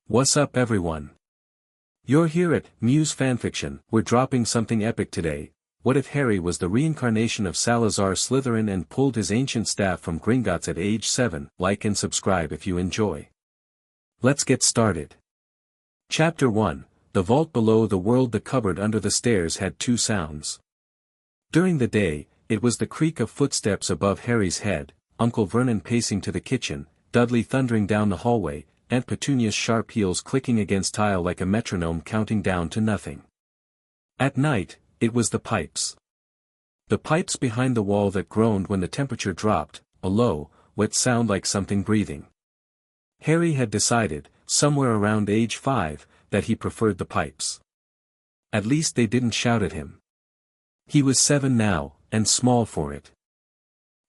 What's up everyone? You're here at Muse Fanfiction. We're dropping something epic today. What if Harry was the reincarnation of Salazar Slytherin and pulled his ancient staff from Gringotts at age 7? Like and subscribe if you enjoy. Let's get started. Chapter 1. The vault below the world. The cupboard under the stairs had two sounds. During the day, it was the creak of footsteps above Harry's head, Uncle Vernon pacing to the kitchen, Dudley thundering down the hallway, Aunt Petunia's sharp heels clicking against tile like a metronome counting down to nothing. At night, it was the pipes. The pipes behind the wall that groaned when the temperature dropped, a low, wet sound like something breathing. Harry had decided, somewhere around age 5, that he preferred the pipes. At least they didn't shout at him. He was 7 now, and small for it.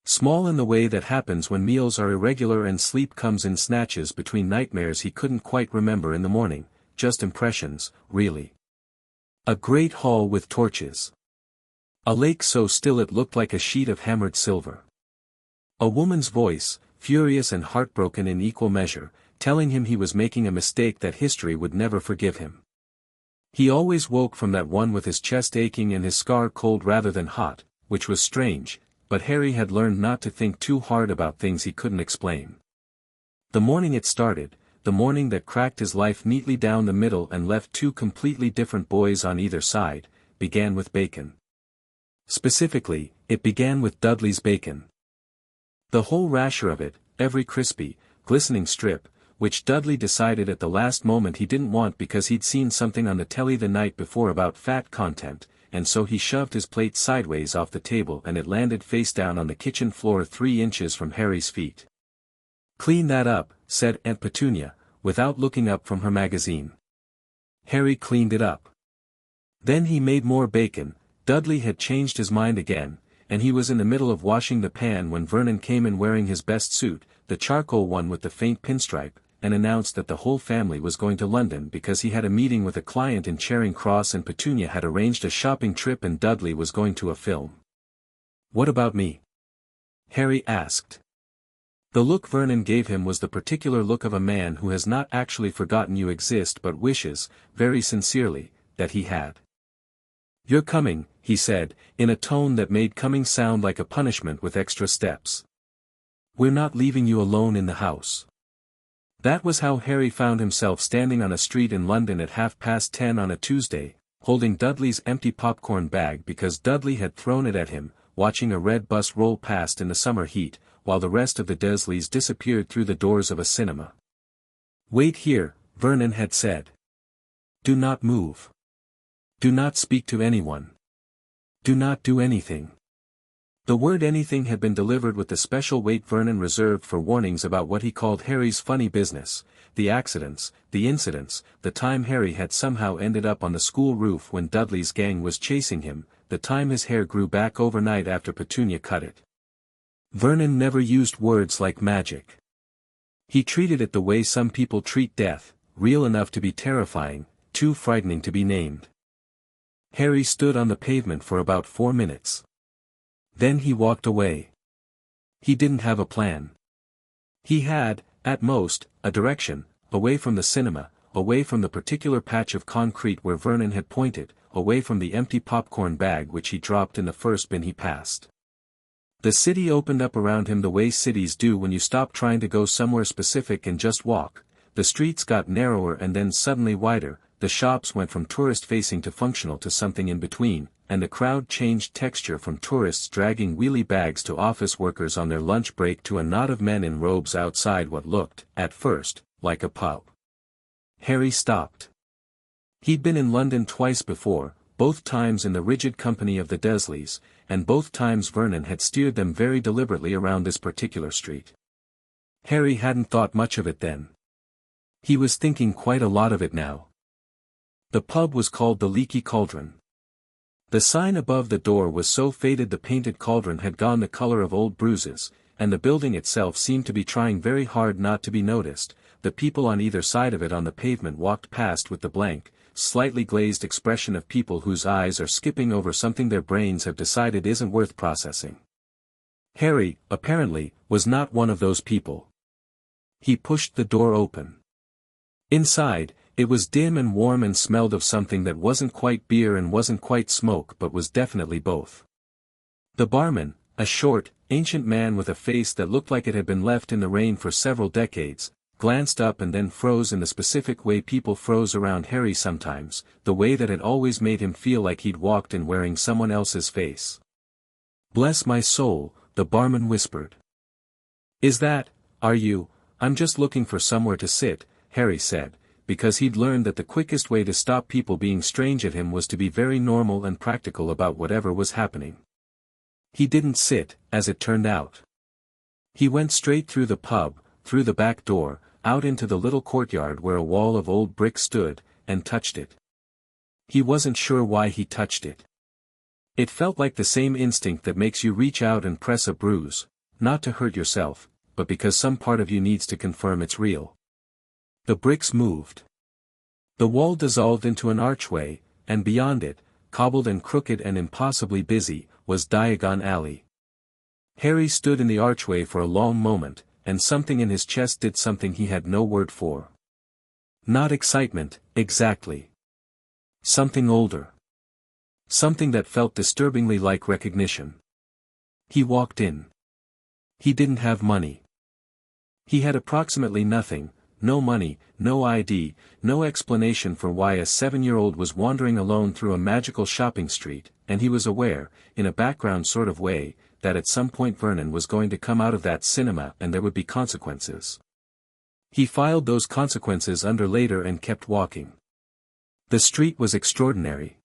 Small in the way that happens when meals are irregular and sleep comes in snatches between nightmares he couldn't quite remember in the morning, just impressions, really. A great hall with torches. A lake so still it looked like a sheet of hammered silver. A woman's voice, furious and heartbroken in equal measure, telling him he was making a mistake that history would never forgive him. He always woke from that one with his chest aching and his scar cold rather than hot, which was strange. But Harry had learned not to think too hard about things he couldn't explain. The morning it started, the morning that cracked his life neatly down the middle and left two completely different boys on either side, began with bacon. Specifically, it began with Dudley's bacon. The whole rasher of it, every crispy, glistening strip, which Dudley decided at the last moment he didn't want because he'd seen something on the telly the night before about fat content, and so he shoved his plate sideways off the table and it landed face down on the kitchen floor 3 inches from Harry's feet. "Clean that up," said Aunt Petunia, without looking up from her magazine. Harry cleaned it up. Then he made more bacon. Dudley had changed his mind again, and he was in the middle of washing the pan when Vernon came in wearing his best suit, the charcoal one with the faint pinstripe, and announced that the whole family was going to London because he had a meeting with a client in Charing Cross and Petunia had arranged a shopping trip and Dudley was going to a film. "What about me?" Harry asked. The look Vernon gave him was the particular look of a man who has not actually forgotten you exist but wishes, very sincerely, that he had. "You're coming," he said, in a tone that made coming sound like a punishment with extra steps. "We're not leaving you alone in the house." That was how Harry found himself standing on a street in London at 10:30 on a Tuesday, holding Dudley's empty popcorn bag because Dudley had thrown it at him, watching a red bus roll past in the summer heat, while the rest of the Dursleys disappeared through the doors of a cinema. "Wait here," Vernon had said. "Do not move. Do not speak to anyone. Do not do anything." The word anything had been delivered with the special weight Vernon reserved for warnings about what he called Harry's funny business, the accidents, the incidents, the time Harry had somehow ended up on the school roof when Dudley's gang was chasing him, the time his hair grew back overnight after Petunia cut it. Vernon never used words like magic. He treated it the way some people treat death, real enough to be terrifying, too frightening to be named. Harry stood on the pavement for about 4 minutes. Then he walked away. He didn't have a plan. He had, at most, a direction, away from the cinema, away from the particular patch of concrete where Vernon had pointed, away from the empty popcorn bag which he dropped in the first bin he passed. The city opened up around him the way cities do when you stop trying to go somewhere specific and just walk. The streets got narrower and then suddenly wider, the shops went from tourist-facing to functional to something in between, and the crowd changed texture from tourists dragging wheelie bags to office workers on their lunch break to a knot of men in robes outside what looked, at first, like a pub. Harry stopped. He'd been in London twice before, both times in the rigid company of the Dursleys, and both times Vernon had steered them very deliberately around this particular street. Harry hadn't thought much of it then. He was thinking quite a lot of it now. The pub was called the Leaky Cauldron. The sign above the door was so faded the painted cauldron had gone the color of old bruises, and the building itself seemed to be trying very hard not to be noticed. The people on either side of it on the pavement walked past with the blank, slightly glazed expression of people whose eyes are skipping over something their brains have decided isn't worth processing. Harry, apparently, was not one of those people. He pushed the door open. Inside, it was dim and warm and smelled of something that wasn't quite beer and wasn't quite smoke but was definitely both. The barman, a short, ancient man with a face that looked like it had been left in the rain for several decades, glanced up and then froze in the specific way people froze around Harry sometimes, the way that had always made him feel like he'd walked in wearing someone else's face. "Bless my soul," the barman whispered. Are you? I'm just looking for somewhere to sit," Harry said, because he'd learned that the quickest way to stop people being strange at him was to be very normal and practical about whatever was happening. He didn't sit, as it turned out. He went straight through the pub, through the back door, out into the little courtyard where a wall of old brick stood, and touched it. He wasn't sure why he touched it. It felt like the same instinct that makes you reach out and press a bruise, not to hurt yourself, but because some part of you needs to confirm it's real. The bricks moved. The wall dissolved into an archway, and beyond it, cobbled and crooked and impossibly busy, was Diagon Alley. Harry stood in the archway for a long moment, and something in his chest did something he had no word for. Not excitement, exactly. Something older. Something that felt disturbingly like recognition. He walked in. He didn't have money. He had approximately nothing, no money, no ID, no explanation for why a 7-year-old was wandering alone through a magical shopping street, and he was aware, in a background sort of way, that at some point Vernon was going to come out of that cinema and there would be consequences. He filed those consequences under later and kept walking. The street was extraordinary.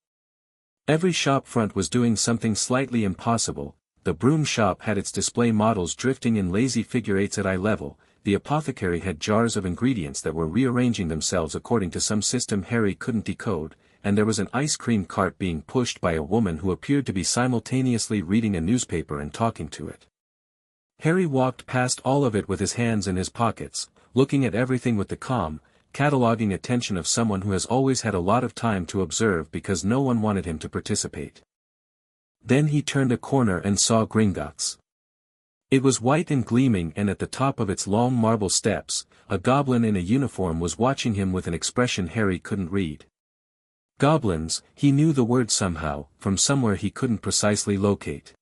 Every shop front was doing something slightly impossible. The broom shop had its display models drifting in lazy figure eights at eye level, the apothecary had jars of ingredients that were rearranging themselves according to some system Harry couldn't decode, and there was an ice cream cart being pushed by a woman who appeared to be simultaneously reading a newspaper and talking to it. Harry walked past all of it with his hands in his pockets, looking at everything with the calm, cataloging attention of someone who has always had a lot of time to observe because no one wanted him to participate. Then he turned a corner and saw Gringotts. It was white and gleaming, and at the top of its long marble steps, a goblin in a uniform was watching him with an expression Harry couldn't read. Goblins, he knew the word somehow, from somewhere he couldn't precisely locate.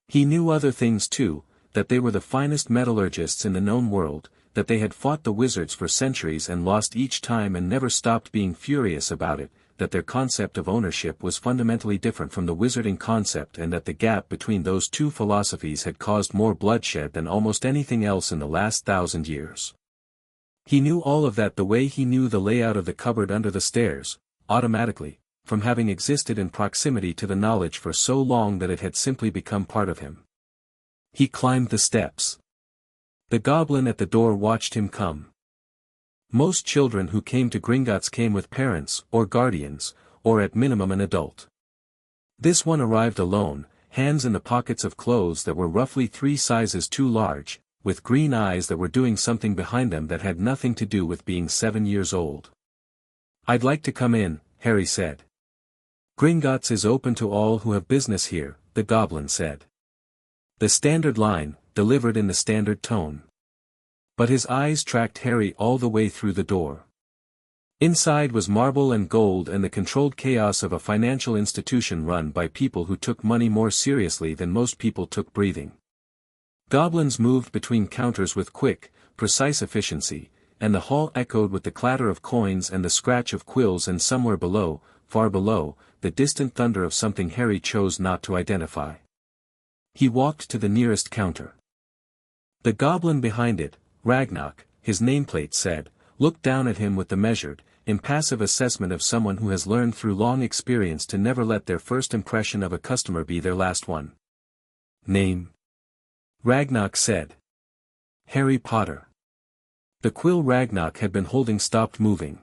He knew other things too, that they were the finest metallurgists in the known world, that they had fought the wizards for centuries and lost each time and never stopped being furious about it, that their concept of ownership was fundamentally different from the wizarding concept, and that the gap between those two philosophies had caused more bloodshed than almost anything else in the last 1,000 years. He knew all of that the way he knew the layout of the cupboard under the stairs, automatically, from having existed in proximity to the knowledge for so long that it had simply become part of him. He climbed the steps. The goblin at the door watched him come. Most children who came to Gringotts came with parents, or guardians, or at minimum an adult. This one arrived alone, hands in the pockets of clothes that were roughly 3 sizes too large, with green eyes that were doing something behind them that had nothing to do with being 7 years old. "I'd like to come in," Harry said. "Gringotts is open to all who have business here," the goblin said. The standard line, delivered in the standard tone. But his eyes tracked Harry all the way through the door. Inside was marble and gold and the controlled chaos of a financial institution run by people who took money more seriously than most people took breathing. Goblins moved between counters with quick, precise efficiency, and the hall echoed with the clatter of coins and the scratch of quills, and somewhere below, far below, the distant thunder of something Harry chose not to identify. He walked to the nearest counter. The goblin behind it, Ragnarok, his nameplate said, looked down at him with the measured, impassive assessment of someone who has learned through long experience to never let their first impression of a customer be their last one. "Name?" Ragnarok said. "Harry Potter." The quill Ragnarok had been holding stopped moving.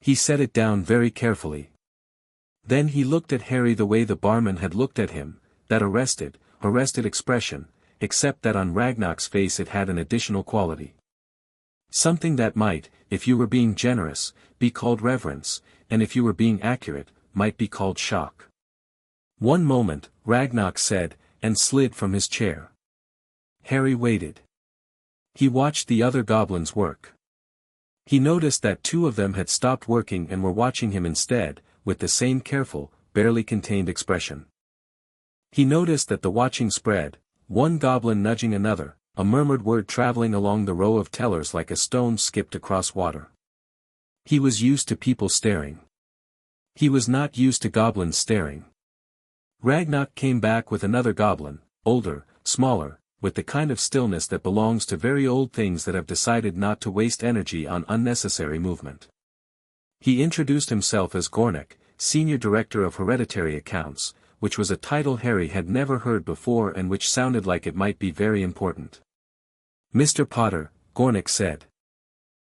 He set it down very carefully. Then he looked at Harry the way the barman had looked at him, that arrested expression, except that on Ragnarok's face it had an additional quality. Something that might, if you were being generous, be called reverence, and if you were being accurate, might be called shock. "One moment," Ragnarok said, and slid from his chair. Harry waited. He watched the other goblins work. He noticed that two of them had stopped working and were watching him instead, with the same careful, barely contained expression. He noticed that the watching spread, one goblin nudging another, a murmured word traveling along the row of tellers like a stone skipped across water. He was used to people staring. He was not used to goblins staring. Ragnarok came back with another goblin, older, smaller, with the kind of stillness that belongs to very old things that have decided not to waste energy on unnecessary movement. He introduced himself as Gornik, Senior Director of Hereditary Accounts, which was a title Harry had never heard before and which sounded like it might be very important. "Mr. Potter," Gornik said.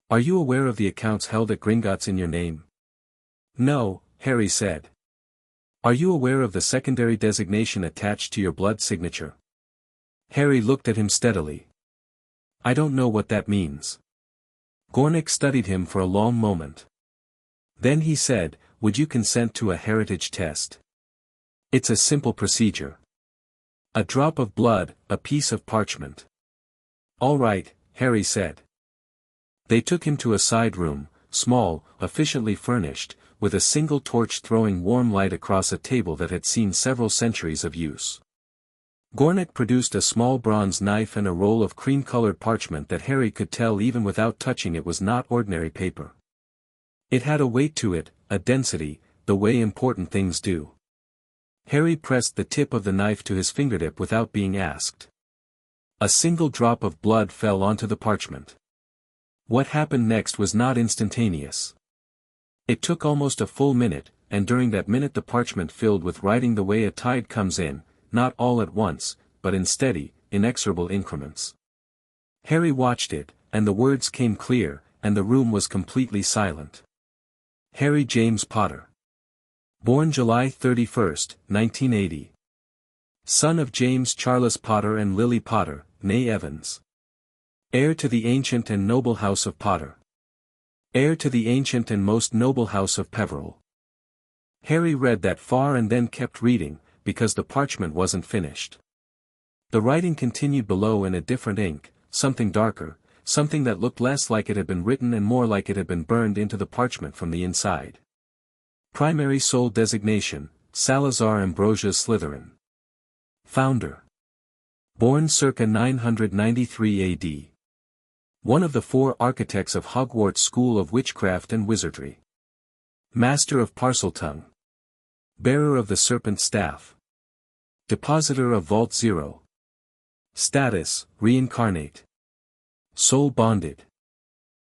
"Are you aware of the accounts held at Gringotts in your name?" "No," Harry said. "Are you aware of the secondary designation attached to your blood signature?" Harry looked at him steadily. "I don't know what that means." Gornik studied him for a long moment. Then he said, "Would you consent to a heritage test? It's a simple procedure. A drop of blood, a piece of parchment." "All right," Harry said. They took him to a side room, small, efficiently furnished, with a single torch throwing warm light across a table that had seen several centuries of use. Gornik produced a small bronze knife and a roll of cream-colored parchment that Harry could tell even without touching it was not ordinary paper. It had a weight to it, a density, the way important things do. Harry pressed the tip of the knife to his fingertip without being asked. A single drop of blood fell onto the parchment. What happened next was not instantaneous. It took almost a full minute, and during that minute the parchment filled with writing the way a tide comes in, not all at once, but in steady, inexorable increments. Harry watched it, and the words came clear, and the room was completely silent. Harry James Potter. Born July 31, 1980. Son of James Charles Potter and Lily Potter, née Evans. Heir to the ancient and noble house of Potter. Heir to the ancient and most noble house of Peveril. Harry read that far and then kept reading, because the parchment wasn't finished. The writing continued below in a different ink, something darker, something that looked less like it had been written and more like it had been burned into the parchment from the inside. Primary sole designation, Salazar Ambrosius Slytherin. Founder. Born circa 993 AD. One of the 4 architects of Hogwarts School of Witchcraft and Wizardry. Master of Parseltongue. Bearer of the Serpent Staff. Depositor of Vault 0. Status, Reincarnate. Soul bonded.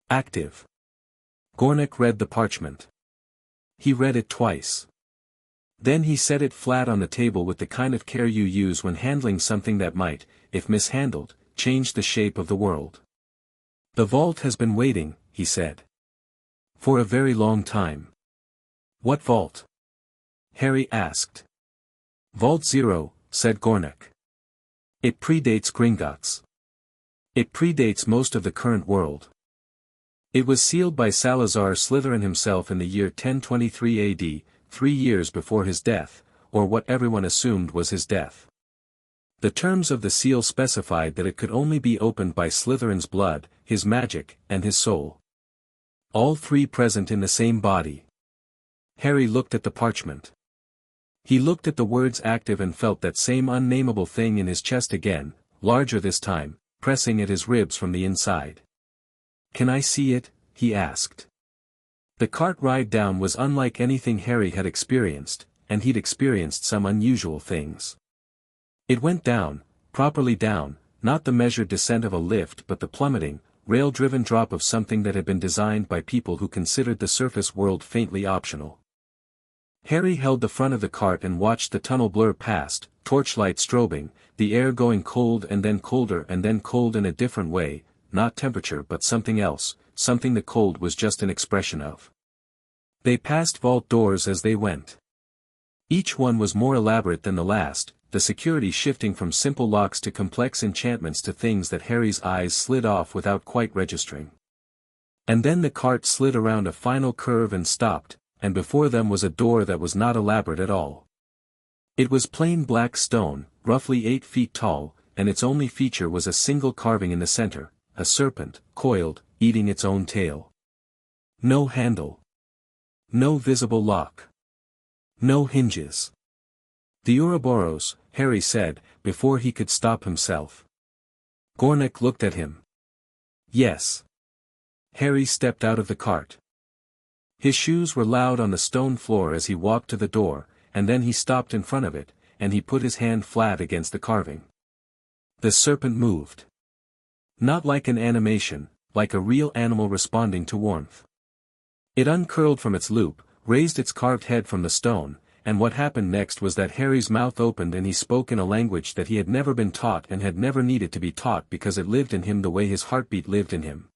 Active. Gornik read the parchment. He read it twice. Then he set it flat on the table with the kind of care you use when handling something that might, if mishandled, change the shape of the world. "The vault has been waiting," he said. "For a very long time." "What vault?" Harry asked. "Vault 0, said Gornik. "It predates Gringotts. It predates most of the current world. It was sealed by Salazar Slytherin himself in the year 1023 AD, 3 years before his death, or what everyone assumed was his death. The terms of the seal specified that it could only be opened by Slytherin's blood, his magic, and his soul. All 3 present in the same body." Harry looked at the parchment. He looked at the words active and felt that same unnameable thing in his chest again, larger this time, pressing at his ribs from the inside. "Can I see it?" he asked. The cart ride down was unlike anything Harry had experienced, and he'd experienced some unusual things. It went down, properly down, not the measured descent of a lift but the plummeting, rail-driven drop of something that had been designed by people who considered the surface world faintly optional. Harry held the front of the cart and watched the tunnel blur past, torchlight strobing, the air going cold and then colder and then cold in a different way, not temperature but something else, something the cold was just an expression of. They passed vault doors as they went. Each one was more elaborate than the last, the security shifting from simple locks to complex enchantments to things that Harry's eyes slid off without quite registering. And then the cart slid around a final curve and stopped, and before them was a door that was not elaborate at all. It was plain black stone, roughly 8 feet tall, and its only feature was a single carving in the center, a serpent, coiled, eating its own tail. No handle. No visible lock. No hinges. The Ouroboros, Harry said, before he could stop himself. Gornik looked at him. Yes. Harry stepped out of the cart. His shoes were loud on the stone floor as he walked to the door, and then he stopped in front of it, and he put his hand flat against the carving. The serpent moved. Not like an animation, like a real animal responding to warmth. It uncurled from its loop, raised its carved head from the stone, and what happened next was that Harry's mouth opened and he spoke in a language that he had never been taught and had never needed to be taught because it lived in him the way his heartbeat lived in him.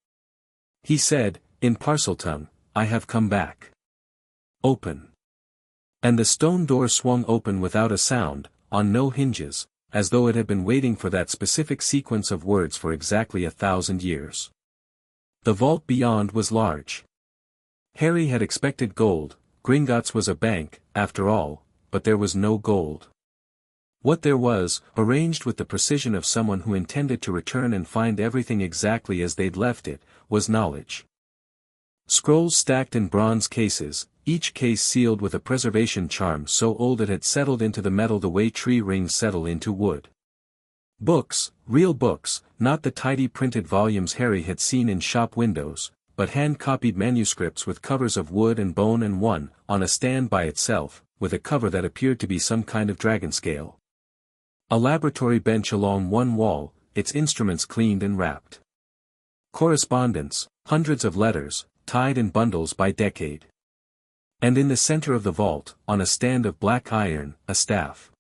He said, in Parseltongue, I have come back. Open. And the stone door swung open without a sound, on no hinges, as though it had been waiting for that specific sequence of words for exactly 1,000 years. The vault beyond was large. Harry had expected gold. Gringotts was a bank, after all, but there was no gold. What there was, arranged with the precision of someone who intended to return and find everything exactly as they'd left it, was knowledge. Scrolls stacked in bronze cases, each case sealed with a preservation charm so old it had settled into the metal the way tree rings settle into wood. Books, real books, not the tidy printed volumes Harry had seen in shop windows, but hand-copied manuscripts with covers of wood and bone and one, on a stand by itself, with a cover that appeared to be some kind of dragon scale. A laboratory bench along one wall, its instruments cleaned and wrapped. Correspondence, hundreds of letters, tied in bundles by decade. And in the center of the vault, on a stand of black iron, a staff.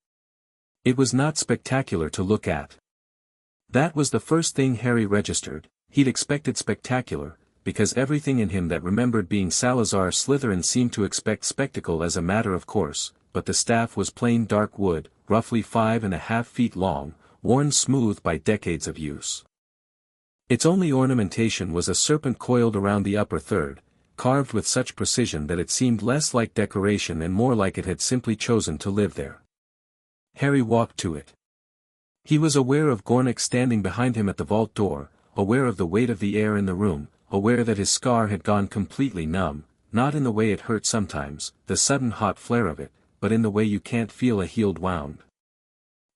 It was not spectacular to look at. That was the first thing Harry registered. He'd expected spectacular, because everything in him that remembered being Salazar Slytherin seemed to expect spectacle as a matter of course, but the staff was plain dark wood, roughly 5.5 feet long, worn smooth by decades of use. Its only ornamentation was a serpent coiled around the upper third, carved with such precision that it seemed less like decoration and more like it had simply chosen to live there. Harry walked to it. He was aware of Gornik standing behind him at the vault door, aware of the weight of the air in the room, aware that his scar had gone completely numb, not in the way it hurt sometimes, the sudden hot flare of it, but in the way you can't feel a healed wound.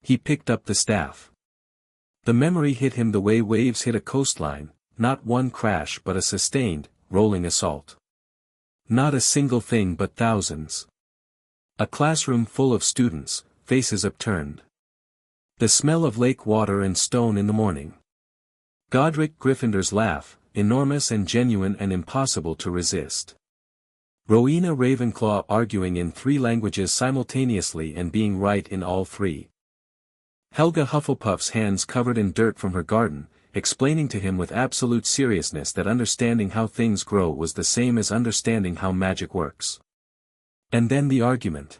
He picked up the staff. The memory hit him the way waves hit a coastline, not one crash but a sustained, rolling assault. Not a single thing but thousands. A classroom full of students, faces upturned. The smell of lake water and stone in the morning. Godric Gryffindor's laugh, enormous and genuine and impossible to resist. Rowena Ravenclaw arguing in 3 languages simultaneously and being right in all 3. Helga Hufflepuff's hands covered in dirt from her garden, explaining to him with absolute seriousness that understanding how things grow was the same as understanding how magic works. And then the argument.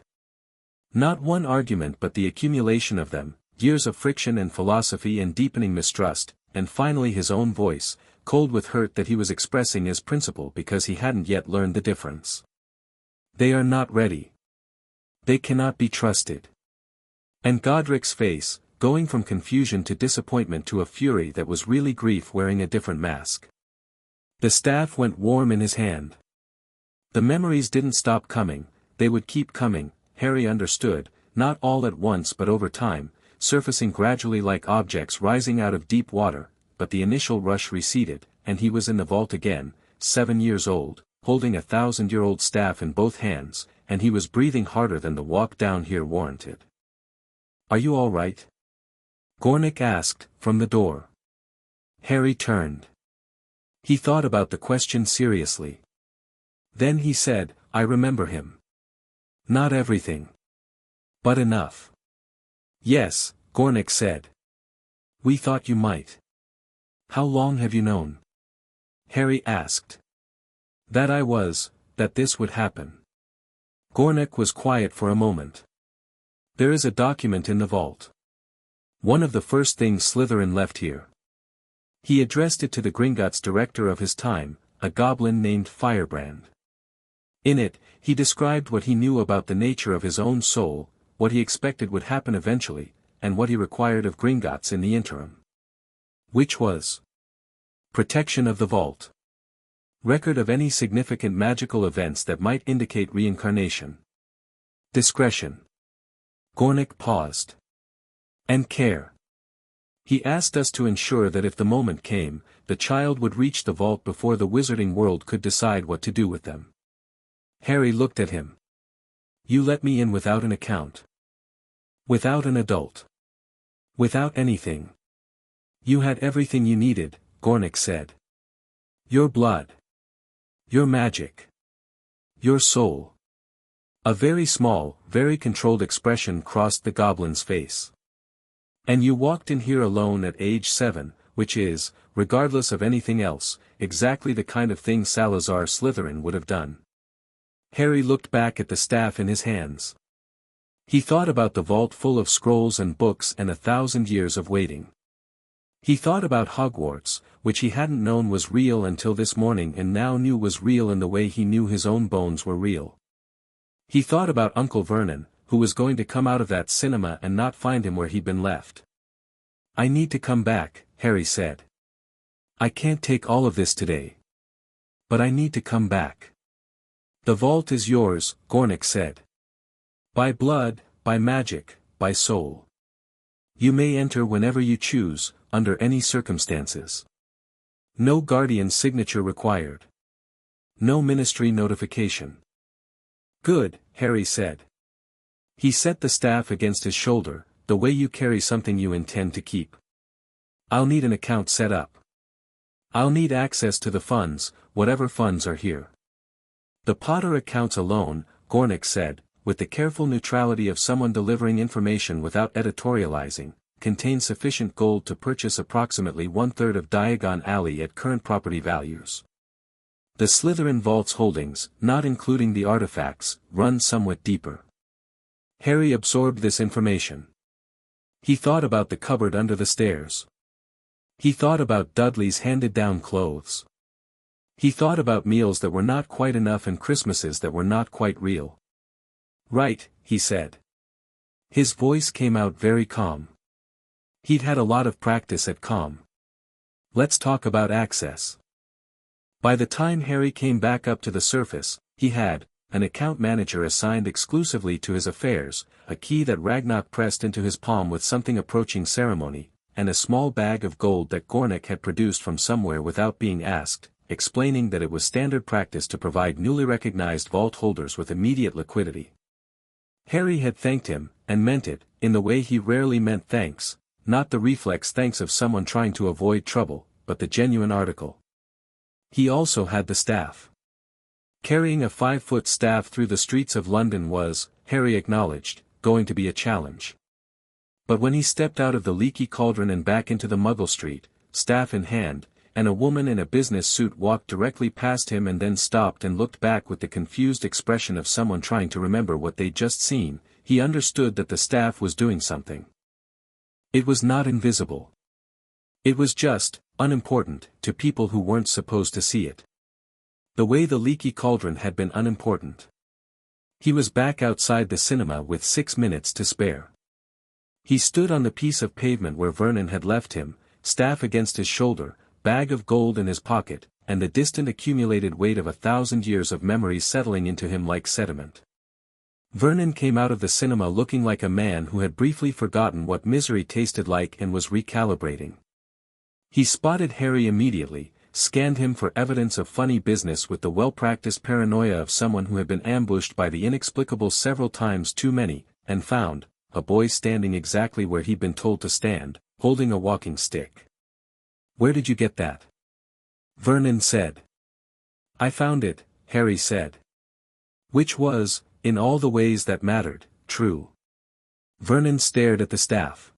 Not one argument but the accumulation of them, years of friction and philosophy and deepening mistrust, and finally his own voice, cold with hurt that he was expressing as principle because he hadn't yet learned the difference. They are not ready. They cannot be trusted. And Godric's face, going from confusion to disappointment to a fury that was really grief wearing a different mask. The staff went warm in his hand. The memories didn't stop coming, they would keep coming, Harry understood, not all at once but over time, surfacing gradually like objects rising out of deep water. But the initial rush receded, and he was in the vault again, 7 years old, holding a 1,000-year-old staff in both hands, and he was breathing harder than the walk down here warranted. Are you all right? Gornik asked, from the door. Harry turned. He thought about the question seriously. Then he said, I remember him. Not everything. But enough. Yes, Gornik said. We thought you might. How long have you known? Harry asked. That this would happen. Gornik was quiet for a moment. There is a document in the vault. One of the first things Slytherin left here. He addressed it to the Gringotts director of his time, a goblin named Firebrand. In it, he described what he knew about the nature of his own soul, what he expected would happen eventually, and what he required of Gringotts in the interim. Which was protection of the vault. Record of any significant magical events that might indicate reincarnation. Discretion. Gornick paused. And care. He asked us to ensure that if the moment came, the child would reach the vault before the wizarding world could decide what to do with them. Harry looked at him. You let me in without an account. Without an adult. Without anything. You had everything you needed, Gornick said. Your blood. Your magic. Your soul. A very small, very controlled expression crossed the goblin's face. And you walked in here alone at age 7, which is, regardless of anything else, exactly the kind of thing Salazar Slytherin would have done. Harry looked back at the staff in his hands. He thought about the vault full of scrolls and books and 1,000 years of waiting. He thought about Hogwarts, which he hadn't known was real until this morning and now knew was real in the way he knew his own bones were real. He thought about Uncle Vernon, who was going to come out of that cinema and not find him where he'd been left. I need to come back, Harry said. I can't take all of this today. But I need to come back. The vault is yours, Gornick said. By blood, by magic, by soul. You may enter whenever you choose, under any circumstances. No guardian signature required. No ministry notification. Good, Harry said. He set the staff against his shoulder, the way you carry something you intend to keep. I'll need an account set up. I'll need access to the funds, whatever funds are here. The Potter accounts alone, Gornick said, with the careful neutrality of someone delivering information without editorializing, contain sufficient gold to purchase approximately 1/3 of Diagon Alley at current property values. The Slytherin Vault's holdings, not including the artifacts, run somewhat deeper. Harry absorbed this information. He thought about the cupboard under the stairs. He thought about Dudley's handed-down clothes. He thought about meals that were not quite enough and Christmases that were not quite real. Right, he said. His voice came out very calm. He'd had a lot of practice at calm. Let's talk about access. By the time Harry came back up to the surface, he had an account manager assigned exclusively to his affairs, a key that Ragnarok pressed into his palm with something approaching ceremony, and a small bag of gold that Gornick had produced from somewhere without being asked, explaining that it was standard practice to provide newly recognized vault holders with immediate liquidity. Harry had thanked him, and meant it, in the way he rarely meant thanks, not the reflex thanks of someone trying to avoid trouble, but the genuine article. He also had the staff. Carrying a 5-foot staff through the streets of London was, Harry acknowledged, going to be a challenge. But when he stepped out of the leaky cauldron and back into the Muggle Street, staff in hand, and a woman in a business suit walked directly past him and then stopped and looked back with the confused expression of someone trying to remember what they'd just seen, he understood that the staff was doing something. It was not invisible. It was just, unimportant, to people who weren't supposed to see it. The way the leaky cauldron had been unimportant. He was back outside the cinema with 6 minutes to spare. He stood on the piece of pavement where Vernon had left him, staff against his shoulder, bag of gold in his pocket, and the distant accumulated weight of 1,000 years of memories settling into him like sediment. Vernon came out of the cinema looking like a man who had briefly forgotten what misery tasted like and was recalibrating. He spotted Harry immediately, scanned him for evidence of funny business with the well-practiced paranoia of someone who had been ambushed by the inexplicable several times too many, and found a boy standing exactly where he'd been told to stand, holding a walking stick. "Where did you get that?" Vernon said. "I found it," Harry said. Which was, in all the ways that mattered, true. Vernon stared at the staff.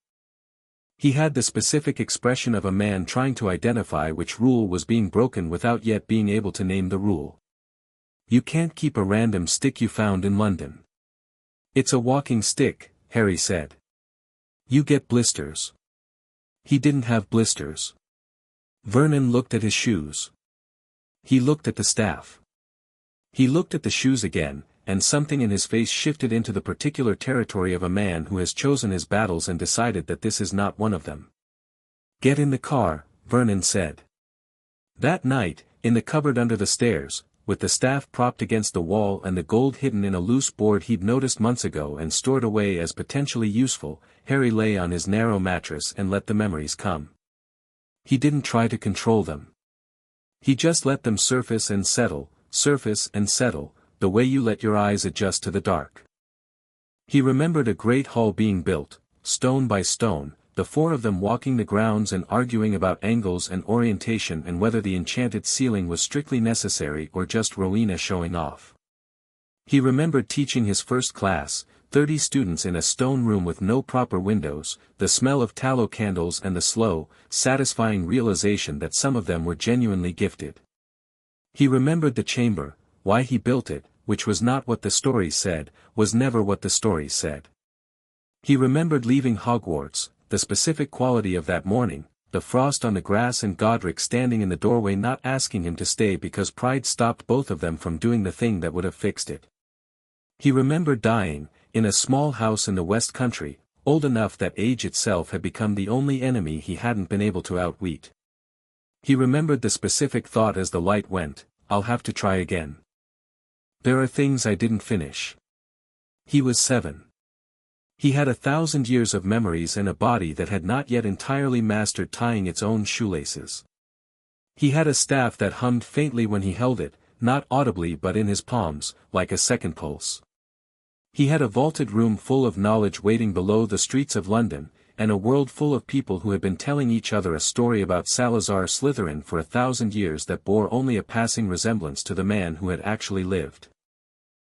He had the specific expression of a man trying to identify which rule was being broken without yet being able to name the rule. "You can't keep a random stick you found in London." "It's a walking stick," Harry said. "You get blisters." He didn't have blisters. Vernon looked at his shoes. He looked at the staff. He looked at the shoes again, and something in his face shifted into the particular territory of a man who has chosen his battles and decided that this is not one of them. "Get in the car," Vernon said. That night, In the cupboard under the stairs, with the staff propped against the wall and the gold hidden in a loose board he'd noticed months ago and stored away as potentially useful, Harry lay on his narrow mattress and let the memories come. He didn't try to control them. He just let them surface and settle, the way you let your eyes adjust to the dark. He remembered a great hall being built, stone by stone, the four of them walking the grounds and arguing about angles and orientation and whether the enchanted ceiling was strictly necessary or just Rowena showing off. He remembered teaching his first class, 30 students in a stone room with no proper windows, the smell of tallow candles and the slow, satisfying realization that some of them were genuinely gifted. He remembered the chamber, why he built it, which was not what the stories said, was never what the stories said. He remembered leaving Hogwarts, the specific quality of that morning, the frost on the grass and Godric standing in the doorway not asking him to stay because pride stopped both of them from doing the thing that would have fixed it. He remembered dying, in a small house in the West Country, old enough that age itself had become the only enemy he hadn't been able to outwit. He remembered the specific thought as the light went, I'll have to try again. There are things I didn't finish. He was 7. He had 1,000 years of memories and a body that had not yet entirely mastered tying its own shoelaces. He had a staff that hummed faintly when he held it, not audibly but in his palms, like a second pulse. He had a vaulted room full of knowledge waiting below the streets of London, and a world full of people who had been telling each other a story about Salazar Slytherin for 1,000 years that bore only a passing resemblance to the man who had actually lived.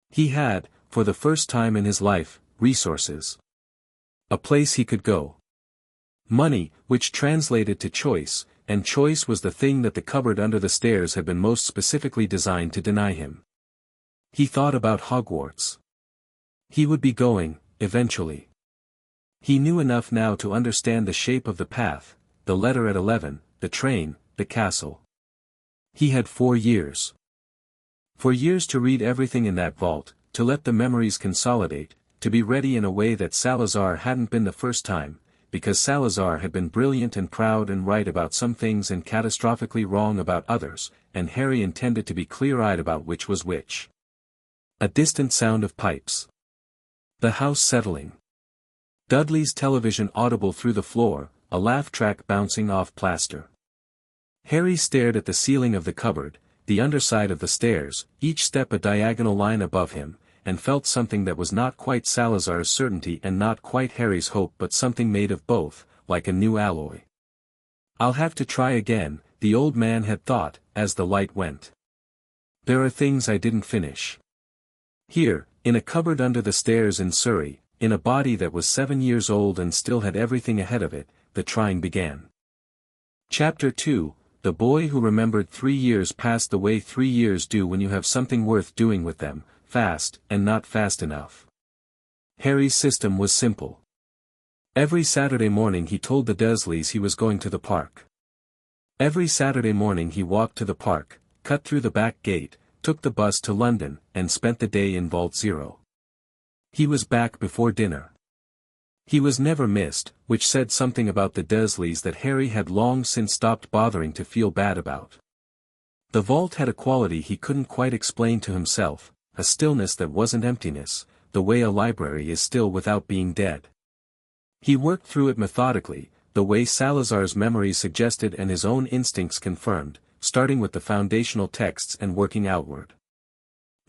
He had, for the first time in his life, resources. A place he could go. Money, which translated to choice, and choice was the thing that the cupboard under the stairs had been most specifically designed to deny him. He thought about Hogwarts. He would be going, eventually. He knew enough now to understand the shape of the path, the letter at 11, the train, the castle. He had 4 years. 4 years to read everything in that vault, to let the memories consolidate, to be ready in a way that Salazar hadn't been the first time, because Salazar had been brilliant and proud and right about some things and catastrophically wrong about others, and Harry intended to be clear-eyed about which was which. A distant sound of pipes. The house settling. Dudley's television audible through the floor, a laugh track bouncing off plaster. Harry stared at the ceiling of the cupboard, the underside of the stairs, each step a diagonal line above him, and felt something that was not quite Salazar's certainty and not quite Harry's hope but something made of both, like a new alloy. I'll have to try again, the old man had thought, as the light went. There are things I didn't finish. Here, in a cupboard under the stairs in Surrey, in a body that was 7 years old and still had everything ahead of it, the trying began. Chapter 2, The Boy Who Remembered 3 years passed the way 3 years do when you have something worth doing with them, fast, and not fast enough. Harry's system was simple. Every Saturday morning he told the Dursleys he was going to the park. Every Saturday morning he walked to the park, cut through the back gate, took the bus to London, and spent the day in Vault 0. He was back before dinner. He was never missed, which said something about the Dursleys that Harry had long since stopped bothering to feel bad about. The vault had a quality he couldn't quite explain to himself, a stillness that wasn't emptiness, the way a library is still without being dead. He worked through it methodically, the way Salazar's memories suggested and his own instincts confirmed, starting with the foundational texts and working outward.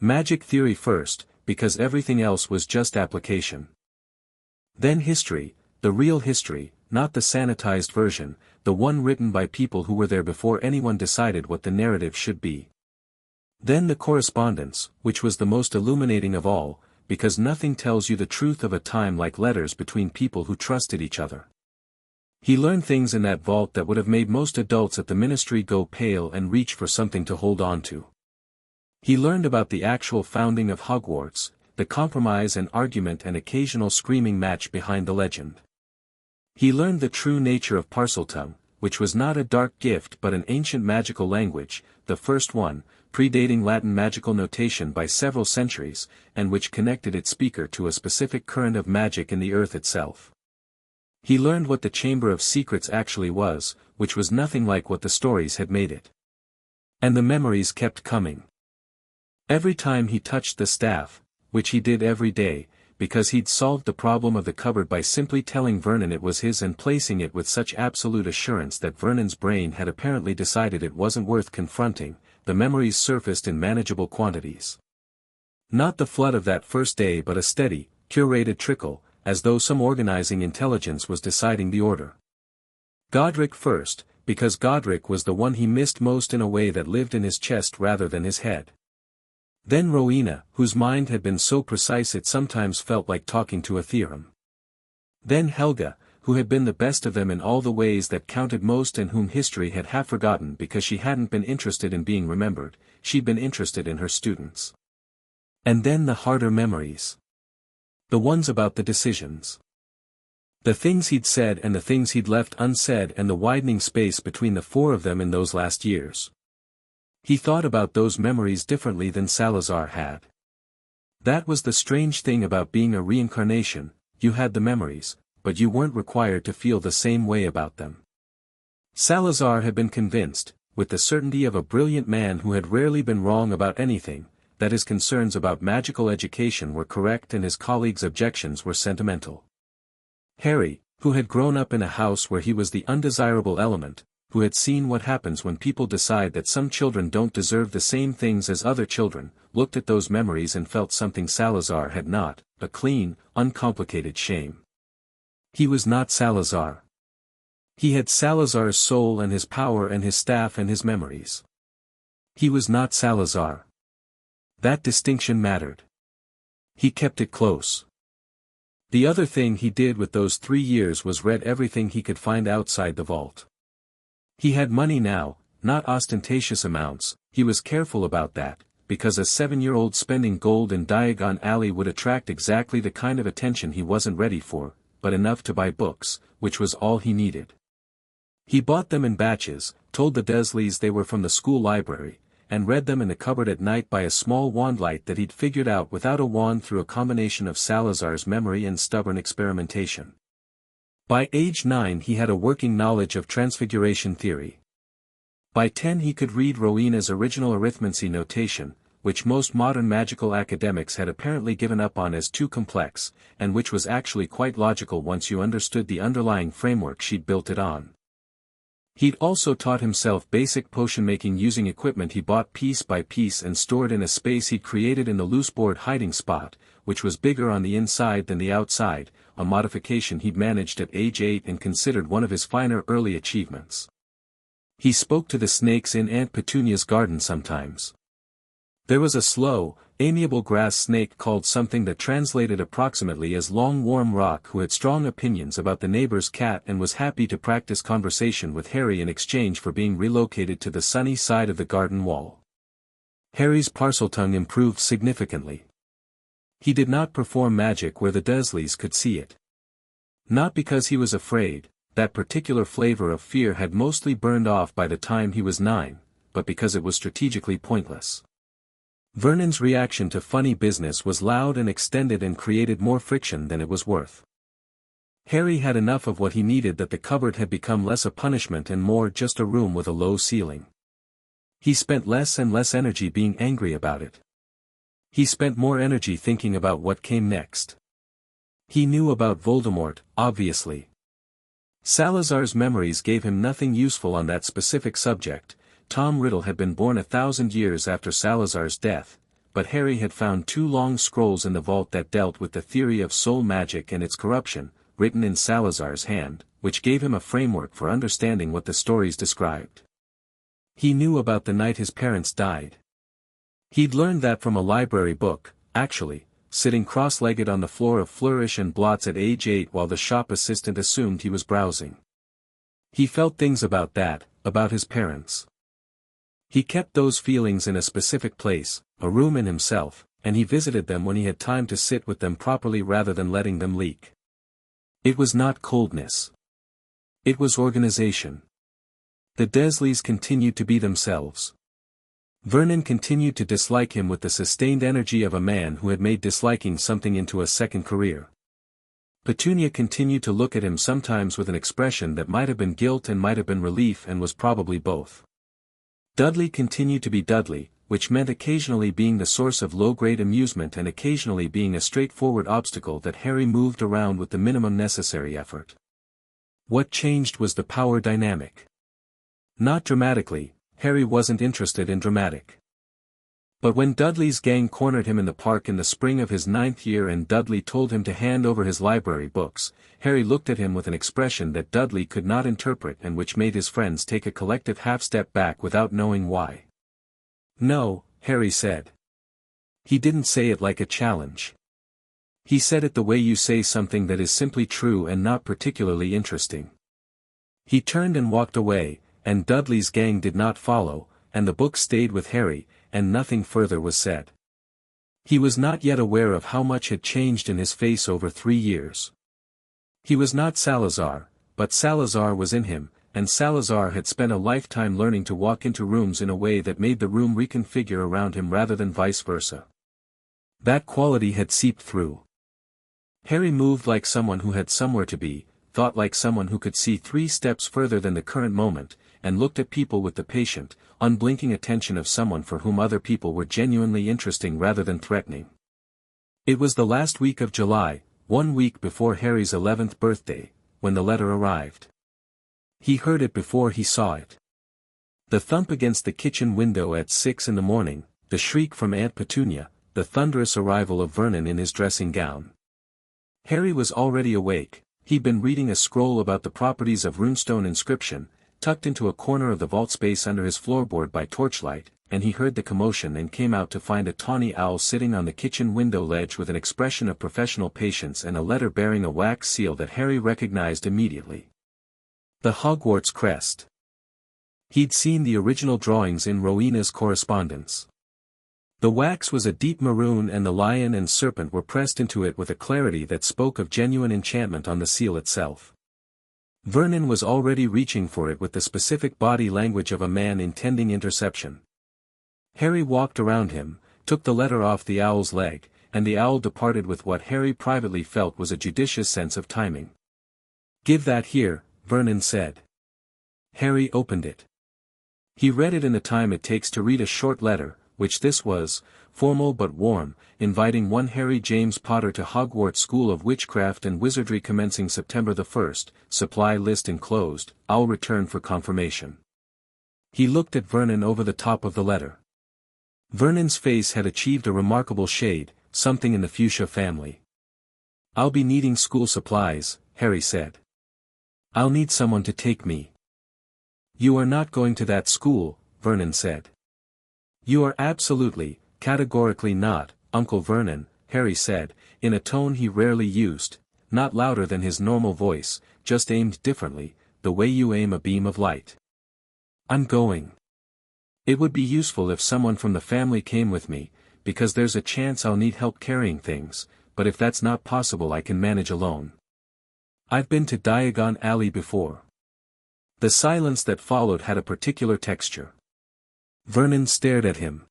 Magic theory first, because everything else was just application. Then history, the real history, not the sanitized version, the one written by people who were there before anyone decided what the narrative should be. Then the correspondence, which was the most illuminating of all, because nothing tells you the truth of a time like letters between people who trusted each other. He learned things in that vault that would have made most adults at the ministry go pale and reach for something to hold on to. He learned about the actual founding of Hogwarts, the compromise and argument and occasional screaming match behind the legend. He learned the true nature of Parseltongue, which was not a dark gift but an ancient magical language, the first one, predating Latin magical notation by several centuries, and which connected its speaker to a specific current of magic in the earth itself. He learned what the Chamber of Secrets actually was, which was nothing like what the stories had made it. And the memories kept coming. Every time he touched the staff, which he did every day, because he'd solved the problem of the cupboard by simply telling Vernon it was his and placing it with such absolute assurance that Vernon's brain had apparently decided it wasn't worth confronting, the memories surfaced in manageable quantities. Not the flood of that first day but a steady, curated trickle, as though some organizing intelligence was deciding the order. Godric first, because Godric was the one he missed most in a way that lived in his chest rather than his head. Then Rowena, whose mind had been so precise it sometimes felt like talking to a theorem. Then Helga, who had been the best of them in all the ways that counted most and whom history had half forgotten because she hadn't been interested in being remembered, she'd been interested in her students. And then the harder memories. The ones about the decisions. The things he'd said and the things he'd left unsaid and the widening space between the four of them in those last years. He thought about those memories differently than Salazar had. That was the strange thing about being a reincarnation, you had the memories, but you weren't required to feel the same way about them. Salazar had been convinced, with the certainty of a brilliant man who had rarely been wrong about anything, that his concerns about magical education were correct and his colleagues' objections were sentimental. Harry, who had grown up in a house where he was the undesirable element, who had seen what happens when people decide that some children don't deserve the same things as other children, looked at those memories and felt something Salazar had not, a clean, uncomplicated shame. He was not Salazar. He had Salazar's soul and his power and his staff and his memories. He was not Salazar. That distinction mattered. He kept it close. The other thing he did with those 3 years was read everything he could find outside the vault. He had money now, not ostentatious amounts, he was careful about that, because a 7-year-old spending gold in Diagon Alley would attract exactly the kind of attention he wasn't ready for, but enough to buy books, which was all he needed. He bought them in batches, told the Dursleys they were from the school library, and read them in the cupboard at night by a small wand light that he'd figured out without a wand through a combination of Salazar's memory and stubborn experimentation. By age 9 he had a working knowledge of transfiguration theory. By 10 he could read Rowena's original arithmancy notation, which most modern magical academics had apparently given up on as too complex, and which was actually quite logical once you understood the underlying framework she'd built it on. He'd also taught himself basic potion-making using equipment he bought piece by piece and stored in a space he'd created in the loose-board hiding spot, which was bigger on the inside than the outside, a modification he'd managed at age 8 and considered one of his finer early achievements. He spoke to the snakes in Aunt Petunia's garden sometimes. There was a slow, amiable grass snake called something that translated approximately as Long Warm Rock who had strong opinions about the neighbor's cat and was happy to practice conversation with Harry in exchange for being relocated to the sunny side of the garden wall. Harry's Parseltongue improved significantly. He did not perform magic where the Dursleys could see it. Not because he was afraid, that particular flavor of fear had mostly burned off by the time he was 9, but because it was strategically pointless. Vernon's reaction to funny business was loud and extended and created more friction than it was worth. Harry had enough of what he needed that the cupboard had become less a punishment and more just a room with a low ceiling. He spent less and less energy being angry about it. He spent more energy thinking about what came next. He knew about Voldemort, obviously. Salazar's memories gave him nothing useful on that specific subject. Tom Riddle had been born 1,000 years after Salazar's death, but Harry had found 2 long scrolls in the vault that dealt with the theory of soul magic and its corruption, written in Salazar's hand, which gave him a framework for understanding what the stories described. He knew about the night his parents died. He'd learned that from a library book, actually, sitting cross-legged on the floor of Flourish and Blots at age 8 while the shop assistant assumed he was browsing. He felt things about that, about his parents. He kept those feelings in a specific place, a room in himself, and he visited them when he had time to sit with them properly rather than letting them leak. It was not coldness. It was organization. The Dursleys continued to be themselves. Vernon continued to dislike him with the sustained energy of a man who had made disliking something into a second career. Petunia continued to look at him sometimes with an expression that might have been guilt and might have been relief and was probably both. Dudley continued to be Dudley, which meant occasionally being the source of low-grade amusement and occasionally being a straightforward obstacle that Harry moved around with the minimum necessary effort. What changed was the power dynamic. Not dramatically, Harry wasn't interested in dramatic. But when Dudley's gang cornered him in the park in the spring of his 9th year and Dudley told him to hand over his library books, Harry looked at him with an expression that Dudley could not interpret and which made his friends take a collective half-step back without knowing why. "No," Harry said. He didn't say it like a challenge. He said it the way you say something that is simply true and not particularly interesting. He turned and walked away, and Dudley's gang did not follow, and the book stayed with Harry, and nothing further was said. He was not yet aware of how much had changed in his face over 3 years. He was not Salazar, but Salazar was in him, and Salazar had spent a lifetime learning to walk into rooms in a way that made the room reconfigure around him rather than vice versa. That quality had seeped through. Harry moved like someone who had somewhere to be, thought like someone who could see 3 steps further than the current moment, and looked at people with the patient, unblinking attention of someone for whom other people were genuinely interesting rather than threatening. It was the last week of July, 1 week before Harry's 11th birthday, when the letter arrived. He heard it before he saw it. The thump against the kitchen window at 6 in the morning, the shriek from Aunt Petunia, the thunderous arrival of Vernon in his dressing gown. Harry was already awake. He'd been reading a scroll about the properties of runestone inscription, tucked into a corner of the vault space under his floorboard by torchlight, and he heard the commotion and came out to find a tawny owl sitting on the kitchen window ledge with an expression of professional patience and a letter bearing a wax seal that Harry recognized immediately. The Hogwarts crest. He'd seen the original drawings in Rowena's correspondence. The wax was a deep maroon and the lion and serpent were pressed into it with a clarity that spoke of genuine enchantment on the seal itself. Vernon was already reaching for it with the specific body language of a man intending interception. Harry walked around him, took the letter off the owl's leg, and the owl departed with what Harry privately felt was a judicious sense of timing. "Give that here," Vernon said. Harry opened it. He read it in the time it takes to read a short letter, which this was, formal but warm, inviting one Harry James Potter to Hogwarts School of Witchcraft and Wizardry commencing September the 1st, supply list enclosed, I'll return for confirmation. He looked at Vernon over the top of the letter. Vernon's face had achieved a remarkable shade, something in the fuchsia family. "I'll be needing school supplies," Harry said. "I'll need someone to take me." "You are not going to that school," Vernon said. "You are absolutely, categorically not, Uncle Vernon," Harry said, in a tone he rarely used, not louder than his normal voice, just aimed differently, the way you aim a beam of light. "I'm going. It would be useful if someone from the family came with me, because there's a chance I'll need help carrying things, but if that's not possible I can manage alone. I've been to Diagon Alley before." The silence that followed had a particular texture. Vernon stared at him.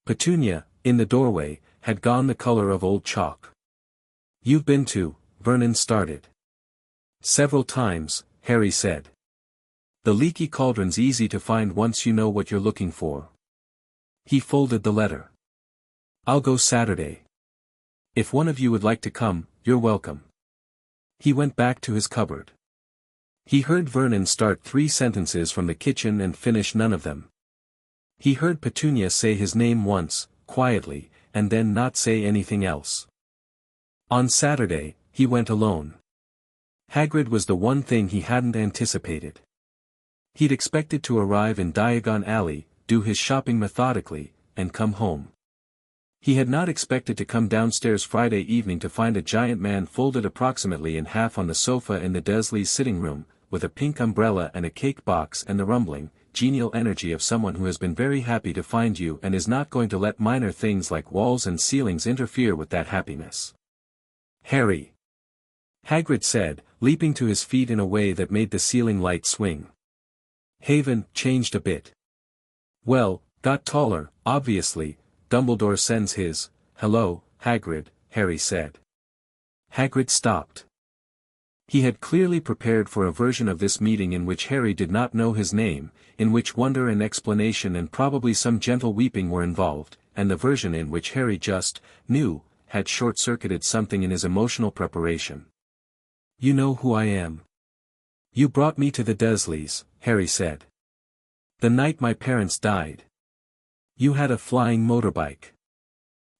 Petunia, in the doorway, had gone the color of old chalk. "You've been to," Vernon started. "Several times," Harry said. "The leaky cauldron's easy to find once you know what you're looking for." He folded the letter. "I'll go Saturday. If one of you would like to come, you're welcome." He went back to his cupboard. He heard Vernon start 3 sentences from the kitchen and finish none of them. He heard Petunia say his name once, quietly, and then not say anything else. On Saturday, he went alone. Hagrid was the one thing he hadn't anticipated. He'd expected to arrive in Diagon Alley, do his shopping methodically, and come home. He had not expected to come downstairs Friday evening to find a giant man folded approximately in half on the sofa in the Dursleys' sitting room, with a pink umbrella and a cake box and the rumbling, genial energy of someone who has been very happy to find you and is not going to let minor things like walls and ceilings interfere with that happiness. "Harry," Hagrid said, leaping to his feet in a way that made the ceiling light swing. "Haven changed a bit." "Well, got taller, obviously. Dumbledore sends his, hello, Hagrid," Harry said. Hagrid stopped. He had clearly prepared for a version of this meeting in which Harry did not know his name, in which wonder and explanation and probably some gentle weeping were involved, and the version in which Harry just knew had short-circuited something in his emotional preparation. "You know who I am. You brought me to the Dursleys," Harry said. "The night my parents died. You had a flying motorbike."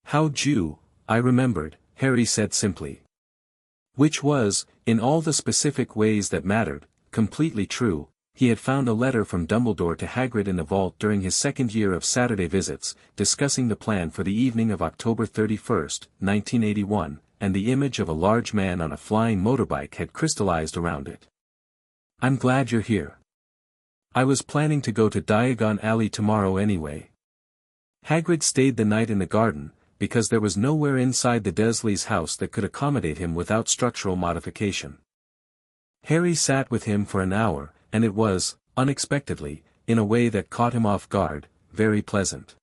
"How'd you?" "I remembered," Harry said simply. Which was, in all the specific ways that mattered, completely true. He had found a letter from Dumbledore to Hagrid in the vault during his second year of Saturday visits, discussing the plan for the evening of October 31st, 1981, and the image of a large man on a flying motorbike had crystallized around it. "I'm glad you're here. I was planning to go to Diagon Alley tomorrow anyway." Hagrid stayed the night in the garden, because there was nowhere inside the Dursleys' house that could accommodate him without structural modification. Harry sat with him for an hour, and it was, unexpectedly, in a way that caught him off guard, very pleasant.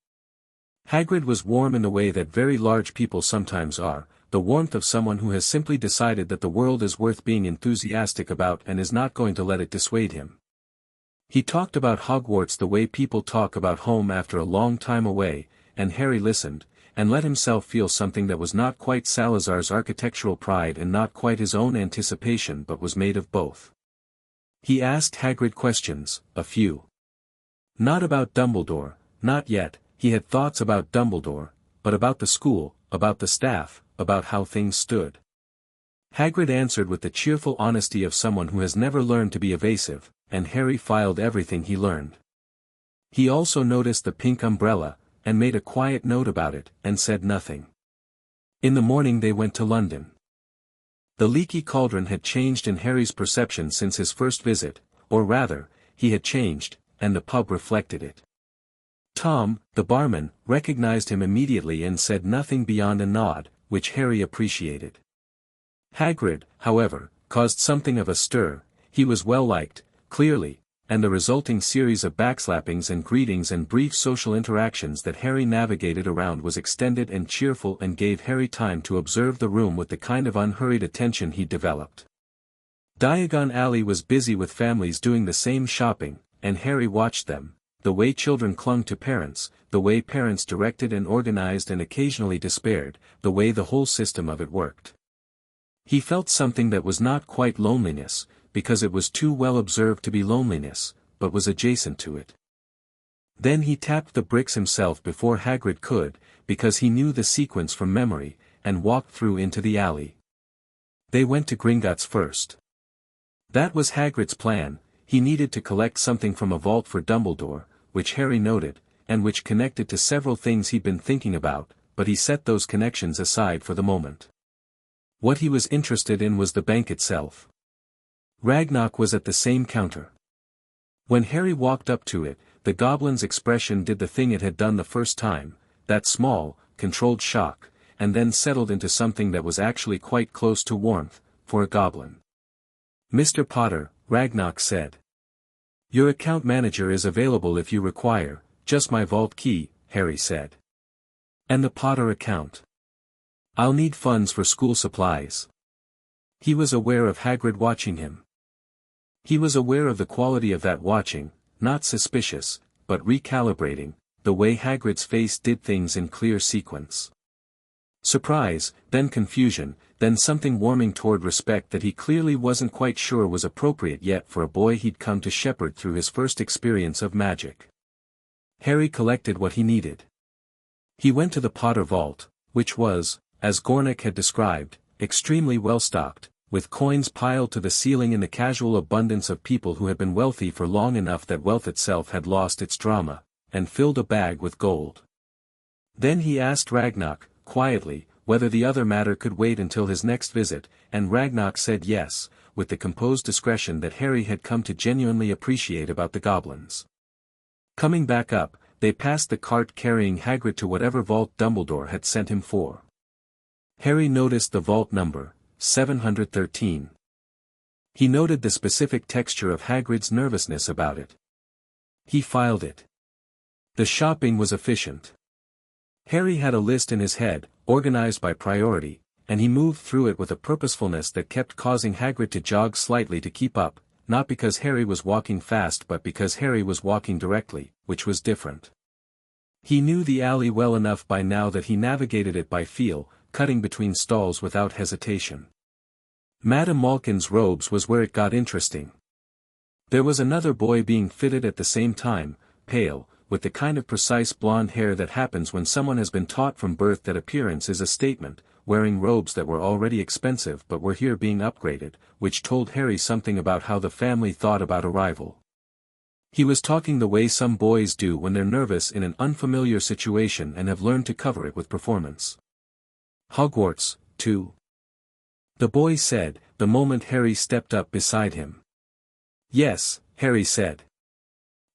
Hagrid was warm in the way that very large people sometimes are, the warmth of someone who has simply decided that the world is worth being enthusiastic about and is not going to let it dissuade him. He talked about Hogwarts the way people talk about home after a long time away, and Harry listened, and let himself feel something that was not quite Salazar's architectural pride and not quite his own anticipation but was made of both. He asked Hagrid questions, a few. Not about Dumbledore, not yet, he had thoughts about Dumbledore, but about the school, about the staff, about how things stood. Hagrid answered with the cheerful honesty of someone who has never learned to be evasive, and Harry filed everything he learned. He also noticed the pink umbrella, and made a quiet note about it, and said nothing. In the morning they went to London. The leaky cauldron had changed in Harry's perception since his first visit, or rather, he had changed, and the pub reflected it. Tom, the barman, recognized him immediately and said nothing beyond a nod, which Harry appreciated. Hagrid, however, caused something of a stir. He was well liked, clearly, and the resulting series of backslappings and greetings and brief social interactions that Harry navigated around was extended and cheerful and gave Harry time to observe the room with the kind of unhurried attention he'd developed. Diagon Alley was busy with families doing the same shopping, and Harry watched them, the way children clung to parents, the way parents directed and organized and occasionally despaired, the way the whole system of it worked. He felt something that was not quite loneliness, because it was too well observed to be loneliness, but was adjacent to it. Then he tapped the bricks himself before Hagrid could, because he knew the sequence from memory, and walked through into the alley. They went to Gringotts first. That was Hagrid's plan. He needed to collect something from a vault for Dumbledore, which Harry noted, and which connected to several things he'd been thinking about, but he set those connections aside for the moment. What he was interested in was the bank itself. Ragnarok was at the same counter. When Harry walked up to it, the goblin's expression did the thing it had done the first time, that small, controlled shock, and then settled into something that was actually quite close to warmth, for a goblin. "Mr. Potter," Ragnarok said. "Your account manager is available if you require, just my vault key," Harry said. "And the Potter account. I'll need funds for school supplies." He was aware of Hagrid watching him. He was aware of the quality of that watching, not suspicious, but recalibrating, the way Hagrid's face did things in clear sequence. Surprise, then confusion, then something warming toward respect that he clearly wasn't quite sure was appropriate yet for a boy he'd come to shepherd through his first experience of magic. Harry collected what he needed. He went to the Potter vault, which was, as Gornick had described, extremely well stocked, with coins piled to the ceiling in the casual abundance of people who had been wealthy for long enough that wealth itself had lost its drama, and filled a bag with gold. Then he asked Ragnarok, quietly, whether the other matter could wait until his next visit, and Ragnarok said yes, with the composed discretion that Harry had come to genuinely appreciate about the goblins. Coming back up, they passed the cart carrying Hagrid to whatever vault Dumbledore had sent him for. Harry noticed the vault number, 713. He noted the specific texture of Hagrid's nervousness about it. He filed it. The shopping was efficient. Harry had a list in his head, organized by priority, and he moved through it with a purposefulness that kept causing Hagrid to jog slightly to keep up, not because Harry was walking fast but because Harry was walking directly, which was different. He knew the alley well enough by now that he navigated it by feel, cutting between stalls without hesitation. Madame Malkin's robes was where it got interesting. There was another boy being fitted at the same time, pale, with the kind of precise blonde hair that happens when someone has been taught from birth that appearance is a statement, wearing robes that were already expensive but were here being upgraded, which told Harry something about how the family thought about arrival. He was talking the way some boys do when they're nervous in an unfamiliar situation and have learned to cover it with performance. Hogwarts, too? The boy said, the moment Harry stepped up beside him. Yes, Harry said.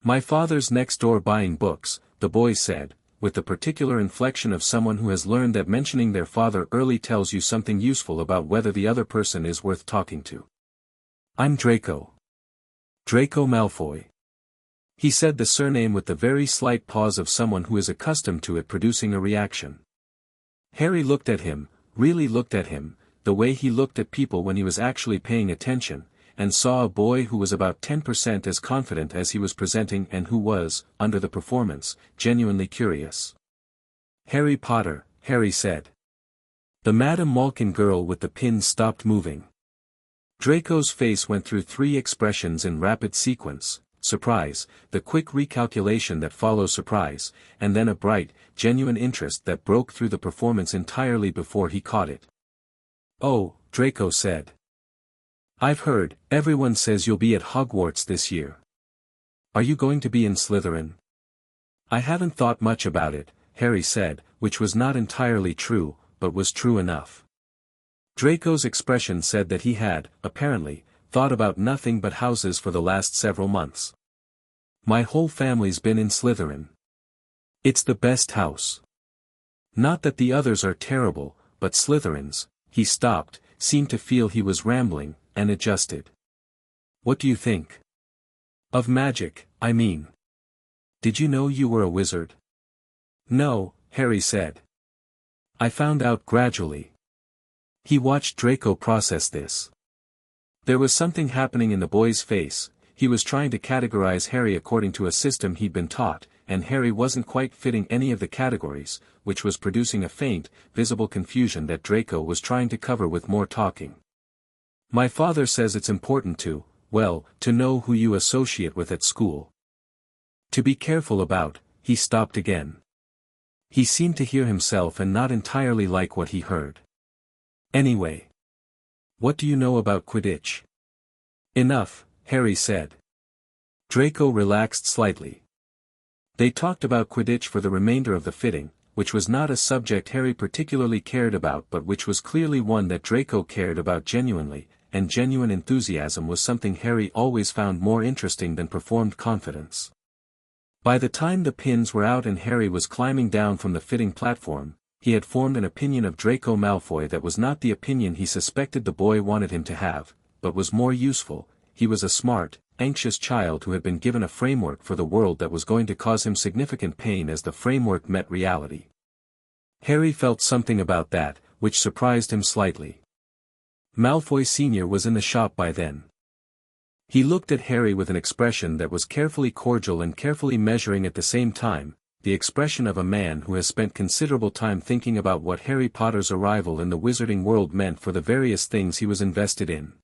My father's next door buying books, the boy said, with the particular inflection of someone who has learned that mentioning their father early tells you something useful about whether the other person is worth talking to. I'm Draco. Draco Malfoy. He said the surname with the very slight pause of someone who is accustomed to it producing a reaction. Harry looked at him, really looked at him, the way he looked at people when he was actually paying attention, and saw a boy who was about 10% as confident as he was presenting and who was, under the performance, genuinely curious. Harry Potter, Harry said. The Madame Malkin girl with the pins stopped moving. Draco's face went through 3 expressions in rapid sequence: surprise, the quick recalculation that follows surprise, and then a bright, genuine interest that broke through the performance entirely before he caught it. Oh, Draco said. I've heard, everyone says you'll be at Hogwarts this year. Are you going to be in Slytherin? I haven't thought much about it, Harry said, which was not entirely true, but was true enough. Draco's expression said that he had, apparently, thought about nothing but houses for the last several months. My whole family's been in Slytherin. It's the best house. Not that the others are terrible, but Slytherins. He stopped, seemed to feel he was rambling, and adjusted. What do you think? Of magic, I mean. Did you know you were a wizard? No, Harry said. I found out gradually. He watched Draco process this. There was something happening in the boy's face. He was trying to categorize Harry according to a system he'd been taught, and Harry wasn't quite fitting any of the categories, which was producing a faint, visible confusion that Draco was trying to cover with more talking. My father says it's important to, well, to know who you associate with at school. To be careful about. He stopped again. He seemed to hear himself and not entirely like what he heard. Anyway. What do you know about Quidditch? Enough, Harry said. Draco relaxed slightly. They talked about Quidditch for the remainder of the fitting, which was not a subject Harry particularly cared about but which was clearly one that Draco cared about genuinely, and genuine enthusiasm was something Harry always found more interesting than performed confidence. By the time the pins were out and Harry was climbing down from the fitting platform, he had formed an opinion of Draco Malfoy that was not the opinion he suspected the boy wanted him to have, but was more useful. He was a smart, anxious child who had been given a framework for the world that was going to cause him significant pain as the framework met reality. Harry felt something about that, which surprised him slightly. Malfoy Sr. was in the shop by then. He looked at Harry with an expression that was carefully cordial and carefully measuring at the same time, the expression of a man who has spent considerable time thinking about what Harry Potter's arrival in the wizarding world meant for the various things he was invested in.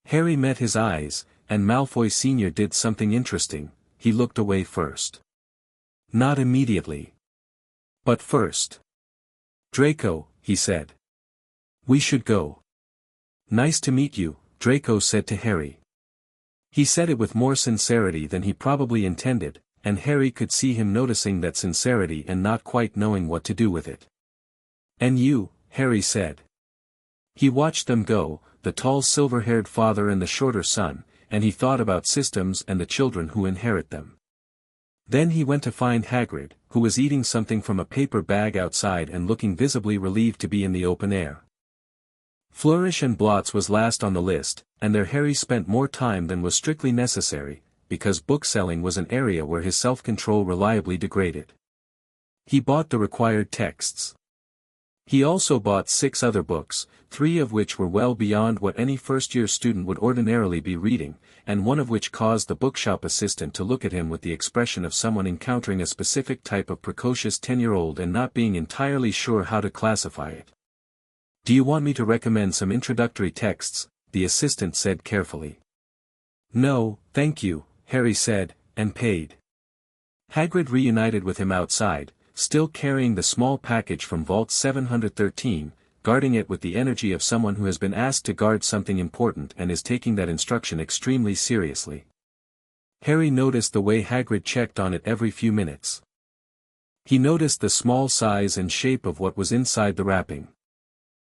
Harry met his eyes, and Malfoy Sr. did something interesting. He looked away first. Not immediately. But first. Draco, he said. We should go. Nice to meet you, Draco said to Harry. He said it with more sincerity than he probably intended, and Harry could see him noticing that sincerity and not quite knowing what to do with it. And you, Harry said. He watched them go, the tall silver-haired father and the shorter son, and he thought about systems and the children who inherit them. Then he went to find Hagrid, who was eating something from a paper bag outside and looking visibly relieved to be in the open air. Flourish and Blots was last on the list, and there Harry spent more time than was strictly necessary, because bookselling was an area where his self-control reliably degraded. He bought the required texts. He also bought 6 other books, 3 of which were well beyond what any first-year student would ordinarily be reading, and one of which caused the bookshop assistant to look at him with the expression of someone encountering a specific type of precocious 10-year-old and not being entirely sure how to classify it. "Do you want me to recommend some introductory texts?" the assistant said carefully. "No, thank you," Harry said, and paid. Hagrid reunited with him outside, still carrying the small package from Vault 713, guarding it with the energy of someone who has been asked to guard something important and is taking that instruction extremely seriously. Harry noticed the way Hagrid checked on it every few minutes. He noticed the small size and shape of what was inside the wrapping.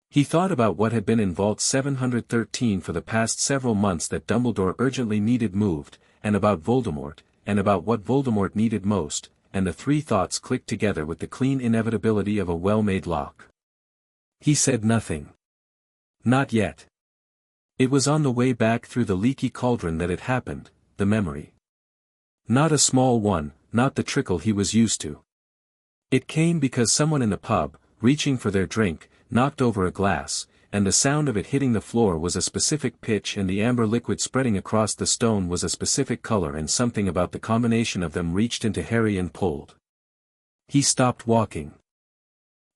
He thought about what had been in Vault 713 for the past several months that Dumbledore urgently needed moved, and about Voldemort, and about what Voldemort needed most, and the 3 thoughts clicked together with the clean inevitability of a well-made lock. He said nothing. Not yet. It was on the way back through the leaky cauldron that it happened, the memory. Not a small one, not the trickle he was used to. It came because someone in the pub, reaching for their drink, knocked over a glass, and the sound of it hitting the floor was a specific pitch and the amber liquid spreading across the stone was a specific color, and something about the combination of them reached into Harry and pulled. He stopped walking.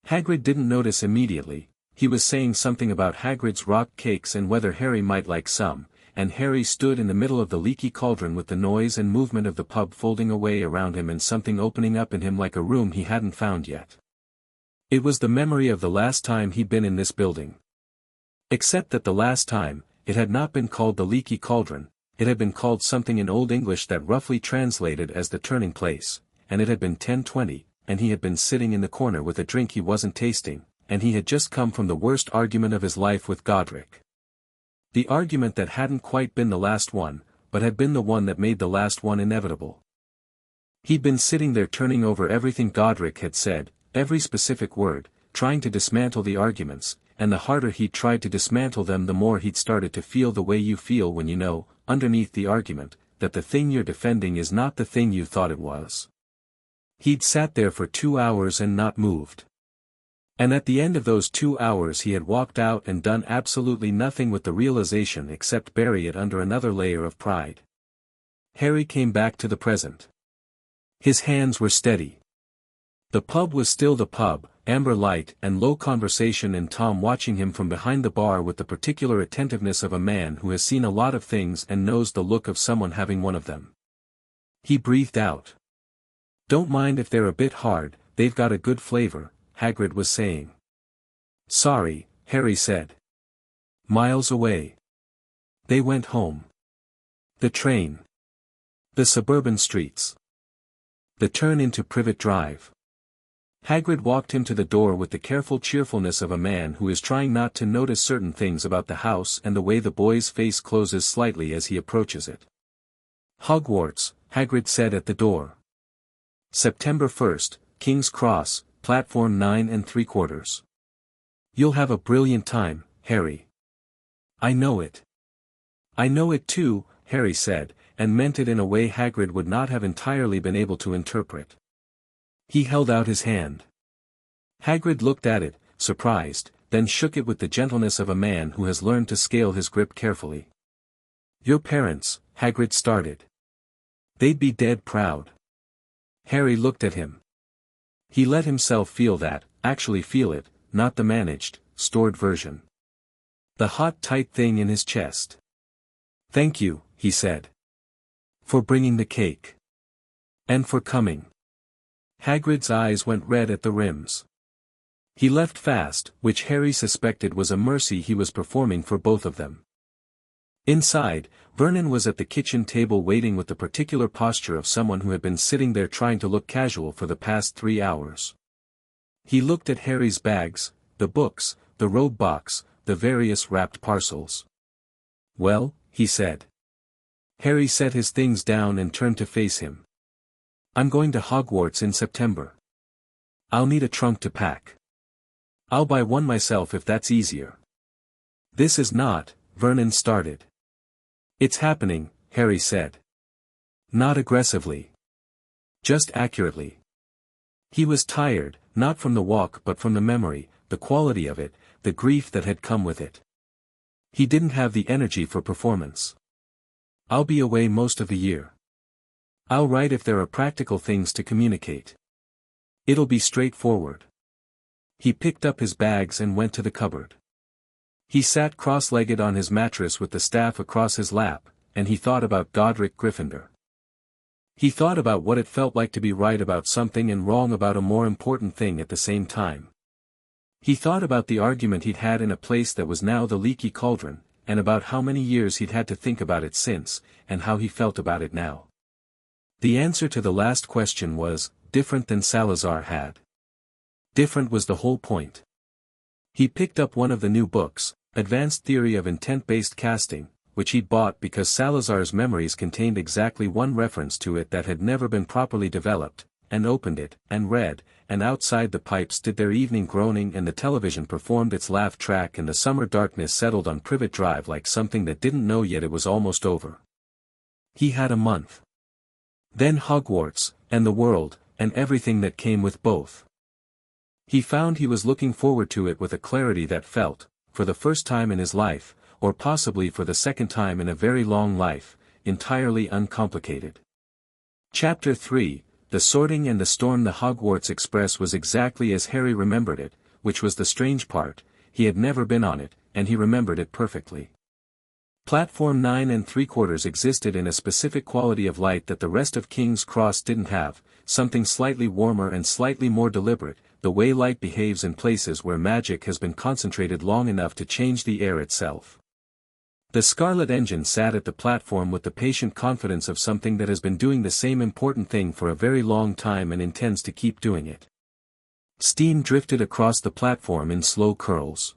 Hagrid didn't notice immediately. He was saying something about Hagrid's rock cakes and whether Harry might like some, and Harry stood in the middle of the leaky cauldron with the noise and movement of the pub folding away around him and something opening up in him like a room he hadn't found yet. It was the memory of the last time he'd been in this building. Except that the last time, it had not been called the leaky cauldron, it had been called something in Old English that roughly translated as the turning place, and it had been 10:20, and he had been sitting in the corner with a drink he wasn't tasting, and he had just come from the worst argument of his life with Godric. The argument that hadn't quite been the last one, but had been the one that made the last one inevitable. He'd been sitting there turning over everything Godric had said, every specific word, trying to dismantle the arguments, and the harder he'd tried to dismantle them the more he'd started to feel the way you feel when you know, underneath the argument, that the thing you're defending is not the thing you thought it was. He'd sat there for 2 hours and not moved. And at the end of those 2 hours he had walked out and done absolutely nothing with the realization except bury it under another layer of pride. Harry came back to the present. His hands were steady. The pub was still the pub, amber light and low conversation, and Tom watching him from behind the bar with the particular attentiveness of a man who has seen a lot of things and knows the look of someone having one of them. He breathed out. "Don't mind if they're a bit hard, they've got a good flavor," Hagrid was saying. "Sorry," Harry said. Miles away. They went home. The train. The suburban streets. The turn into Privet Drive. Hagrid walked him to the door with the careful cheerfulness of a man who is trying not to notice certain things about the house and the way the boy's face closes slightly as he approaches it. "Hogwarts," Hagrid said at the door. "September 1st, King's Cross, platform 9 3/4. You'll have a brilliant time, Harry." "I know it." "I know it too," Harry said, and meant it in a way Hagrid would not have entirely been able to interpret. He held out his hand. Hagrid looked at it, surprised, then shook it with the gentleness of a man who has learned to scale his grip carefully. "Your parents," Hagrid started. "They'd be dead proud." Harry looked at him. He let himself feel that, actually feel it, not the managed, stored version. The hot tight thing in his chest. "Thank you," he said. "For bringing the cake. And for coming." Hagrid's eyes went red at the rims. He left fast, which Harry suspected was a mercy he was performing for both of them. Inside, Vernon was at the kitchen table waiting with the particular posture of someone who had been sitting there trying to look casual for the past 3 hours. He looked at Harry's bags, the books, the robe box, the various wrapped parcels. "Well," he said. Harry set his things down and turned to face him. "I'm going to Hogwarts in September. I'll need a trunk to pack. I'll buy one myself if that's easier." "This is not," Vernon started. "It's happening," Harry said. "Not aggressively. Just accurately." He was tired, not from the walk but from the memory, the quality of it, the grief that had come with it. He didn't have the energy for performance. I'll be away most of the year. I'll write if there are practical things to communicate. It'll be straightforward. He picked up his bags and went to the cupboard. He sat cross-legged on his mattress with the staff across his lap, and he thought about Godric Gryffindor. He thought about what it felt like to be right about something and wrong about a more important thing at the same time. He thought about the argument he'd had in a place that was now the leaky cauldron, and about how many years he'd had to think about it since, and how he felt about it now. The answer to the last question was, different than Salazar had. Different was the whole point. He picked up one of the new books, Advanced Theory of Intent-Based Casting, which he'd bought because Salazar's memories contained exactly one reference to it that had never been properly developed, and opened it, and read, and outside the pipes did their evening groaning and the television performed its laugh track and the summer darkness settled on Privet Drive like something that didn't know yet it was almost over. He had a month. Then Hogwarts, and the world, and everything that came with both. He found he was looking forward to it with a clarity that felt, for the first time in his life, or possibly for the second time in a very long life, entirely uncomplicated. Chapter 3, The Sorting and the Storm. The Hogwarts Express was exactly as Harry remembered it, which was the strange part. He had never been on it, and he remembered it perfectly. Platform 9 3/4 existed in a specific quality of light that the rest of King's Cross didn't have, something slightly warmer and slightly more deliberate, the way light behaves in places where magic has been concentrated long enough to change the air itself. The Scarlet Engine sat at the platform with the patient confidence of something that has been doing the same important thing for a very long time and intends to keep doing it. Steam drifted across the platform in slow curls.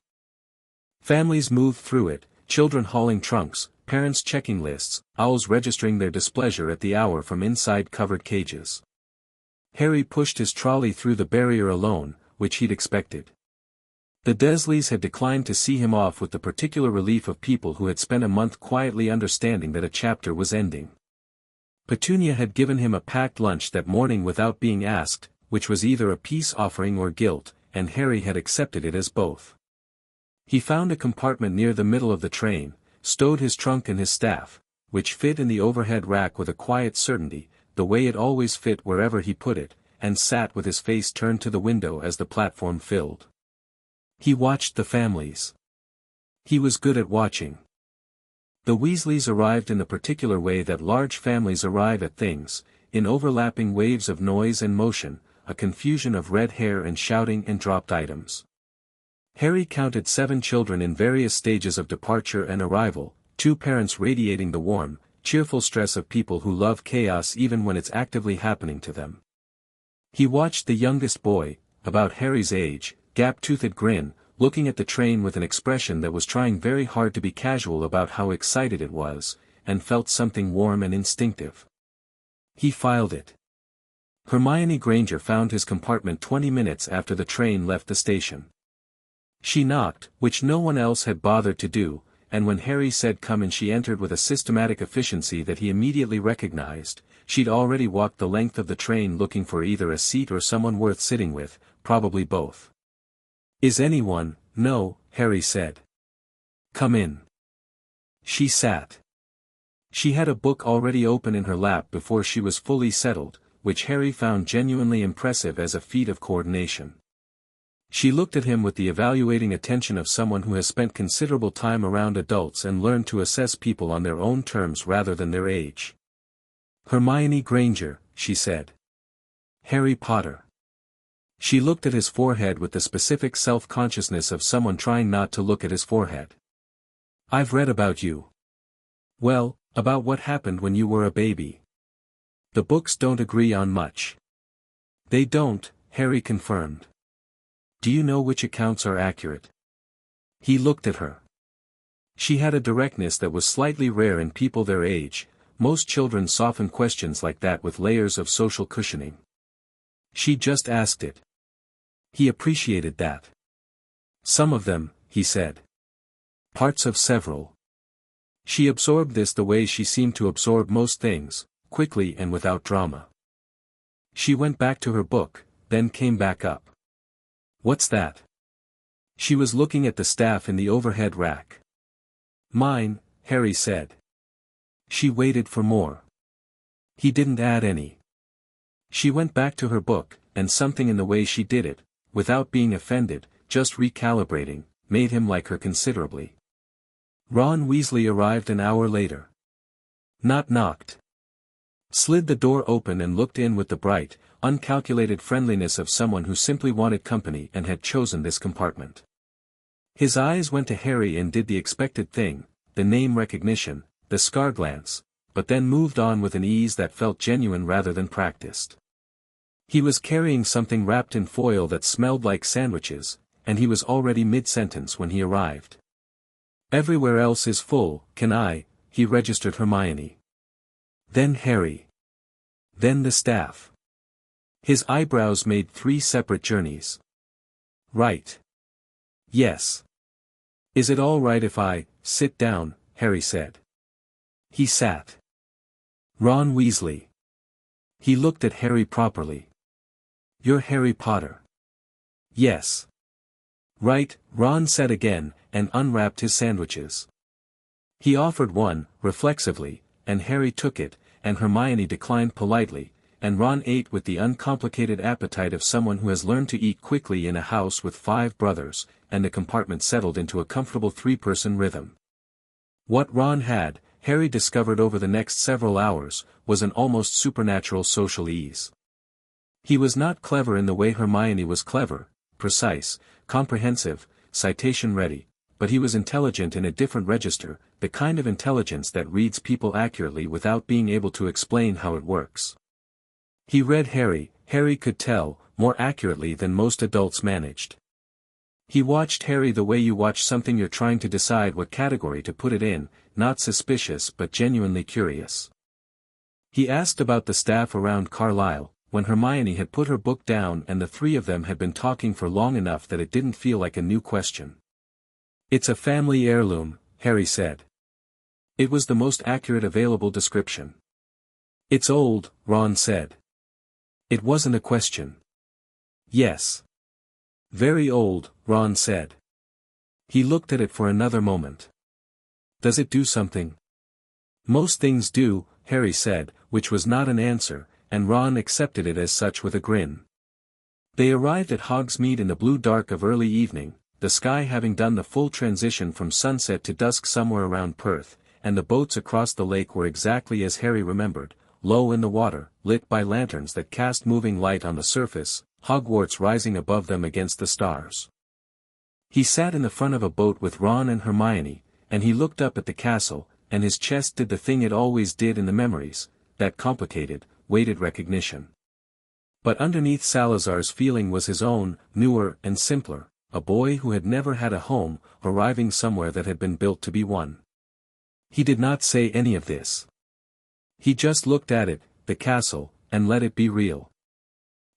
Families moved through it, children hauling trunks, parents checking lists, owls registering their displeasure at the hour from inside covered cages. Harry pushed his trolley through the barrier alone, which he'd expected. The Dursleys had declined to see him off with the particular relief of people who had spent a month quietly understanding that a chapter was ending. Petunia had given him a packed lunch that morning without being asked, which was either a peace offering or guilt, and Harry had accepted it as both. He found a compartment near the middle of the train, stowed his trunk and his staff, which fit in the overhead rack with a quiet certainty, the way it always fit wherever he put it, and sat with his face turned to the window as the platform filled. He watched the families. He was good at watching. The Weasleys arrived in the particular way that large families arrive at things, in overlapping waves of noise and motion, a confusion of red hair and shouting and dropped items. Harry counted 7 children in various stages of departure and arrival, 2 parents radiating the warm, cheerful stress of people who love chaos even when it's actively happening to them. He watched the youngest boy, about Harry's age, gap-toothed grin, looking at the train with an expression that was trying very hard to be casual about how excited it was, and felt something warm and instinctive. He filed it. Hermione Granger found his compartment 20 minutes after the train left the station. She knocked, which no one else had bothered to do, and when Harry said come in she entered with a systematic efficiency that he immediately recognized. She'd already walked the length of the train looking for either a seat or someone worth sitting with, probably both. "Is anyone?" "No," Harry said. "Come in." She sat. She had a book already open in her lap before she was fully settled, which Harry found genuinely impressive as a feat of coordination. She looked at him with the evaluating attention of someone who has spent considerable time around adults and learned to assess people on their own terms rather than their age. "Hermione Granger," she said. "Harry Potter." She looked at his forehead with the specific self-consciousness of someone trying not to look at his forehead. "I've read about you." "Well, about what happened when you were a baby. The books don't agree on much." "They don't," Harry confirmed. "Do you know which accounts are accurate?" He looked at her. She had a directness that was slightly rare in people their age. Most children soften questions like that with layers of social cushioning. She just asked it. He appreciated that. "Some of them," he said. "Parts of several." She absorbed this the way she seemed to absorb most things, quickly and without drama. She went back to her book, then came back up. "What's that?" She was looking at the staff in the overhead rack. Mine, Harry said. She waited for more. He didn't add any. She went back to her book, and something in the way she did it, without being offended, just recalibrating, made him like her considerably. Ron Weasley arrived an hour later. Not knocked. Slid the door open and looked in with the bright, uncalculated friendliness of someone who simply wanted company and had chosen this compartment. His eyes went to Harry and did the expected thing, the name recognition, the scar glance, but then moved on with an ease that felt genuine rather than practiced. He was carrying something wrapped in foil that smelled like sandwiches, and he was already mid-sentence when he arrived. Everywhere else is full, can I? He registered Hermione. Then Harry. Then the staff. His eyebrows made 3 separate journeys. Right. Yes. Is it all right if I sit down? Harry said. He sat. Ron Weasley. He looked at Harry properly. You're Harry Potter. Yes. Right, Ron said again, and unwrapped his sandwiches. He offered one, reflexively, and Harry took it, and Hermione declined politely, and Ron ate with the uncomplicated appetite of someone who has learned to eat quickly in a house with 5 brothers, and the compartment settled into a comfortable 3-person rhythm. What Ron had, Harry discovered over the next several hours, was an almost supernatural social ease. He was not clever in the way Hermione was clever, precise, comprehensive, citation-ready, but he was intelligent in a different register, the kind of intelligence that reads people accurately without being able to explain how it works. He read Harry could tell, more accurately than most adults managed. He watched Harry the way you watch something you're trying to decide what category to put it in, not suspicious but genuinely curious. He asked about the staff around Carlisle, when Hermione had put her book down and the 3 of them had been talking for long enough that it didn't feel like a new question. It's a family heirloom, Harry said. It was the most accurate available description. It's old, Ron said. It wasn't a question. Yes. Very old, Ron said. He looked at it for another moment. Does it do something? Most things do, Harry said, which was not an answer, and Ron accepted it as such with a grin. They arrived at Hogsmeade in the blue dark of early evening, the sky having done the full transition from sunset to dusk somewhere around Perth, and the boats across the lake were exactly as Harry remembered, low in the water, lit by lanterns that cast moving light on the surface, Hogwarts rising above them against the stars. He sat in the front of a boat with Ron and Hermione, and he looked up at the castle, and his chest did the thing it always did in the memories, that complicated, weighted recognition. But underneath Salazar's feeling was his own, newer and simpler, a boy who had never had a home, arriving somewhere that had been built to be one. He did not say any of this. He just looked at it, the castle, and let it be real.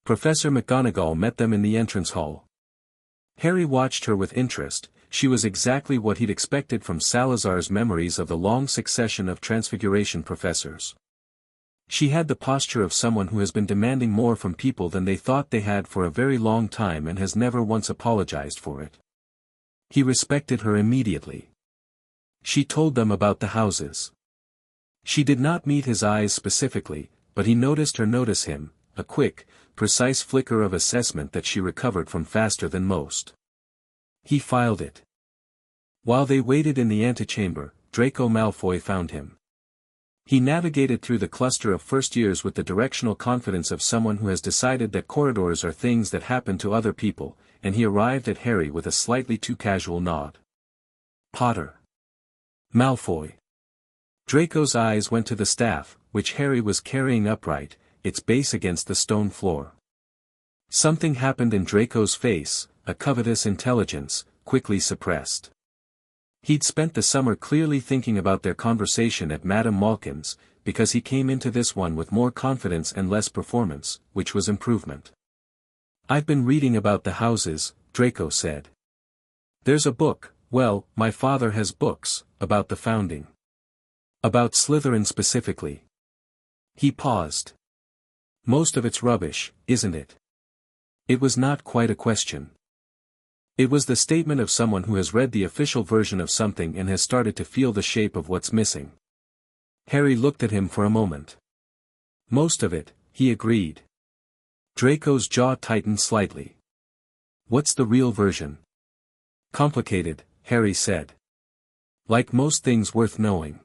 Professor McGonagall met them in the entrance hall. Harry watched her with interest. She was exactly what he'd expected from Salazar's memories of the long succession of Transfiguration professors. She had the posture of someone who has been demanding more from people than they thought they had for a very long time and has never once apologized for it. He respected her immediately. She told them about the houses. She did not meet his eyes specifically, but he noticed her notice him, a quick, precise flicker of assessment that she recovered from faster than most. He filed it. While they waited in the antechamber, Draco Malfoy found him. He navigated through the cluster of first years with the directional confidence of someone who has decided that corridors are things that happen to other people, and he arrived at Harry with a slightly too casual nod. Potter. Malfoy. Draco's eyes went to the staff, which Harry was carrying upright, its base against the stone floor. Something happened in Draco's face, a covetous intelligence, quickly suppressed. He'd spent the summer clearly thinking about their conversation at Madame Malkin's, because he came into this one with more confidence and less performance, which was improvement. I've been reading about the houses, Draco said. There's a book, well, my father has books, about the founding. About Slytherin specifically. He paused. Most of it's rubbish, isn't it? It was not quite a question. It was the statement of someone who has read the official version of something and has started to feel the shape of what's missing. Harry looked at him for a moment. Most of it, he agreed. Draco's jaw tightened slightly. What's the real version? Complicated, Harry said. Like most things worth knowing.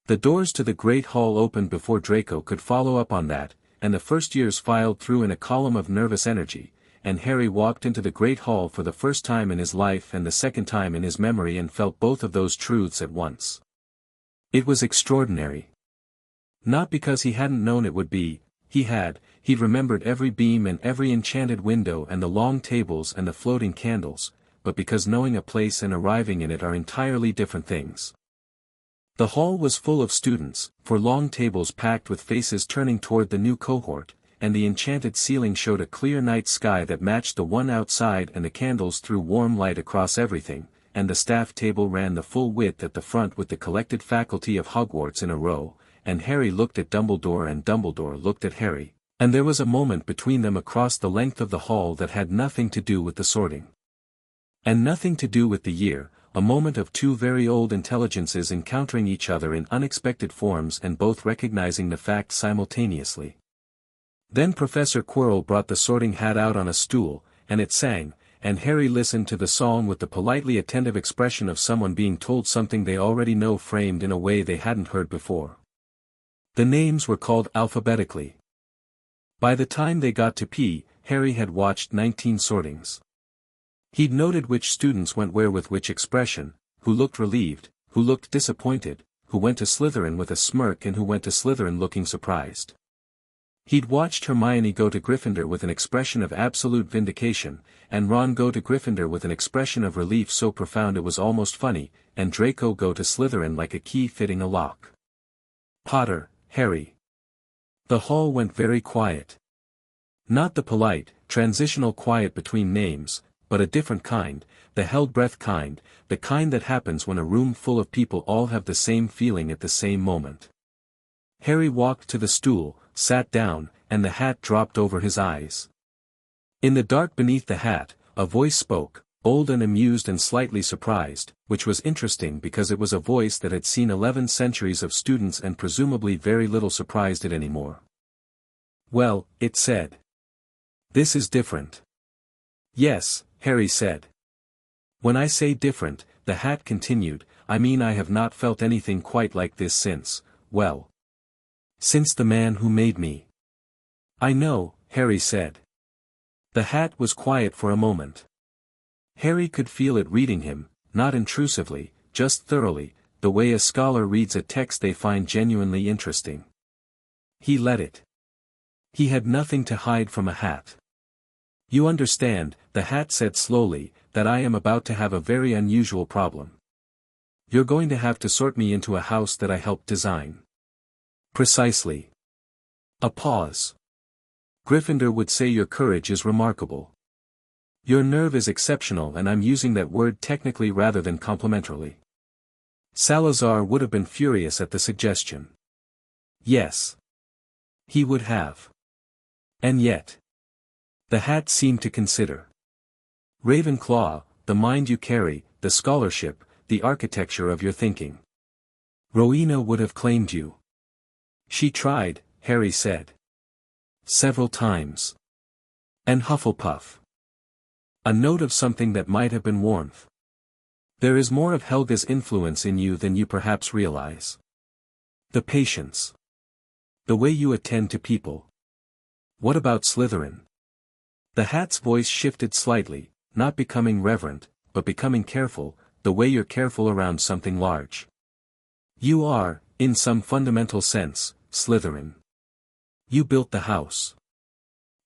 The doors to the Great Hall opened before Draco could follow up on that, and the first years filed through in a column of nervous energy, and Harry walked into the Great Hall for the first time in his life and the second time in his memory and felt both of those truths at once. It was extraordinary. Not because he hadn't known it would be, he'd remembered every beam and every enchanted window and the long tables and the floating candles, but because knowing a place and arriving in it are entirely different things. The hall was full of students, for long tables packed with faces turning toward the new cohort, and the enchanted ceiling showed a clear night sky that matched the one outside and the candles threw warm light across everything, and the staff table ran the full width at the front with the collected faculty of Hogwarts in a row, and Harry looked at Dumbledore and Dumbledore looked at Harry, and there was a moment between them across the length of the hall that had nothing to do with the sorting. And nothing to do with the year, a moment of two very old intelligences encountering each other in unexpected forms and both recognizing the fact simultaneously. Then Professor Quirrell brought the sorting hat out on a stool, and it sang, and Harry listened to the song with the politely attentive expression of someone being told something they already know framed in a way they hadn't heard before. The names were called alphabetically. By the time they got to P, Harry had watched 19 sortings. He'd noted which students went where with which expression, who looked relieved, who looked disappointed, who went to Slytherin with a smirk and who went to Slytherin looking surprised. He'd watched Hermione go to Gryffindor with an expression of absolute vindication, and Ron go to Gryffindor with an expression of relief so profound it was almost funny, and Draco go to Slytherin like a key fitting a lock. Potter, Harry. The hall went very quiet. Not the polite, transitional quiet between names, but a different kind, the held breath kind, the kind that happens when a room full of people all have the same feeling at the same moment. Harry walked to the stool, sat down, and the hat dropped over his eyes. In the dark beneath the hat, a voice spoke, old and amused and slightly surprised, which was interesting because it was a voice that had seen 11 centuries of students and presumably very little surprised it anymore. Well, it said. This is different. Yes, Harry said. When I say different, the hat continued, I mean I have not felt anything quite like this since, well. Since the man who made me. I know, Harry said. The hat was quiet for a moment. Harry could feel it reading him, not intrusively, just thoroughly, the way a scholar reads a text they find genuinely interesting. He let it. He had nothing to hide from a hat. You understand, the hat said slowly, that I am about to have a very unusual problem. You're going to have to sort me into a house that I helped design. Precisely. A pause. Gryffindor would say your courage is remarkable. Your nerve is exceptional and I'm using that word technically rather than complimentarily. Salazar would have been furious at the suggestion. Yes. He would have. And yet. The hat seemed to consider. Ravenclaw, the mind you carry, the scholarship, the architecture of your thinking. Rowena would have claimed you. She tried, Harry said. Several times. And Hufflepuff. A note of something that might have been warmth. There is more of Helga's influence in you than you perhaps realize. The patience. The way you attend to people. What about Slytherin? The hat's voice shifted slightly, not becoming reverent, but becoming careful, the way you're careful around something large. You are, in some fundamental sense, Slytherin. You built the house.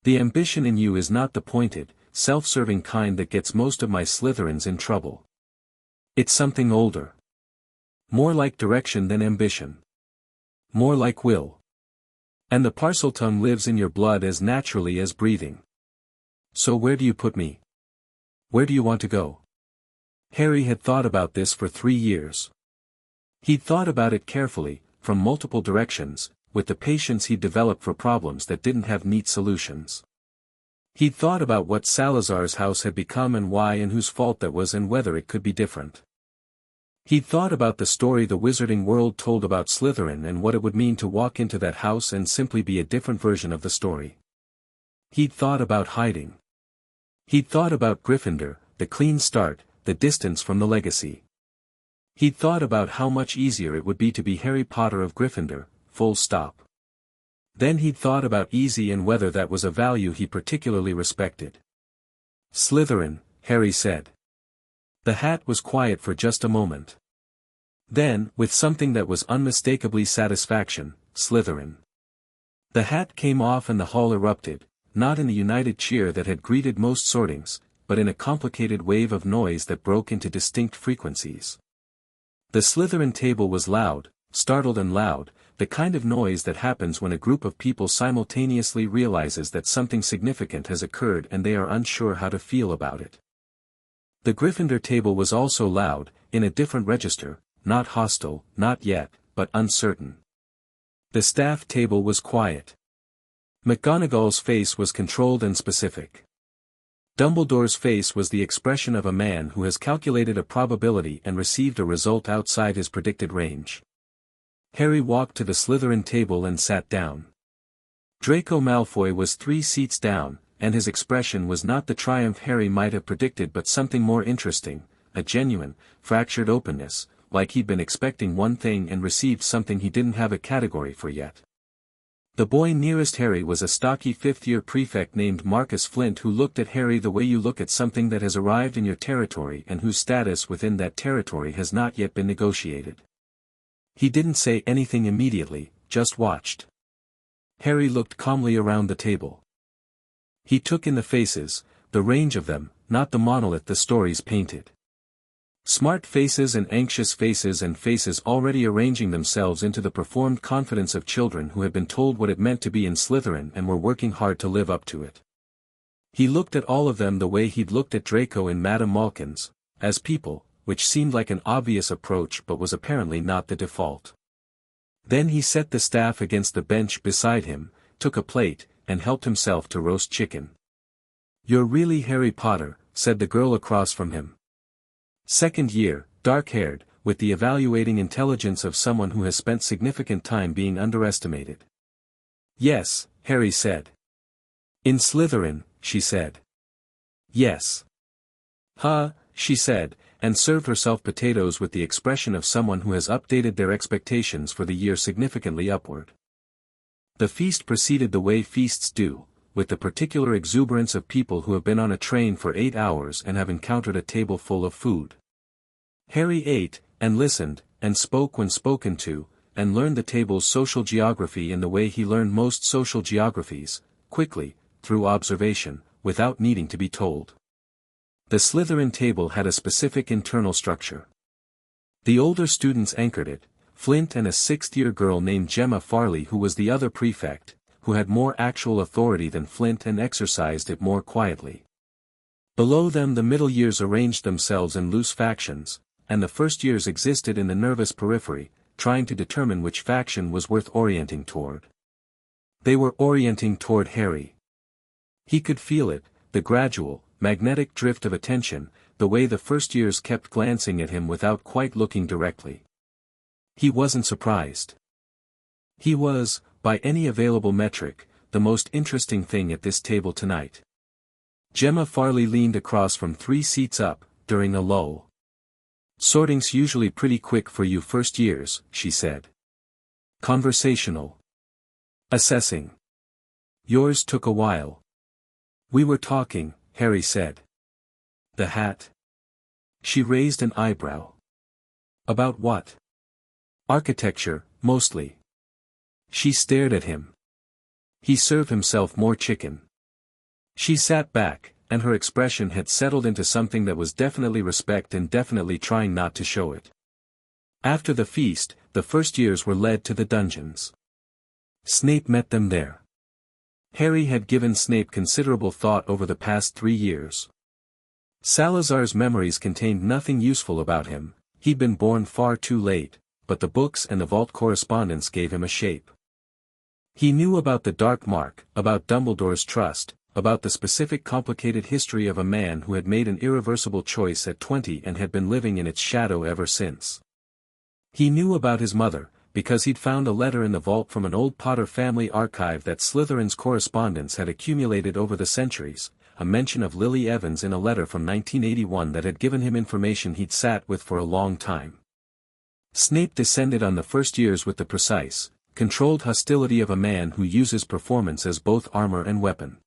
The ambition in you is not the pointed, self-serving kind that gets most of my Slytherins in trouble. It's something older. More like direction than ambition. More like will. And the Parseltongue lives in your blood as naturally as breathing. So where do you put me? Where do you want to go? Harry had thought about this for 3 years. He'd thought about it carefully, from multiple directions, with the patience he'd developed for problems that didn't have neat solutions. He'd thought about what Salazar's house had become and why and whose fault that was and whether it could be different. He'd thought about the story the wizarding world told about Slytherin and what it would mean to walk into that house and simply be a different version of the story. He'd thought about hiding. He'd thought about Gryffindor, the clean start, the distance from the legacy. He'd thought about how much easier it would be to be Harry Potter of Gryffindor, full stop. Then he'd thought about easy and whether that was a value he particularly respected. Slytherin, Harry said. The hat was quiet for just a moment. Then, with something that was unmistakably satisfaction, Slytherin. The hat came off and the hall erupted, not in the united cheer that had greeted most sortings, but in a complicated wave of noise that broke into distinct frequencies. The Slytherin table was loud, startled and loud, the kind of noise that happens when a group of people simultaneously realizes that something significant has occurred and they are unsure how to feel about it. The Gryffindor table was also loud, in a different register, not hostile, not yet, but uncertain. The staff table was quiet. McGonagall's face was controlled and specific. Dumbledore's face was the expression of a man who has calculated a probability and received a result outside his predicted range. Harry walked to the Slytherin table and sat down. Draco Malfoy was 3 seats down, and his expression was not the triumph Harry might have predicted but something more interesting, a genuine, fractured openness, like he'd been expecting one thing and received something he didn't have a category for yet. The boy nearest Harry was a stocky fifth-year prefect named Marcus Flint who looked at Harry the way you look at something that has arrived in your territory and whose status within that territory has not yet been negotiated. He didn't say anything immediately, just watched. Harry looked calmly around the table. He took in the faces, the range of them, not the monolith the stories painted. Smart faces and anxious faces and faces already arranging themselves into the performed confidence of children who had been told what it meant to be in Slytherin and were working hard to live up to it. He looked at all of them the way he'd looked at Draco in Madame Malkin's, as people, which seemed like an obvious approach but was apparently not the default. Then he set the staff against the bench beside him, took a plate, and helped himself to roast chicken. "You're really Harry Potter," said the girl across from him. Second year, dark-haired, with the evaluating intelligence of someone who has spent significant time being underestimated. "Yes," Harry said. "In Slytherin," she said. "Yes." "Huh," she said, and served herself potatoes with the expression of someone who has updated their expectations for the year significantly upward. The feast proceeded the way feasts do, with the particular exuberance of people who have been on a train for 8 hours and have encountered a table full of food. Harry ate, and listened, and spoke when spoken to, and learned the table's social geography in the way he learned most social geographies, quickly, through observation, without needing to be told. The Slytherin table had a specific internal structure. The older students anchored it, Flint and a 6th-year girl named Gemma Farley who was the other prefect, who had more actual authority than Flint and exercised it more quietly. Below them the middle years arranged themselves in loose factions, and the first years existed in the nervous periphery, trying to determine which faction was worth orienting toward. They were orienting toward Harry. He could feel it, the gradual, magnetic drift of attention, the way the first years kept glancing at him without quite looking directly. He wasn't surprised. He was, by any available metric, the most interesting thing at this table tonight. Gemma Farley leaned across from 3 seats up, during a lull. "Sorting's usually pretty quick for you first years," she said. "Conversational. Assessing. Yours took a while." "We were talking," Harry said. "The hat?" She raised an eyebrow. "About what?" "Architecture, mostly." She stared at him. He served himself more chicken. She sat back, and her expression had settled into something that was definitely respect and definitely trying not to show it. After the feast, the first years were led to the dungeons. Snape met them there. Harry had given Snape considerable thought over the past 3 years. Salazar's memories contained nothing useful about him, he'd been born far too late, but the books and the vault correspondence gave him a shape. He knew about the dark mark, about Dumbledore's trust, about the specific complicated history of a man who had made an irreversible choice at 20 and had been living in its shadow ever since. He knew about his mother, because he'd found a letter in the vault from an old Potter family archive that Slytherin's correspondence had accumulated over the centuries, a mention of Lily Evans in a letter from 1981 that had given him information he'd sat with for a long time. Snape descended on the first years with the precise, controlled hostility of a man who uses performance as both armor and weapon.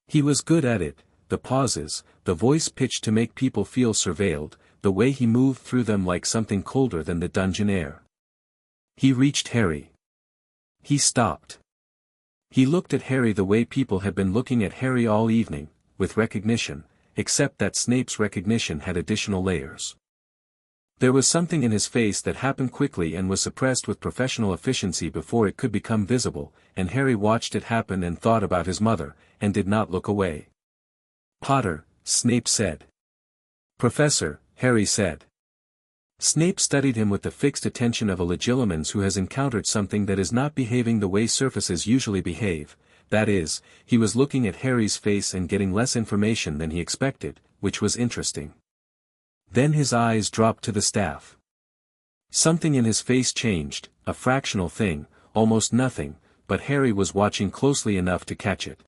He was good at it, the pauses, the voice pitched to make people feel surveilled, the way he moved through them like something colder than the dungeon air. He reached Harry. He stopped. He looked at Harry the way people had been looking at Harry all evening, with recognition, except that Snape's recognition had additional layers. There was something in his face that happened quickly and was suppressed with professional efficiency before it could become visible, and Harry watched it happen and thought about his mother, and did not look away. "Potter," Snape said. "Professor," Harry said. Snape studied him with the fixed attention of a legilimens who has encountered something that is not behaving the way surfaces usually behave, that is, he was looking at Harry's face and getting less information than he expected, which was interesting. Then his eyes dropped to the staff. Something in his face changed, a fractional thing, almost nothing, but Harry was watching closely enough to catch it.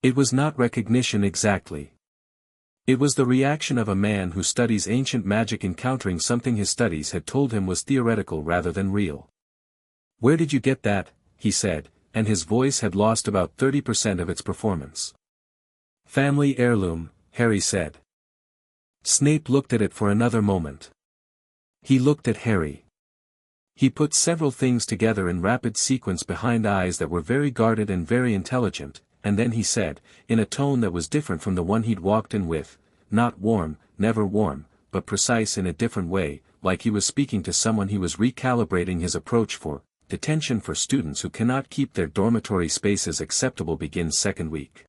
It was not recognition exactly. It was the reaction of a man who studies ancient magic encountering something his studies had told him was theoretical rather than real. "Where did you get that?" he said, and his voice had lost about 30% of its performance. "Family heirloom," Harry said. Snape looked at it for another moment. He looked at Harry. He put several things together in rapid sequence behind eyes that were very guarded and very intelligent, and then he said, in a tone that was different from the one he'd walked in with, not warm, never warm, but precise in a different way, like he was speaking to someone he was recalibrating his approach for. "Detention for students who cannot keep their dormitory spaces acceptable begins second week.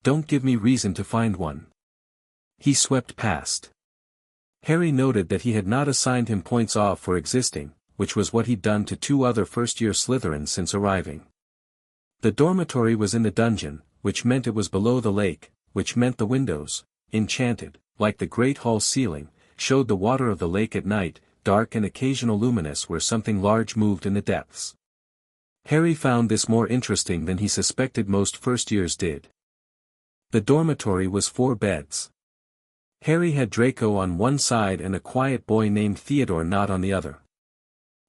Don't give me reason to find one." He swept past. Harry noted that he had not assigned him points off for existing, which was what he'd done to 2 other first-year Slytherins since arriving. The dormitory was in the dungeon, which meant it was below the lake, which meant the windows, enchanted, like the great hall ceiling, showed the water of the lake at night, dark and occasional luminous where something large moved in the depths. Harry found this more interesting than he suspected most first-years did. The dormitory was 4 beds. Harry had Draco on one side and a quiet boy named Theodore Nott on the other.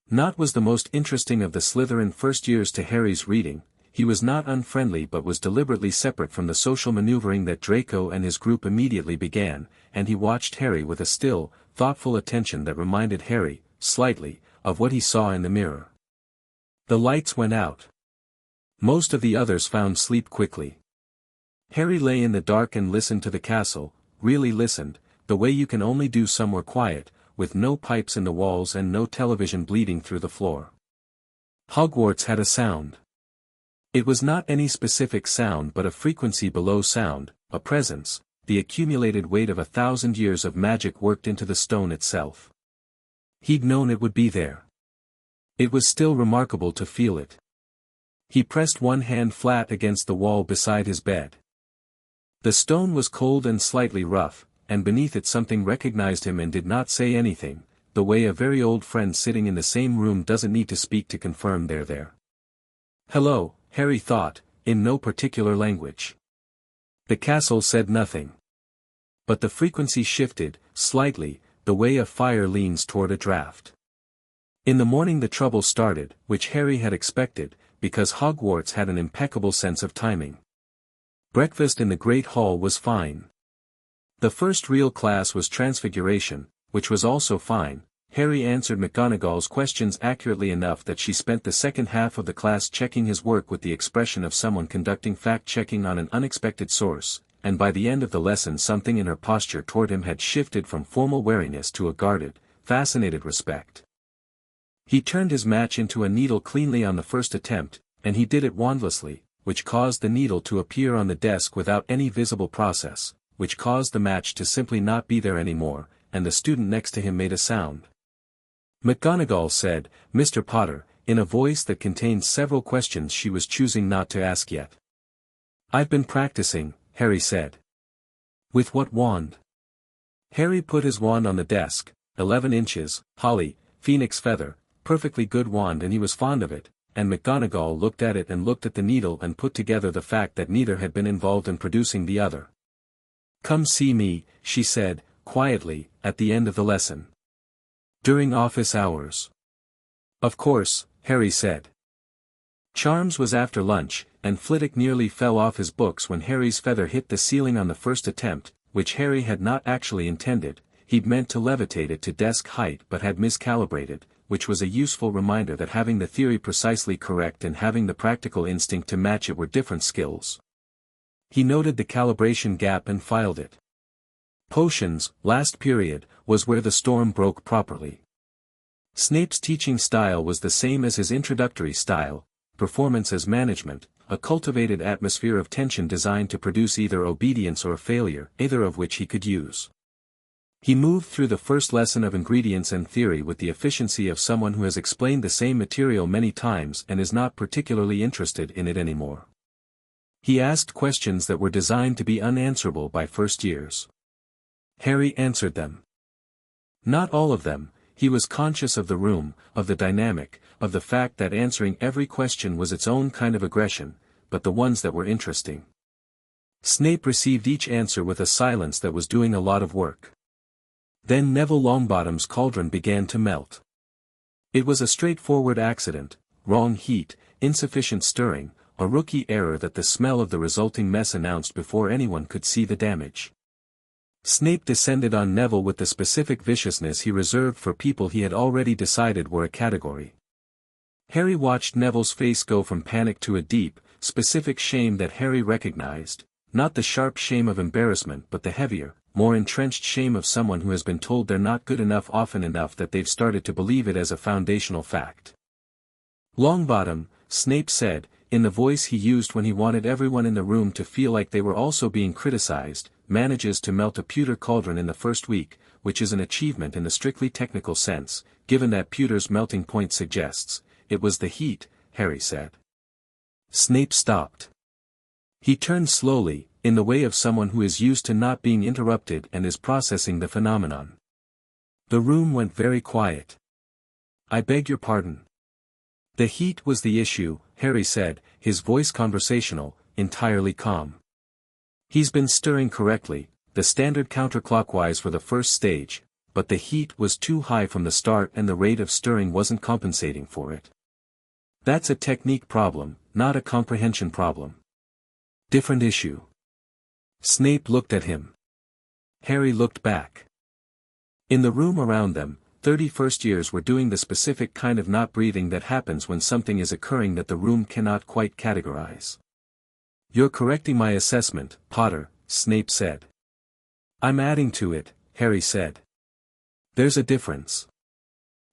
Nott was the most interesting of the Slytherin first-years to Harry's reading. He was not unfriendly but was deliberately separate from the social maneuvering that Draco and his group immediately began, and he watched Harry with a still, thoughtful attention that reminded Harry, slightly, of what he saw in the mirror. The lights went out. Most of the others found sleep quickly. Harry lay in the dark and listened to the castle, really listened, the way you can only do somewhere quiet, with no pipes in the walls and no television bleeding through the floor. Hogwarts had a sound. It was not any specific sound but a frequency below sound, a presence, the accumulated weight of 1,000 years of magic worked into the stone itself. He'd known it would be there. It was still remarkable to feel it. He pressed one hand flat against the wall beside his bed. The stone was cold and slightly rough, and beneath it something recognized him and did not say anything, the way a very old friend sitting in the same room doesn't need to speak to confirm they're there. "Hello," Harry thought, in no particular language. The castle said nothing. But the frequency shifted, slightly, the way a fire leans toward a draft. In the morning the trouble started, which Harry had expected, because Hogwarts had an impeccable sense of timing. Breakfast in the Great Hall was fine. The first real class was Transfiguration, which was also fine. Harry answered McGonagall's questions accurately enough that she spent the second half of the class checking his work with the expression of someone conducting fact-checking on an unexpected source, and by the end of the lesson something in her posture toward him had shifted from formal wariness to a guarded, fascinated respect. He turned his match into a needle cleanly on the first attempt, and he did it wandlessly, which caused the needle to appear on the desk without any visible process, which caused the match to simply not be there anymore, and the student next to him made a sound. McGonagall said, "Mr. Potter," in a voice that contained several questions she was choosing not to ask yet. I've been practicing, Harry said. With what wand? Harry put his wand on the desk, 11 inches, holly, phoenix feather, perfectly good wand, and he was fond of it, and McGonagall looked at it and looked at the needle and put together the fact that neither had been involved in producing the other. Come see me, she said, quietly, at the end of the lesson. During office hours. Of course, Harry said. Charms was after lunch, and Flitwick nearly fell off his books when Harry's feather hit the ceiling on the first attempt, which Harry had not actually intended. He'd meant to levitate it to desk height but had miscalibrated, which was a useful reminder that having the theory precisely correct and having the practical instinct to match it were different skills. He noted the calibration gap and filed it. Potions, last period, was where the storm broke properly. Snape's teaching style was the same as his introductory style, performance as management, a cultivated atmosphere of tension designed to produce either obedience or failure, either of which he could use. He moved through the first lesson of ingredients and theory with the efficiency of someone who has explained the same material many times and is not particularly interested in it anymore. He asked questions that were designed to be unanswerable by first years. Harry answered them. Not all of them. He was conscious of the room, of the dynamic, of the fact that answering every question was its own kind of aggression, but the ones that were interesting. Snape received each answer with a silence that was doing a lot of work. Then Neville Longbottom's cauldron began to melt. It was a straightforward accident, wrong heat, insufficient stirring, a rookie error that the smell of the resulting mess announced before anyone could see the damage. Snape descended on Neville with the specific viciousness he reserved for people he had already decided were a category. Harry watched Neville's face go from panic to a deep, specific shame that Harry recognized, not the sharp shame of embarrassment but the heavier, more entrenched shame of someone who has been told they're not good enough often enough that they've started to believe it as a foundational fact. Longbottom, Snape said, in the voice he used when he wanted everyone in the room to feel like they were also being criticized, manages to melt a pewter cauldron in the first week, which is an achievement in the strictly technical sense, given that pewter's melting point suggests, it was the heat, Harry said. Snape stopped. He turned slowly, in the way of someone who is used to not being interrupted and is processing the phenomenon. The room went very quiet. I beg your pardon. The heat was the issue, Harry said, his voice conversational, entirely calm. He's been stirring correctly, the standard counterclockwise for the first stage, but the heat was too high from the start and the rate of stirring wasn't compensating for it. That's a technique problem, not a comprehension problem. Different issue. Snape looked at him. Harry looked back. In the room around them, 31st years were doing the specific kind of not breathing that happens when something is occurring that the room cannot quite categorize. You're correcting my assessment, Potter, Snape said. I'm adding to it, Harry said. There's a difference.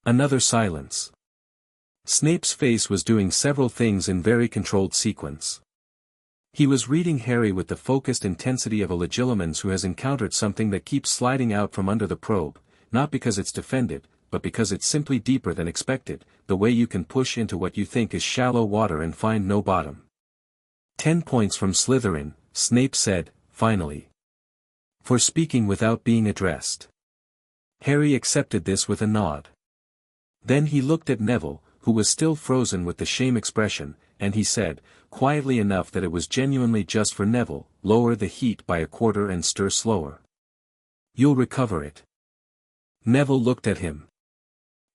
Another silence. Snape's face was doing several things in very controlled sequence. He was reading Harry with the focused intensity of a legilimens who has encountered something that keeps sliding out from under the probe, not because it's defended, but because it's simply deeper than expected, the way you can push into what you think is shallow water and find no bottom. 10 points from Slytherin, Snape said, finally. For speaking without being addressed. Harry accepted this with a nod. Then he looked at Neville, who was still frozen with the shame expression, and he said, quietly enough that it was genuinely just for Neville, lower the heat by a quarter and stir slower. You'll recover it. Neville looked at him.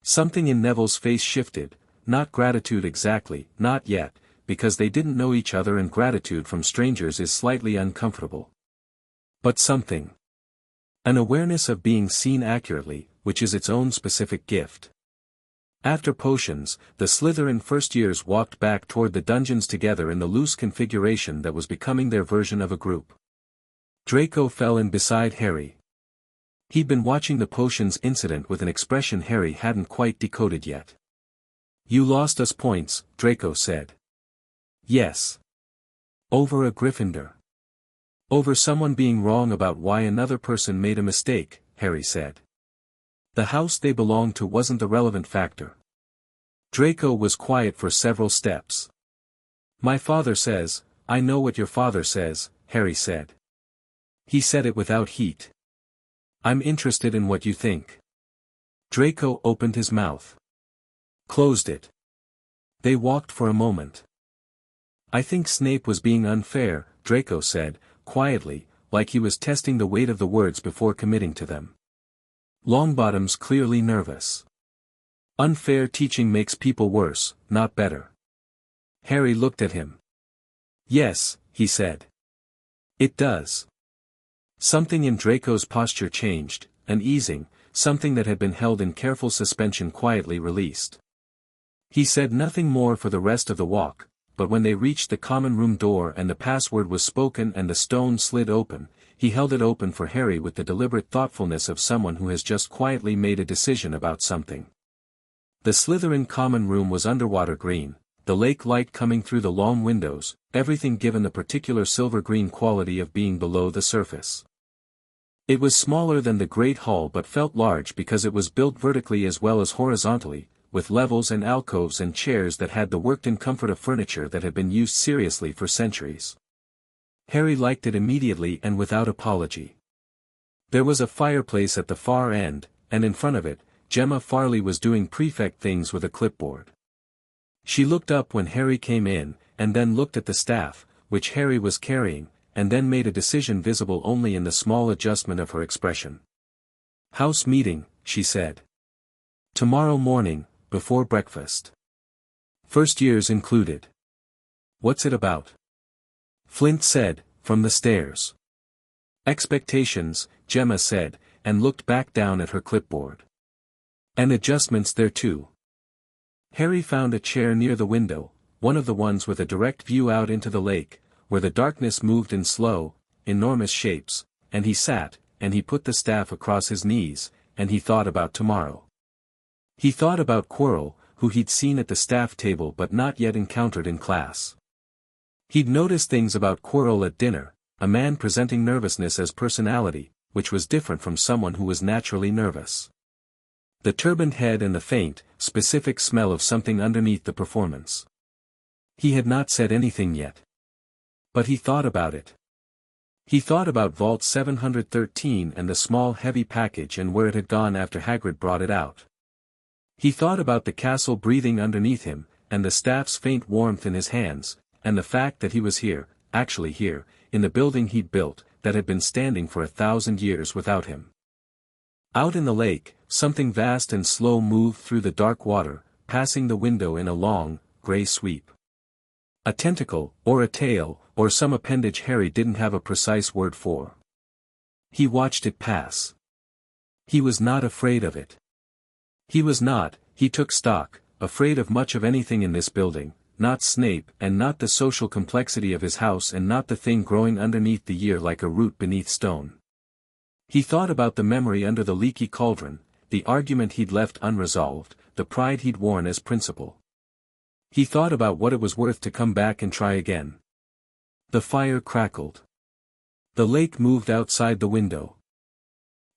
Something in Neville's face shifted, not gratitude exactly, not yet, because they didn't know each other and gratitude from strangers is slightly uncomfortable. But something. An awareness of being seen accurately, which is its own specific gift. After potions, the Slytherin first years walked back toward the dungeons together in the loose configuration that was becoming their version of a group. Draco fell in beside Harry. He'd been watching the potions incident with an expression Harry hadn't quite decoded yet. You lost us points, Draco said. Yes. Over a Gryffindor. Over someone being wrong about why another person made a mistake, Harry said. The house they belonged to wasn't the relevant factor. Draco was quiet for several steps. My father says, I know what your father says, Harry said. He said it without heat. I'm interested in what you think. Draco opened his mouth. Closed it. They walked for a moment. I think Snape was being unfair, Draco said, quietly, like he was testing the weight of the words before committing to them. Longbottom's clearly nervous. Unfair teaching makes people worse, not better. Harry looked at him. Yes, he said. It does. Something in Draco's posture changed, an easing, something that had been held in careful suspension quietly released. He said nothing more for the rest of the walk, but when they reached the common room door and the password was spoken and the stone slid open, he held it open for Harry with the deliberate thoughtfulness of someone who has just quietly made a decision about something. The Slytherin common room was underwater green, the lake light coming through the long windows, everything given the particular silver-green quality of being below the surface. It was smaller than the Great Hall but felt large because it was built vertically as well as horizontally, with levels and alcoves and chairs that had the worked-in comfort of furniture that had been used seriously for centuries. Harry liked it immediately and without apology. There was a fireplace at the far end, and in front of it, Gemma Farley was doing prefect things with a clipboard. She looked up when Harry came in, and then looked at the staff, which Harry was carrying, and then made a decision visible only in the small adjustment of her expression. House meeting, she said. Tomorrow morning, before breakfast. First years included. What's it about? Flint said, from the stairs. Expectations, Gemma said, and looked back down at her clipboard. And adjustments there too. Harry found a chair near the window, one of the ones with a direct view out into the lake, where the darkness moved in slow, enormous shapes, and he sat, and he put the staff across his knees, and he thought about tomorrow. He thought about Quirrell, who he'd seen at the staff table but not yet encountered in class. He'd noticed things about Quirrell at dinner, a man presenting nervousness as personality, which was different from someone who was naturally nervous. The turbaned head and the faint, specific smell of something underneath the performance. He had not said anything yet. But he thought about it. He thought about Vault 713 and the small heavy package and where it had gone after Hagrid brought it out. He thought about the castle breathing underneath him, and the staff's faint warmth in his hands, and the fact that he was here, actually here, in the building he'd built, that had been standing for 1,000 years without him. Out in the lake, something vast and slow moved through the dark water, passing the window in a long, grey sweep. A tentacle, or a tail, or some appendage Harry didn't have a precise word for. He watched it pass. He was not afraid of it. He was not, he took stock, afraid of much of anything in this building, not Snape and not the social complexity of his house and not the thing growing underneath the year like a root beneath stone. He thought about the memory under the leaky cauldron, the argument he'd left unresolved, the pride he'd worn as principal. He thought about what it was worth to come back and try again. The fire crackled. The lake moved outside the window.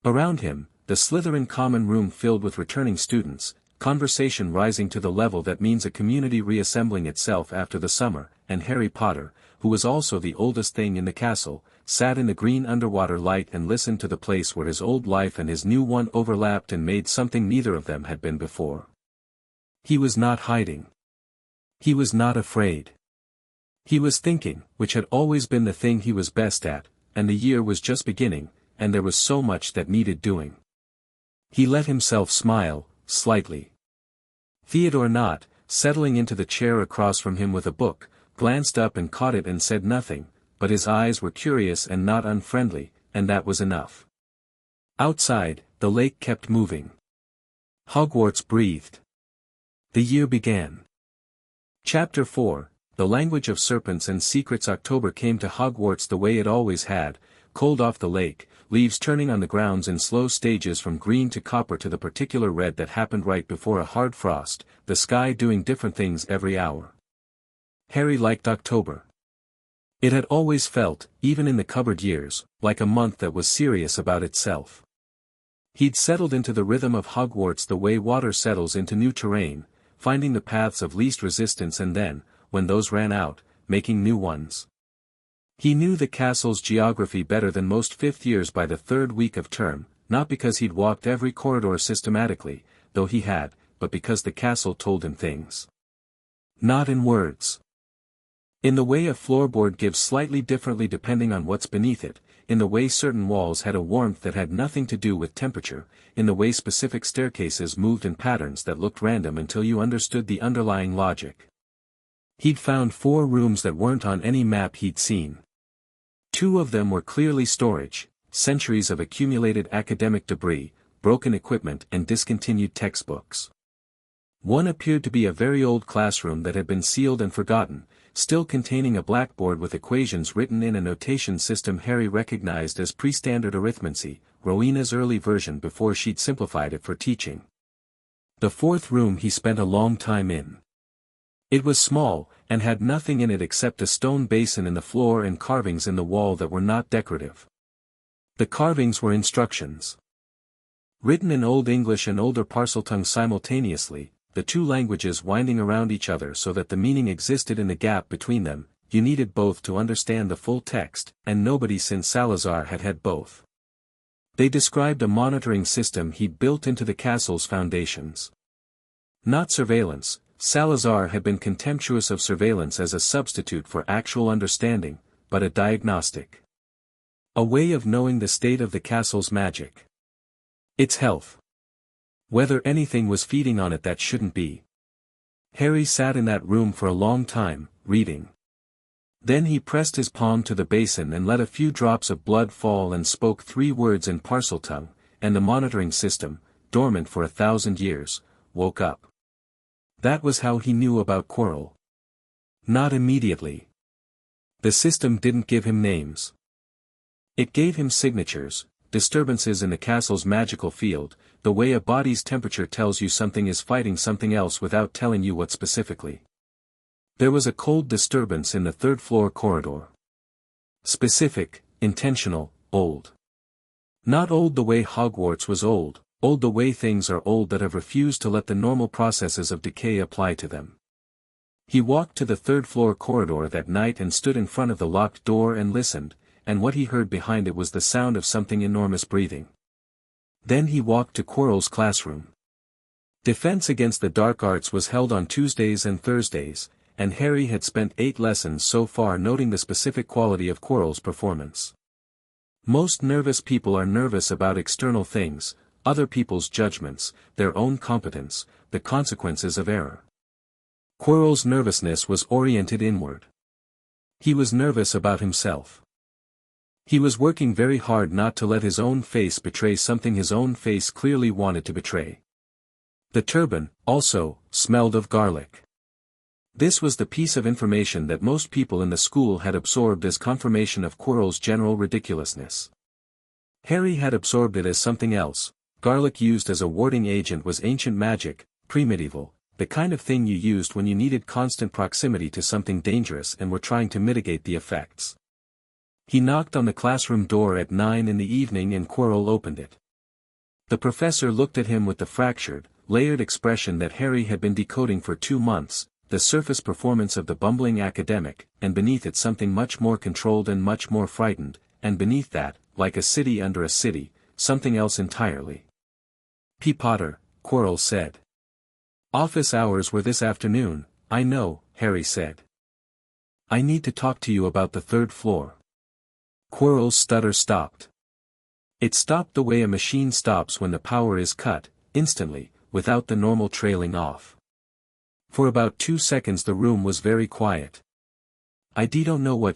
Around him, the Slytherin common room filled with returning students, conversation rising to the level that means a community reassembling itself after the summer, and Harry Potter, who was also the oldest thing in the castle, sat in the green underwater light and listened to the place where his old life and his new one overlapped and made something neither of them had been before. He was not hiding. He was not afraid. He was thinking, which had always been the thing he was best at, and the year was just beginning, and there was so much that needed doing. He let himself smile, slightly. Theodore Nott, settling into the chair across from him with a book, glanced up and caught it and said nothing, but his eyes were curious and not unfriendly, and that was enough. Outside, the lake kept moving. Hogwarts breathed. The year began. Chapter 4, The Language of Serpents and Secrets. October came to Hogwarts the way it always had, cold off the lake, leaves turning on the grounds in slow stages from green to copper to the particular red that happened right before a hard frost, the sky doing different things every hour. Harry liked October. It had always felt, even in the cupboard years, like a month that was serious about itself. He'd settled into the rhythm of Hogwarts the way water settles into new terrain, finding the paths of least resistance and then, when those ran out, making new ones. He knew the castle's geography better than most fifth years by the third week of term, not because he'd walked every corridor systematically, though he had, but because the castle told him things. Not in words. In the way a floorboard gives slightly differently depending on what's beneath it, in the way certain walls had a warmth that had nothing to do with temperature, in the way specific staircases moved in patterns that looked random until you understood the underlying logic. He'd found 4 rooms that weren't on any map he'd seen. 2 of them were clearly storage, centuries of accumulated academic debris, broken equipment and discontinued textbooks. One appeared to be a very old classroom that had been sealed and forgotten, still containing a blackboard with equations written in a notation system Harry recognized as pre-standard arithmancy, Rowena's early version before she'd simplified it for teaching. The 4th room he spent a long time in. It was small, and had nothing in it except a stone basin in the floor and carvings in the wall that were not decorative. The carvings were instructions. Written in Old English and Older Parseltongue simultaneously, the 2 languages winding around each other so that the meaning existed in the gap between them, you needed both to understand the full text, and nobody since Salazar had had both. They described a monitoring system he'd built into the castle's foundations. Not surveillance. Salazar had been contemptuous of surveillance as a substitute for actual understanding, but a diagnostic. A way of knowing the state of the castle's magic. Its health. Whether anything was feeding on it that shouldn't be. Harry sat in that room for a long time, reading. Then he pressed his palm to the basin and let a few drops of blood fall and spoke 3 words in Parseltongue, and the monitoring system, dormant for 1,000 years, woke up. That was how he knew about Quirrell. Not immediately. The system didn't give him names. It gave him signatures, disturbances in the castle's magical field, the way a body's temperature tells you something is fighting something else without telling you what specifically. There was a cold disturbance in the 3rd floor corridor. Specific, intentional, old. Not old the way Hogwarts was old the way things are old that have refused to let the normal processes of decay apply to them. He walked to the 3rd floor corridor that night and stood in front of the locked door and listened, and what he heard behind it was the sound of something enormous breathing. Then he walked to Quirrell's classroom. Defense against the dark arts was held on Tuesdays and Thursdays, and Harry had spent 8 lessons so far noting the specific quality of Quirrell's performance. Most nervous people are nervous about external things, other people's judgments, their own competence, the consequences of error. Quirrell's nervousness was oriented inward. He was nervous about himself. He was working very hard not to let his own face betray something his own face clearly wanted to betray. The turban, also, smelled of garlic. This was the piece of information that most people in the school had absorbed as confirmation of Quirrell's general ridiculousness. Harry had absorbed it as something else. Garlic used as a warding agent was ancient magic, pre-medieval, the kind of thing you used when you needed constant proximity to something dangerous and were trying to mitigate the effects. He knocked on the classroom door at 9 in the evening and Quirrell opened it. The professor looked at him with the fractured, layered expression that Harry had been decoding for 2 months, the surface performance of the bumbling academic, and beneath it something much more controlled and much more frightened, and beneath that, like a city under a city, something else entirely. P. Potter, Quirrell said. Office hours were this afternoon, I know, Harry said. I need to talk to you about the 3rd floor. Quirrell's stutter stopped. It stopped the way a machine stops when the power is cut, instantly, without the normal trailing off. For about 2 seconds the room was very quiet. I don't know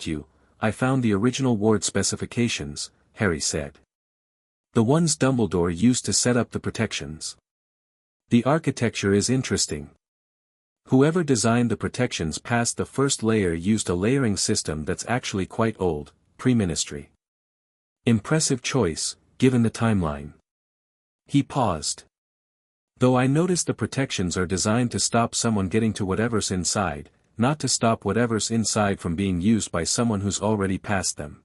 I found the original ward specifications, Harry said. The ones Dumbledore used to set up the protections. The architecture is interesting. Whoever designed the protections past the first layer used a layering system that's actually quite old, pre-ministry. Impressive choice, given the timeline. He paused. Though I noticed the protections are designed to stop someone getting to whatever's inside, not to stop whatever's inside from being used by someone who's already past them.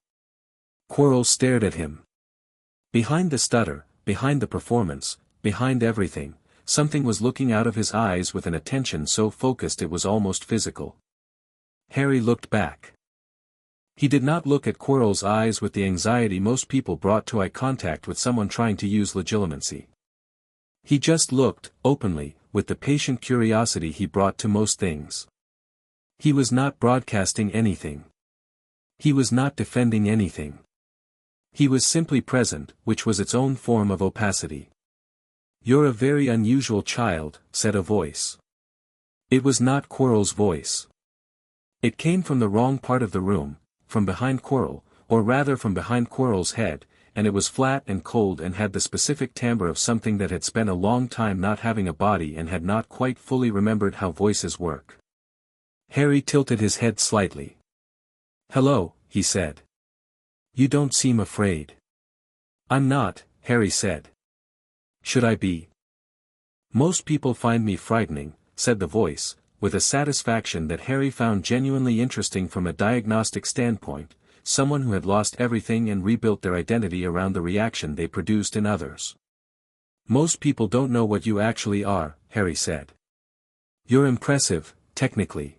Quirrell stared at him. Behind the stutter, behind the performance, behind everything, something was looking out of his eyes with an attention so focused it was almost physical. Harry looked back. He did not look at Quirrell's eyes with the anxiety most people brought to eye contact with someone trying to use legitimacy. He just looked, openly, with the patient curiosity he brought to most things. He was not broadcasting anything. He was not defending anything. He was simply present, which was its own form of opacity. "You're a very unusual child," said a voice. It was not Quirrell's voice. It came from the wrong part of the room, from behind Quirrell, or rather from behind Quirrell's head, and it was flat and cold and had the specific timbre of something that had spent a long time not having a body and had not quite fully remembered how voices work. Harry tilted his head slightly. "Hello," he said. "You don't seem afraid." "I'm not," Harry said. "Should I be?" "Most people find me frightening," said the voice, with a satisfaction that Harry found genuinely interesting from a diagnostic standpoint, someone who had lost everything and rebuilt their identity around the reaction they produced in others. "Most people don't know what you actually are," Harry said. "You're impressive, technically.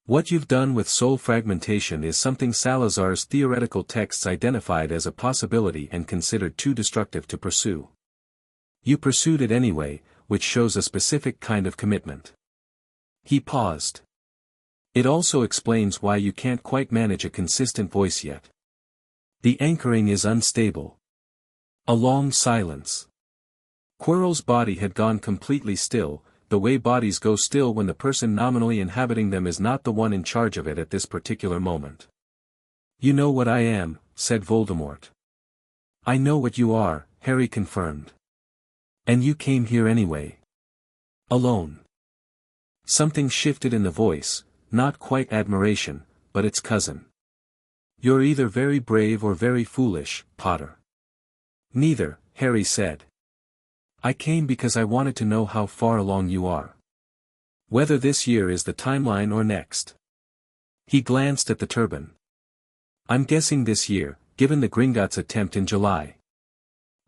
What you've done with soul fragmentation is something Salazar's theoretical texts identified as a possibility and considered too destructive to pursue. You pursued it anyway, which shows a specific kind of commitment." He paused. "It also explains why you can't quite manage a consistent voice yet. The anchoring is unstable." A long silence. Quirrell's body had gone completely still, the way bodies go still when the person nominally inhabiting them is not the one in charge of it at this particular moment. "You know what I am," said Voldemort. "I know what you are," Harry confirmed. "And you came here anyway. Alone." Something shifted in the voice, not quite admiration, but its cousin. "You're either very brave or very foolish, Potter." "Neither," Harry said. "I came because I wanted to know how far along you are. Whether this year is the timeline or next." He glanced at the turban. "I'm guessing this year, given the Gringotts attempt in July."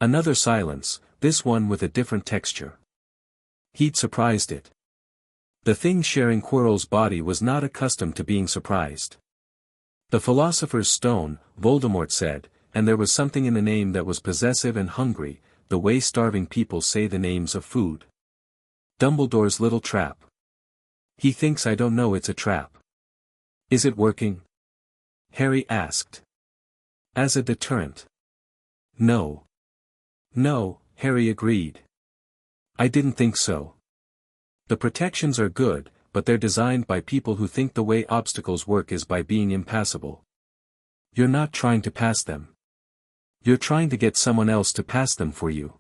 Another silence, this one with a different texture. He'd surprised it. The thing sharing Quirrell's body was not accustomed to being surprised. "The Philosopher's Stone," Voldemort said, and there was something in the name that was possessive and hungry, the way starving people say the names of food. "Dumbledore's little trap. He thinks I don't know it's a trap." "Is it working?" Harry asked. "As a deterrent?" "No. No," Harry agreed. "I didn't think so. The protections are good, but they're designed by people who think the way obstacles work is by being impassable. You're not trying to pass them. You're trying to get someone else to pass them for you."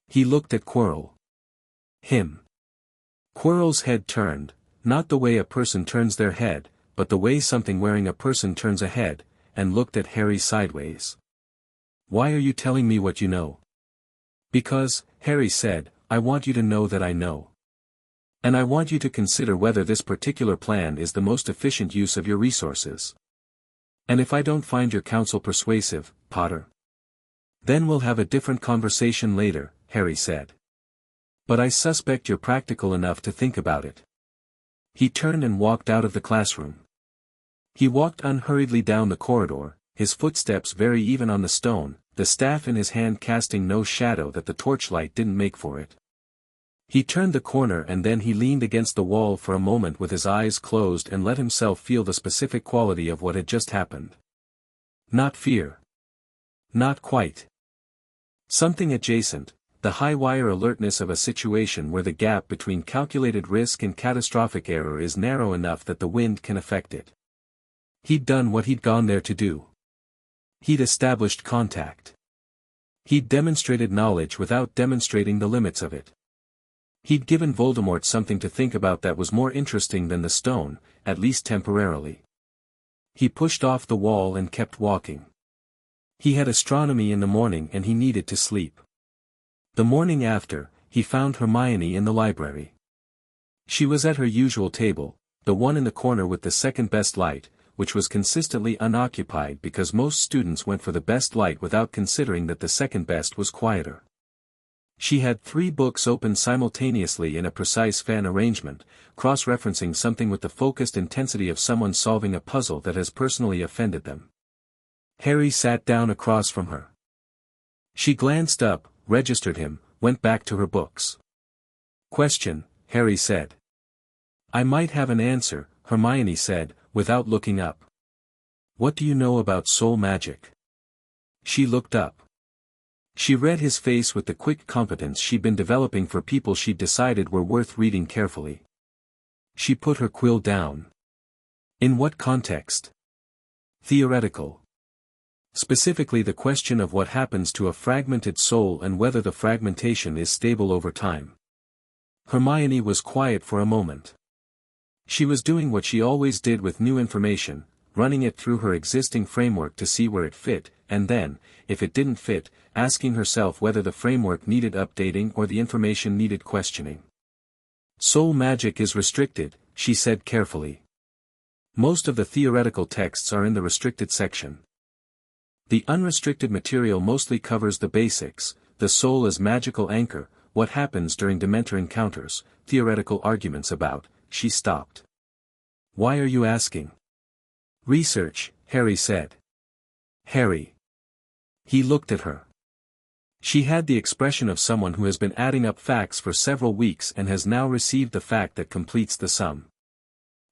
He looked at Quirrell. Him. Quirrell's head turned, not the way a person turns their head, but the way something wearing a person turns a head, and looked at Harry sideways. "Why are you telling me what you know?" "Because," Harry said, "I want you to know that I know. And I want you to consider whether this particular plan is the most efficient use of your resources. And if I don't find your counsel persuasive, Potter, then we'll have a different conversation later," Harry said. "But I suspect you're practical enough to think about it." He turned and walked out of the classroom. He walked unhurriedly down the corridor, his footsteps very even on the stone, the staff in his hand casting no shadow that the torchlight didn't make for it. He turned the corner and then he leaned against the wall for a moment with his eyes closed and let himself feel the specific quality of what had just happened. Not fear. Not quite. Something adjacent, the high-wire alertness of a situation where the gap between calculated risk and catastrophic error is narrow enough that the wind can affect it. He'd done what he'd gone there to do. He'd established contact. He'd demonstrated knowledge without demonstrating the limits of it. He'd given Voldemort something to think about that was more interesting than the stone, at least temporarily. He pushed off the wall and kept walking. He had astronomy in the morning and he needed to sleep. The morning after, he found Hermione in the library. She was at her usual table, the one in the corner with the second best light, which was consistently unoccupied because most students went for the best light without considering that the second best was quieter. She had 3 books open simultaneously in a precise fan arrangement, cross-referencing something with the focused intensity of someone solving a puzzle that has personally offended them. Harry sat down across from her. She glanced up, registered him, went back to her books. "Question," Harry said. "I might have an answer," Hermione said, without looking up. "What do you know about soul magic?" She looked up. She read his face with the quick competence she'd been developing for people she'd decided were worth reading carefully. She put her quill down. "In what context?" "Theoretical. Specifically the question of what happens to a fragmented soul and whether the fragmentation is stable over time." Hermione was quiet for a moment. She was doing what she always did with new information, running it through her existing framework to see where it fit, and then, if it didn't fit, asking herself whether the framework needed updating or the information needed questioning. "Soul magic is restricted," she said carefully. "Most of the theoretical texts are in the restricted section. The unrestricted material mostly covers the basics, the soul as magical anchor, what happens during Dementor encounters, theoretical arguments about." She stopped. "Why are you asking?" "Research," Harry said. "Harry." He looked at her. She had the expression of someone who has been adding up facts for several weeks and has now received the fact that completes the sum.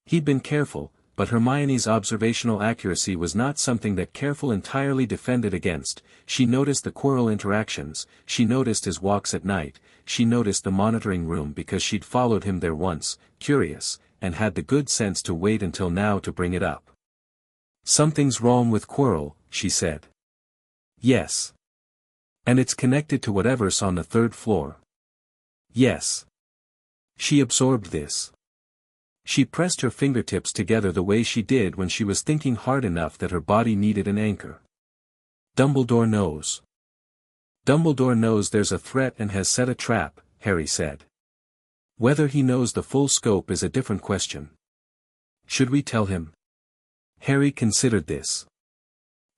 He'd been careful, but Hermione's observational accuracy was not something that careful entirely defended against. She noticed the Quirrell interactions, she noticed his walks at night, she noticed the monitoring room because she'd followed him there once, curious, and had the good sense to wait until now to bring it up. "Something's wrong with Quirrell," she said. "Yes. And it's connected to whatever's on the 3rd floor." "Yes." She absorbed this. She pressed her fingertips together the way she did when she was thinking hard enough that her body needed an anchor. "Dumbledore knows." "Dumbledore knows there's a threat and has set a trap," Harry said. "Whether he knows the full scope is a different question." "Should we tell him?" Harry considered this.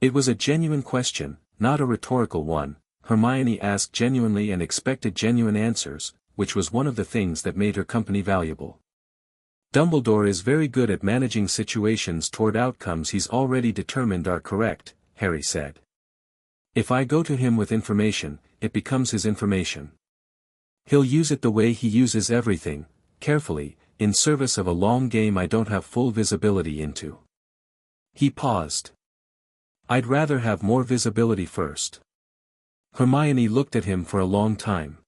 It was a genuine question, not a rhetorical one. Hermione asked genuinely and expected genuine answers, which was one of the things that made her company valuable. "Dumbledore is very good at managing situations toward outcomes he's already determined are correct," Harry said. "If I go to him with information, it becomes his information. He'll use it the way he uses everything, carefully, in service of a long game I don't have full visibility into." He paused. "I'd rather have more visibility first." Hermione looked at him for a long time.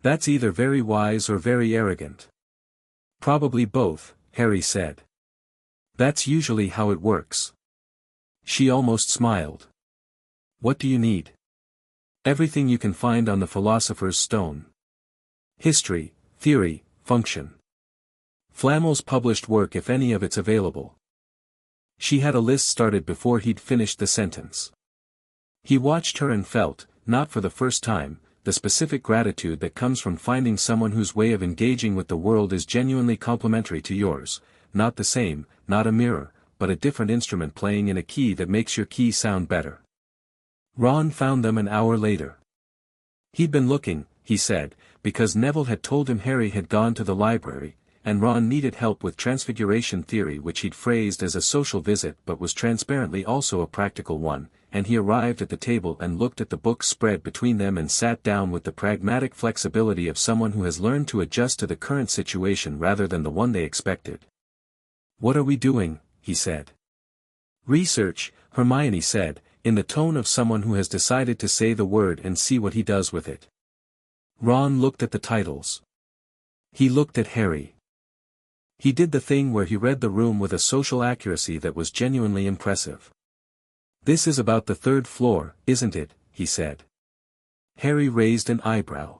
"That's either very wise or very arrogant." "Probably both," Harry said. "That's usually how it works." She almost smiled. "What do you need?" "Everything you can find on the Philosopher's Stone. History, theory, function. Flamel's published work if any of it's available." She had a list started before he'd finished the sentence. He watched her and felt, not for the first time, the specific gratitude that comes from finding someone whose way of engaging with the world is genuinely complementary to yours, not the same, not a mirror, but a different instrument playing in a key that makes your key sound better. Ron found them an hour later. He'd been looking, he said, because Neville had told him Harry had gone to the library, and Ron needed help with transfiguration theory which he'd phrased as a social visit but was transparently also a practical one, and he arrived at the table and looked at the books spread between them and sat down with the pragmatic flexibility of someone who has learned to adjust to the current situation rather than the one they expected. "What are we doing?" he said. "Research," Hermione said, in the tone of someone who has decided to say the word and see what he does with it. Ron looked at the titles. He looked at Harry. He did the thing where he read the room with a social accuracy that was genuinely impressive. "This is about the 3rd floor, isn't it?" he said. Harry raised an eyebrow.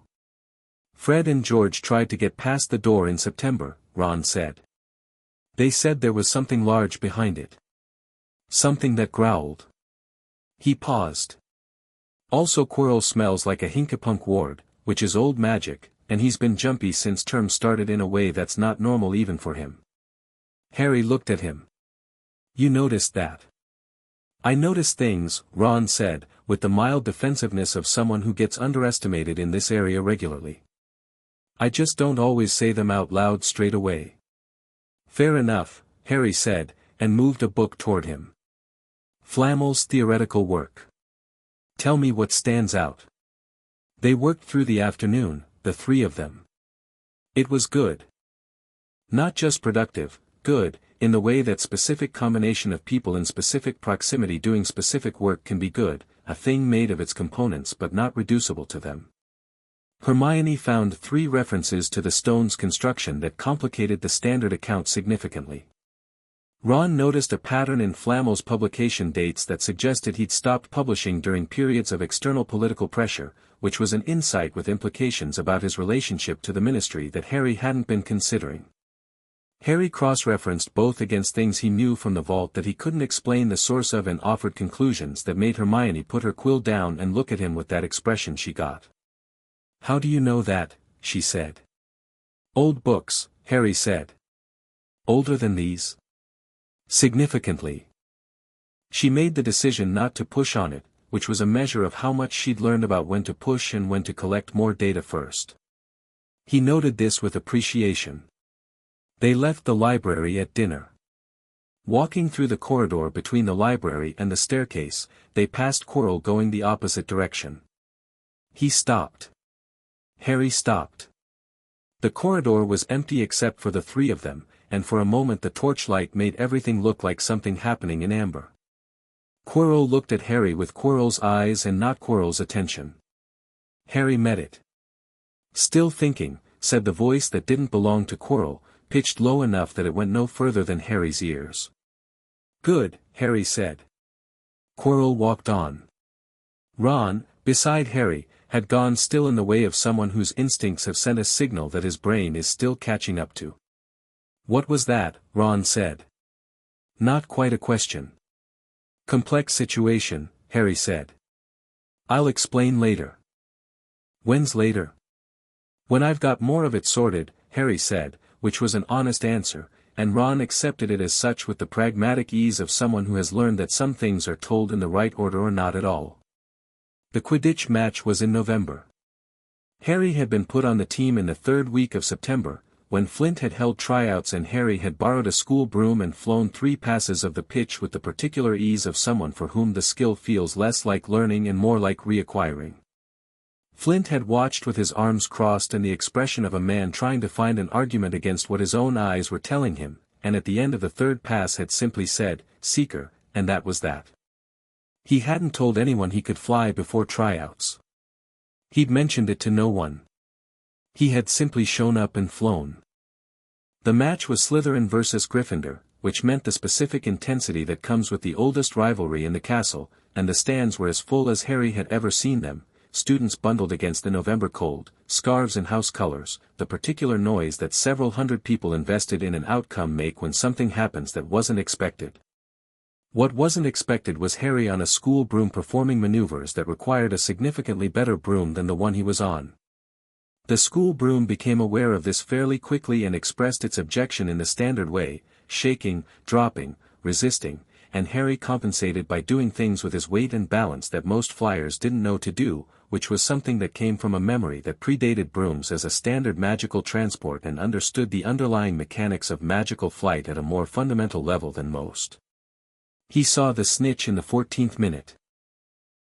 "Fred and George tried to get past the door in September," Ron said. "They said there was something large behind it. Something that growled." He paused. "Also Quirrell smells like a hinkapunk ward, which is old magic, and he's been jumpy since term started in a way that's not normal even for him." Harry looked at him. "You noticed that?" I notice things, Ron said, with the mild defensiveness of someone who gets underestimated in this area regularly. I just don't always say them out loud straight away. Fair enough, Harry said, and moved a book toward him. Flamel's theoretical work. Tell me what stands out. They worked through the afternoon, the three of them. It was good. Not just productive, good, in the way that specific combination of people in specific proximity doing specific work can be good, a thing made of its components but not reducible to them. Hermione found 3 references to the stone's construction that complicated the standard account significantly. Ron noticed a pattern in Flamel's publication dates that suggested he'd stopped publishing during periods of external political pressure, which was an insight with implications about his relationship to the ministry that Harry hadn't been considering. Harry cross-referenced both against things he knew from the vault that he couldn't explain the source of and offered conclusions that made Hermione put her quill down and look at him with that expression she got. How do you know that? She said. Old books, Harry said. Older than these? Significantly. She made the decision not to push on it, which was a measure of how much she'd learned about when to push and when to collect more data first. He noted this with appreciation. They left the library at dinner. Walking through the corridor between the library and the staircase, they passed Quirrell going the opposite direction. He stopped. Harry stopped. The corridor was empty except for the 3 of them, and for a moment the torchlight made everything look like something happening in amber. Quirrell looked at Harry with Quirrell's eyes and not Quirrell's attention. Harry met it. Still thinking, said the voice that didn't belong to Quirrell, pitched low enough that it went no further than Harry's ears. Good, Harry said. Quirrell walked on. Ron, beside Harry, had gone still in the way of someone whose instincts have sent a signal that his brain is still catching up to. What was that? Ron said. Not quite a question. Complex situation, Harry said. I'll explain later. When's later? When I've got more of it sorted, Harry said, which was an honest answer, and Ron accepted it as such with the pragmatic ease of someone who has learned that some things are told in the right order or not at all. The Quidditch match was in November. Harry had been put on the team in the 3rd week of September, when Flint had held tryouts and Harry had borrowed a school broom and flown 3 passes of the pitch with the particular ease of someone for whom the skill feels less like learning and more like reacquiring. Flint had watched with his arms crossed and the expression of a man trying to find an argument against what his own eyes were telling him, and at the end of the 3rd pass had simply said, "Seeker," and that was that. He hadn't told anyone he could fly before tryouts. He'd mentioned it to no one. He had simply shown up and flown. The match was Slytherin versus Gryffindor, which meant the specific intensity that comes with the oldest rivalry in the castle, and the stands were as full as Harry had ever seen them, students bundled against the November cold, scarves and house colors, the particular noise that several hundred people invested in an outcome make when something happens that wasn't expected. What wasn't expected was Harry on a school broom performing maneuvers that required a significantly better broom than the one he was on. The school broom became aware of this fairly quickly and expressed its objection in the standard way, shaking, dropping, resisting, and Harry compensated by doing things with his weight and balance that most flyers didn't know to do, which was something that came from a memory that predated brooms as a standard magical transport and understood the underlying mechanics of magical flight at a more fundamental level than most. He saw the snitch in the 14th minute.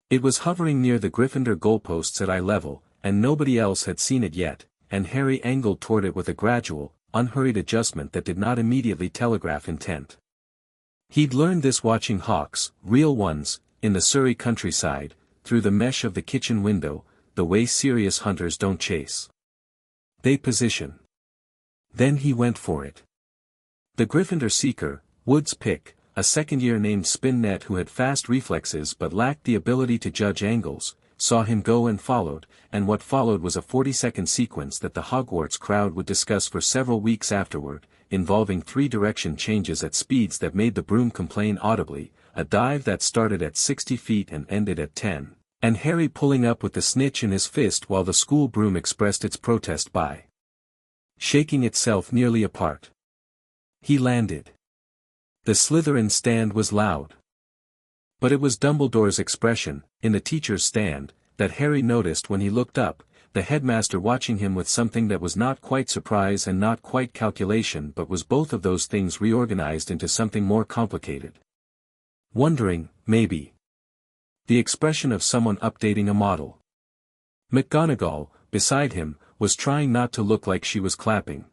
It was hovering near the Gryffindor goalposts at eye level, and nobody else had seen it yet, and Harry angled toward it with a gradual, unhurried adjustment that did not immediately telegraph intent. He'd learned this watching hawks, real ones, in the Surrey countryside, through the mesh of the kitchen window, the way serious hunters don't chase. They position. Then he went for it. The Gryffindor seeker, Wood's pick, a second-year named Spinnet who had fast reflexes but lacked the ability to judge angles, saw him go and followed, and what followed was a 40-second sequence that the Hogwarts crowd would discuss for several weeks afterward, involving 3 direction changes at speeds that made the broom complain audibly, a dive that started at 60 feet and ended at 10, and Harry pulling up with the snitch in his fist while the school broom expressed its protest by shaking itself nearly apart. He landed. The Slytherin stand was loud. But it was Dumbledore's expression, in the teacher's stand, that Harry noticed when he looked up, the headmaster watching him with something that was not quite surprise and not quite calculation but was both of those things reorganized into something more complicated. Wondering, maybe. The expression of someone updating a model. McGonagall, beside him, was trying not to look like she was clapping.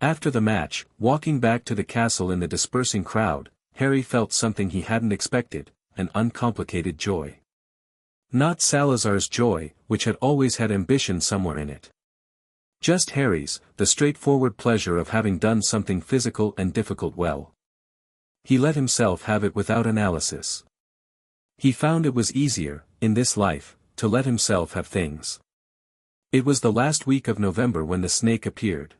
After the match, walking back to the castle in the dispersing crowd, Harry felt something he hadn't expected, an uncomplicated joy. Not Salazar's joy, which had always had ambition somewhere in it. Just Harry's, the straightforward pleasure of having done something physical and difficult well. He let himself have it without analysis. He found it was easier, in this life, to let himself have things. It was the last week of November when the snake appeared.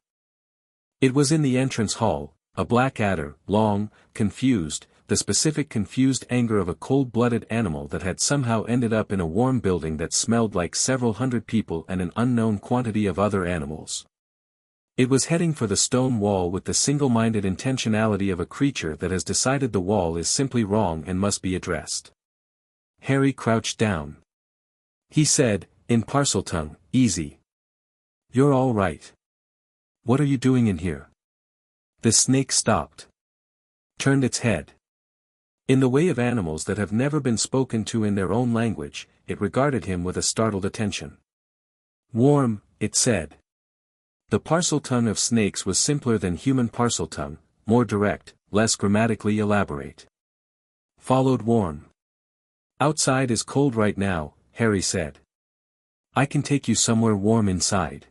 It was in the entrance hall, a black adder, long, confused, the specific confused anger of a cold-blooded animal that had somehow ended up in a warm building that smelled like several hundred people and an unknown quantity of other animals. It was heading for the stone wall with the single-minded intentionality of a creature that has decided the wall is simply wrong and must be addressed. Harry crouched down. He said, in Parseltongue, "Easy. You're all right. What are you doing in here?" The snake stopped. Turned its head. In the way of animals that have never been spoken to in their own language, it regarded him with a startled attention. "Warm," it said. The Parseltongue of snakes was simpler than human Parseltongue, more direct, less grammatically elaborate. Followed warm. "Outside is cold right now," Harry said. "I can take you somewhere warm inside."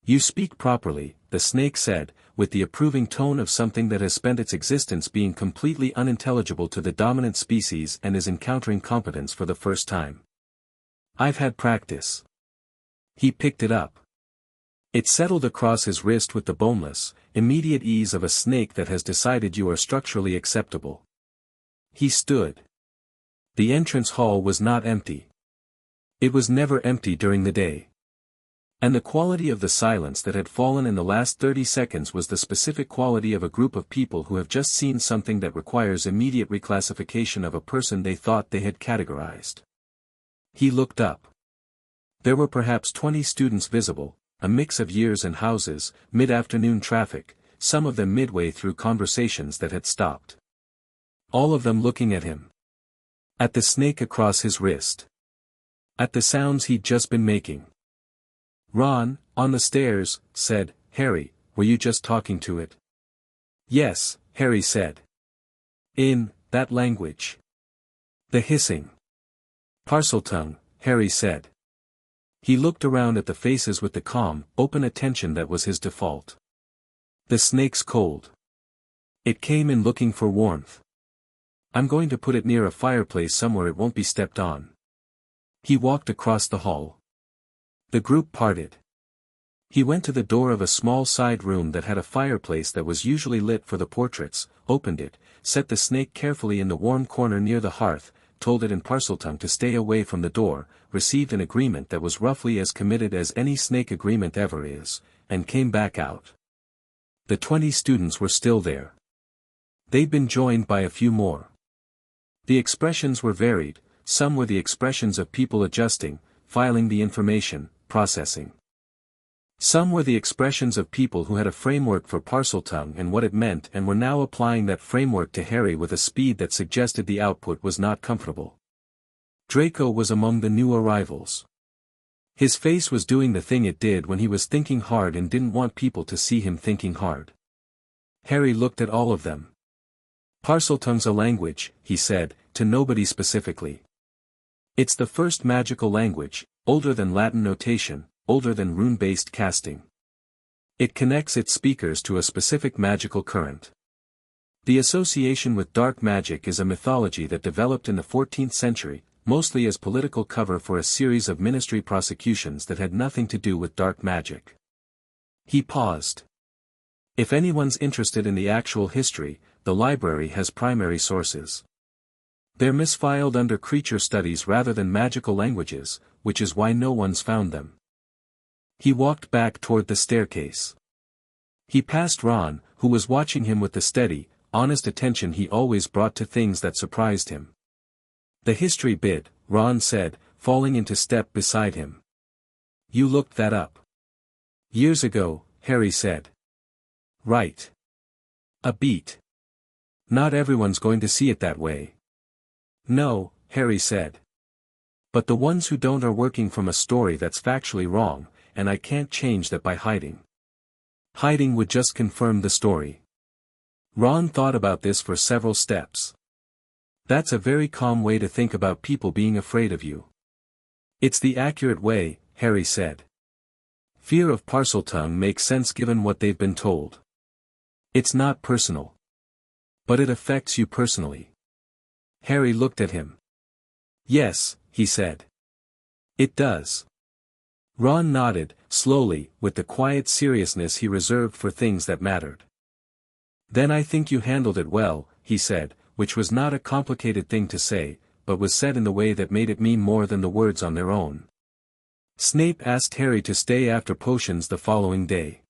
"You speak properly," the snake said, with the approving tone of something that has spent its existence being completely unintelligible to the dominant species and is encountering competence for the first time. "I've had practice." He picked it up. It settled across his wrist with the boneless, immediate ease of a snake that has decided you are structurally acceptable. He stood. The entrance hall was not empty. It was never empty during the day. And the quality of the silence that had fallen in the last 30 seconds was the specific quality of a group of people who have just seen something that requires immediate reclassification of a person they thought they had categorized. He looked up. There were perhaps 20 students visible, a mix of years and houses, mid-afternoon traffic, some of them midway through conversations that had stopped. All of them looking at him. At the snake across his wrist. At the sounds he'd just been making. "Ron, on the stairs," said Harry, "were you just talking to it?" "Yes," Harry said. "In that language." "The hissing." "Parseltongue," Harry said. He looked around at the faces with the calm, open attention that was his default. "The snake's cold. It came in looking for warmth. I'm going to put it near a fireplace somewhere it won't be stepped on." He walked across the hall. The group parted. He went to the door of a small side room that had a fireplace that was usually lit for the portraits, opened it, set the snake carefully in the warm corner near the hearth, told it in Parseltongue to stay away from the door, received an agreement that was roughly as committed as any snake agreement ever is, and came back out. The 20 students were still there. They'd been joined by a few more. The expressions were varied. Some were the expressions of people adjusting, filing the information, processing. Some were the expressions of people who had a framework for Parseltongue and what it meant and were now applying that framework to Harry with a speed that suggested the output was not comfortable. Draco was among the new arrivals. His face was doing the thing it did when he was thinking hard and didn't want people to see him thinking hard. Harry looked at all of them. "Parseltongue's a language," he said, to nobody specifically. "It's the first magical language, older than Latin notation, older than rune-based casting. It connects its speakers to a specific magical current. The association with dark magic is a mythology that developed in the 14th century, mostly as political cover for a series of ministry prosecutions that had nothing to do with dark magic." He paused. "If anyone's interested in the actual history, the library has primary sources. They're misfiled under creature studies rather than magical languages, which is why no one's found them." He walked back toward the staircase. He passed Ron, who was watching him with the steady, honest attention he always brought to things that surprised him. The history bit, Ron said, falling into step beside him. You looked that up. Years ago, Harry said. Right. A beat. Not everyone's going to see it that way. No, Harry said. But the ones who don't are working from a story that's factually wrong, and I can't change that by hiding. Hiding would just confirm the story. Ron thought about this for several steps. That's a very calm way to think about people being afraid of you. It's the accurate way, Harry said. Fear of Parseltongue makes sense given what they've been told. It's not personal. But it affects you personally. Harry looked at him. Yes, he said. It does. Ron nodded, slowly, with the quiet seriousness he reserved for things that mattered. Then I think you handled it well, he said, which was not a complicated thing to say, but was said in the way that made it mean more than the words on their own. Snape asked Harry to stay after potions the following day.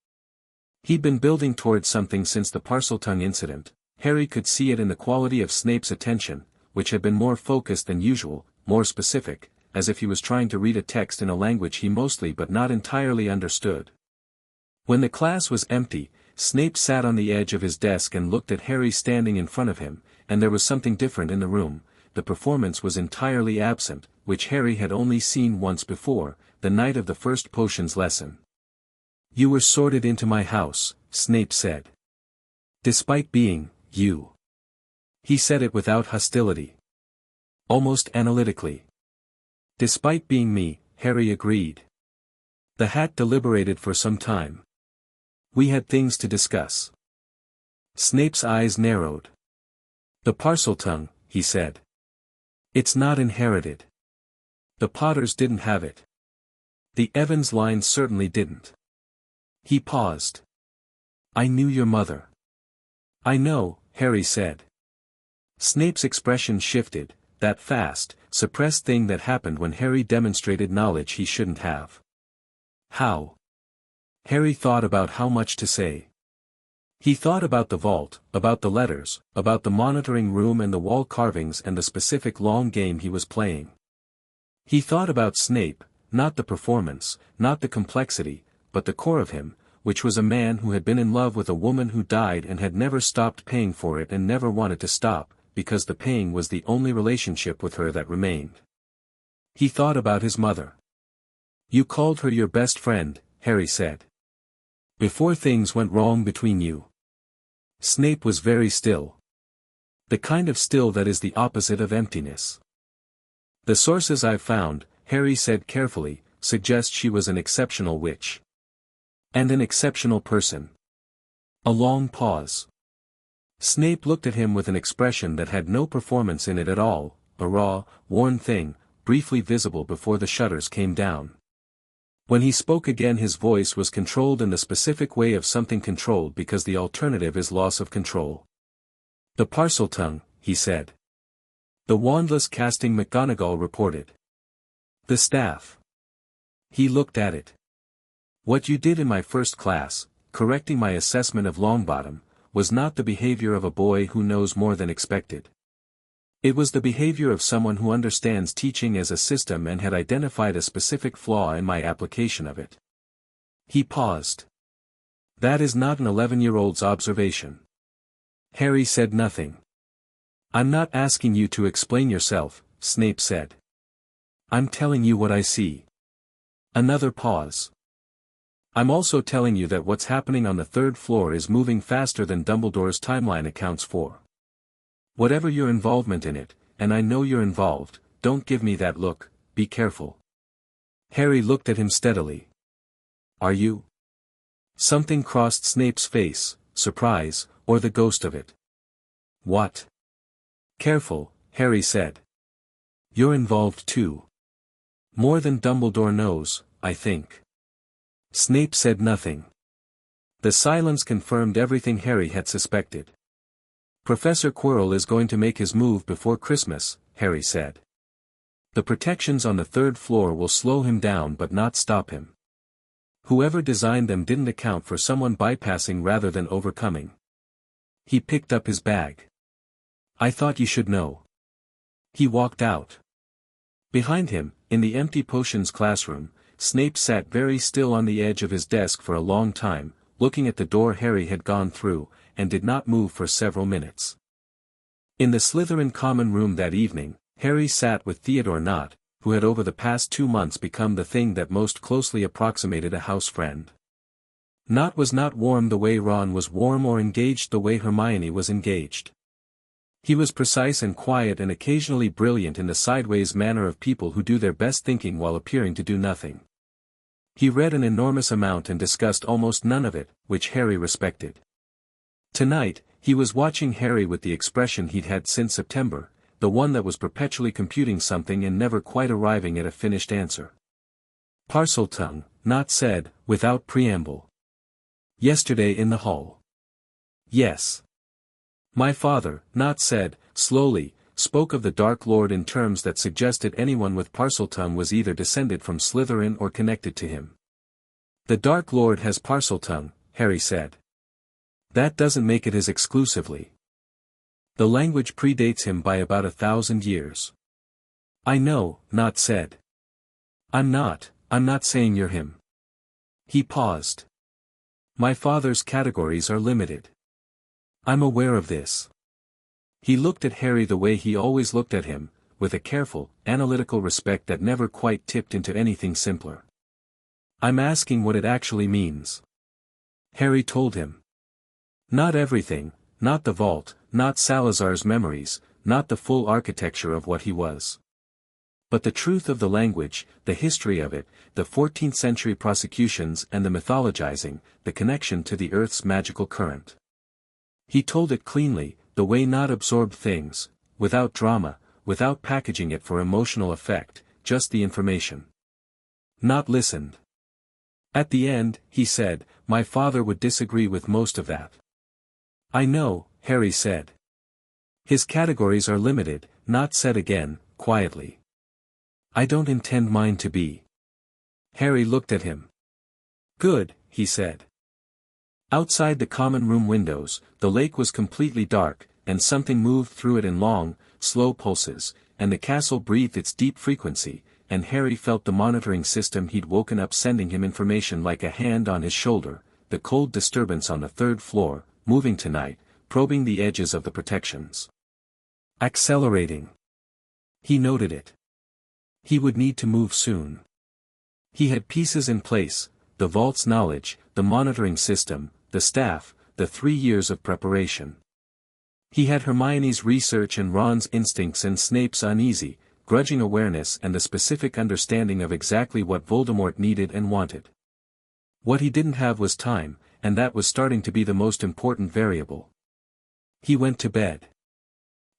He'd been building towards something since the Parseltongue incident. Harry could see it in the quality of Snape's attention, which had been more focused than usual, more specific, as if he was trying to read a text in a language he mostly but not entirely understood. When the class was empty, Snape sat on the edge of his desk and looked at Harry standing in front of him, and there was something different in the room. The performance was entirely absent, which Harry had only seen once before, the night of the first potions lesson. You were sorted into my house, Snape said. Despite being, you. He said it without hostility. Almost analytically. Despite being me, Harry agreed. The Hat deliberated for some time. We had things to discuss. Snape's eyes narrowed. The Parseltongue, he said. It's not inherited. The Potters didn't have it. The Evans line certainly didn't. He paused. I knew your mother. I know, Harry said. Snape's expression shifted, that fast, suppressed thing that happened when Harry demonstrated knowledge he shouldn't have. How? Harry thought about how much to say. He thought about the vault, about the letters, about the monitoring room and the wall carvings and the specific long game he was playing. He thought about Snape, not the performance, not the complexity, but the core of him, which was a man who had been in love with a woman who died and had never stopped paying for it and never wanted to stop, because the paying was the only relationship with her that remained. He thought about his mother. You called her your best friend, Harry said. Before things went wrong between you. Snape was very still. The kind of still that is the opposite of emptiness. The sources I've found, Harry said carefully, suggest she was an exceptional witch. And an exceptional person. A long pause. Snape looked at him with an expression that had no performance in it at all, a raw, worn thing, briefly visible before the shutters came down. When he spoke again his voice was controlled in the specific way of something controlled because the alternative is loss of control. The Parseltongue, he said. The wandless casting McGonagall reported. The staff. He looked at it. What you did in my first class, correcting my assessment of Longbottom, was not the behavior of a boy who knows more than expected. It was the behavior of someone who understands teaching as a system and had identified a specific flaw in my application of it. He paused. That is not an 11-year-old's observation. Harry said nothing. I'm not asking you to explain yourself, Snape said. I'm telling you what I see. Another pause. I'm also telling you that what's happening on the third floor is moving faster than Dumbledore's timeline accounts for. Whatever your involvement in it, and I know you're involved, don't give me that look, be careful. Harry looked at him steadily. Are you? Something crossed Snape's face, surprise, or the ghost of it. What? Careful, Harry said. You're involved too. More than Dumbledore knows, I think. Snape said nothing. The silence confirmed everything Harry had suspected. Professor Quirrell is going to make his move before Christmas, Harry said. The protections on the third floor will slow him down but not stop him. Whoever designed them didn't account for someone bypassing rather than overcoming. He picked up his bag. I thought you should know. He walked out. Behind him, in the empty potions classroom, Snape sat very still on the edge of his desk for a long time, looking at the door Harry had gone through, and did not move for several minutes. In the Slytherin common room that evening, Harry sat with Theodore Nott, who had over the past 2 months become the thing that most closely approximated a house friend. Nott was not warm the way Ron was warm or engaged the way Hermione was engaged. He was precise and quiet and occasionally brilliant in the sideways manner of people who do their best thinking while appearing to do nothing. He read an enormous amount and discussed almost none of it, which Harry respected. Tonight, he was watching Harry with the expression he'd had since September, the one that was perpetually computing something and never quite arriving at a finished answer. Parseltongue, Nott said, without preamble. Yesterday in the hall. Yes. My father, Nott said, slowly, spoke of the Dark Lord in terms that suggested anyone with Parseltongue was either descended from Slytherin or connected to him. The Dark Lord has Parseltongue, Harry said. That doesn't make it his exclusively. The language predates him by about 1,000 years. I know, Nott said. I'm not saying you're him. He paused. My father's categories are limited. I'm aware of this. He looked at Harry the way he always looked at him, with a careful, analytical respect that never quite tipped into anything simpler. I'm asking what it actually means. Harry told him. Not everything, not the vault, not Salazar's memories, not the full architecture of what he was. But the truth of the language, the history of it, the 14th century prosecutions and the mythologizing, the connection to the Earth's magical current. He told it cleanly, the way Nott absorbed things, without drama, without packaging it for emotional effect, just the information. Nott listened. At the end, he said, my father would disagree with most of that. I know, Harry said. His categories are limited, Nott said again, quietly. I don't intend mine to be. Harry looked at him. Good, he said. Outside the common room windows, the lake was completely dark, and something moved through it in long, slow pulses, and the castle breathed its deep frequency, and Harry felt the monitoring system he'd woken up sending him information like a hand on his shoulder, the cold disturbance on the 3rd floor, moving tonight, probing the edges of the protections. Accelerating. He noted it. He would need to move soon. He had pieces in place, the vault's knowledge, the monitoring system, the staff, the 3 years of preparation. He had Hermione's research and Ron's instincts and Snape's uneasy, grudging awareness and the specific understanding of exactly what Voldemort needed and wanted. What he didn't have was time, and that was starting to be the most important variable. He went to bed.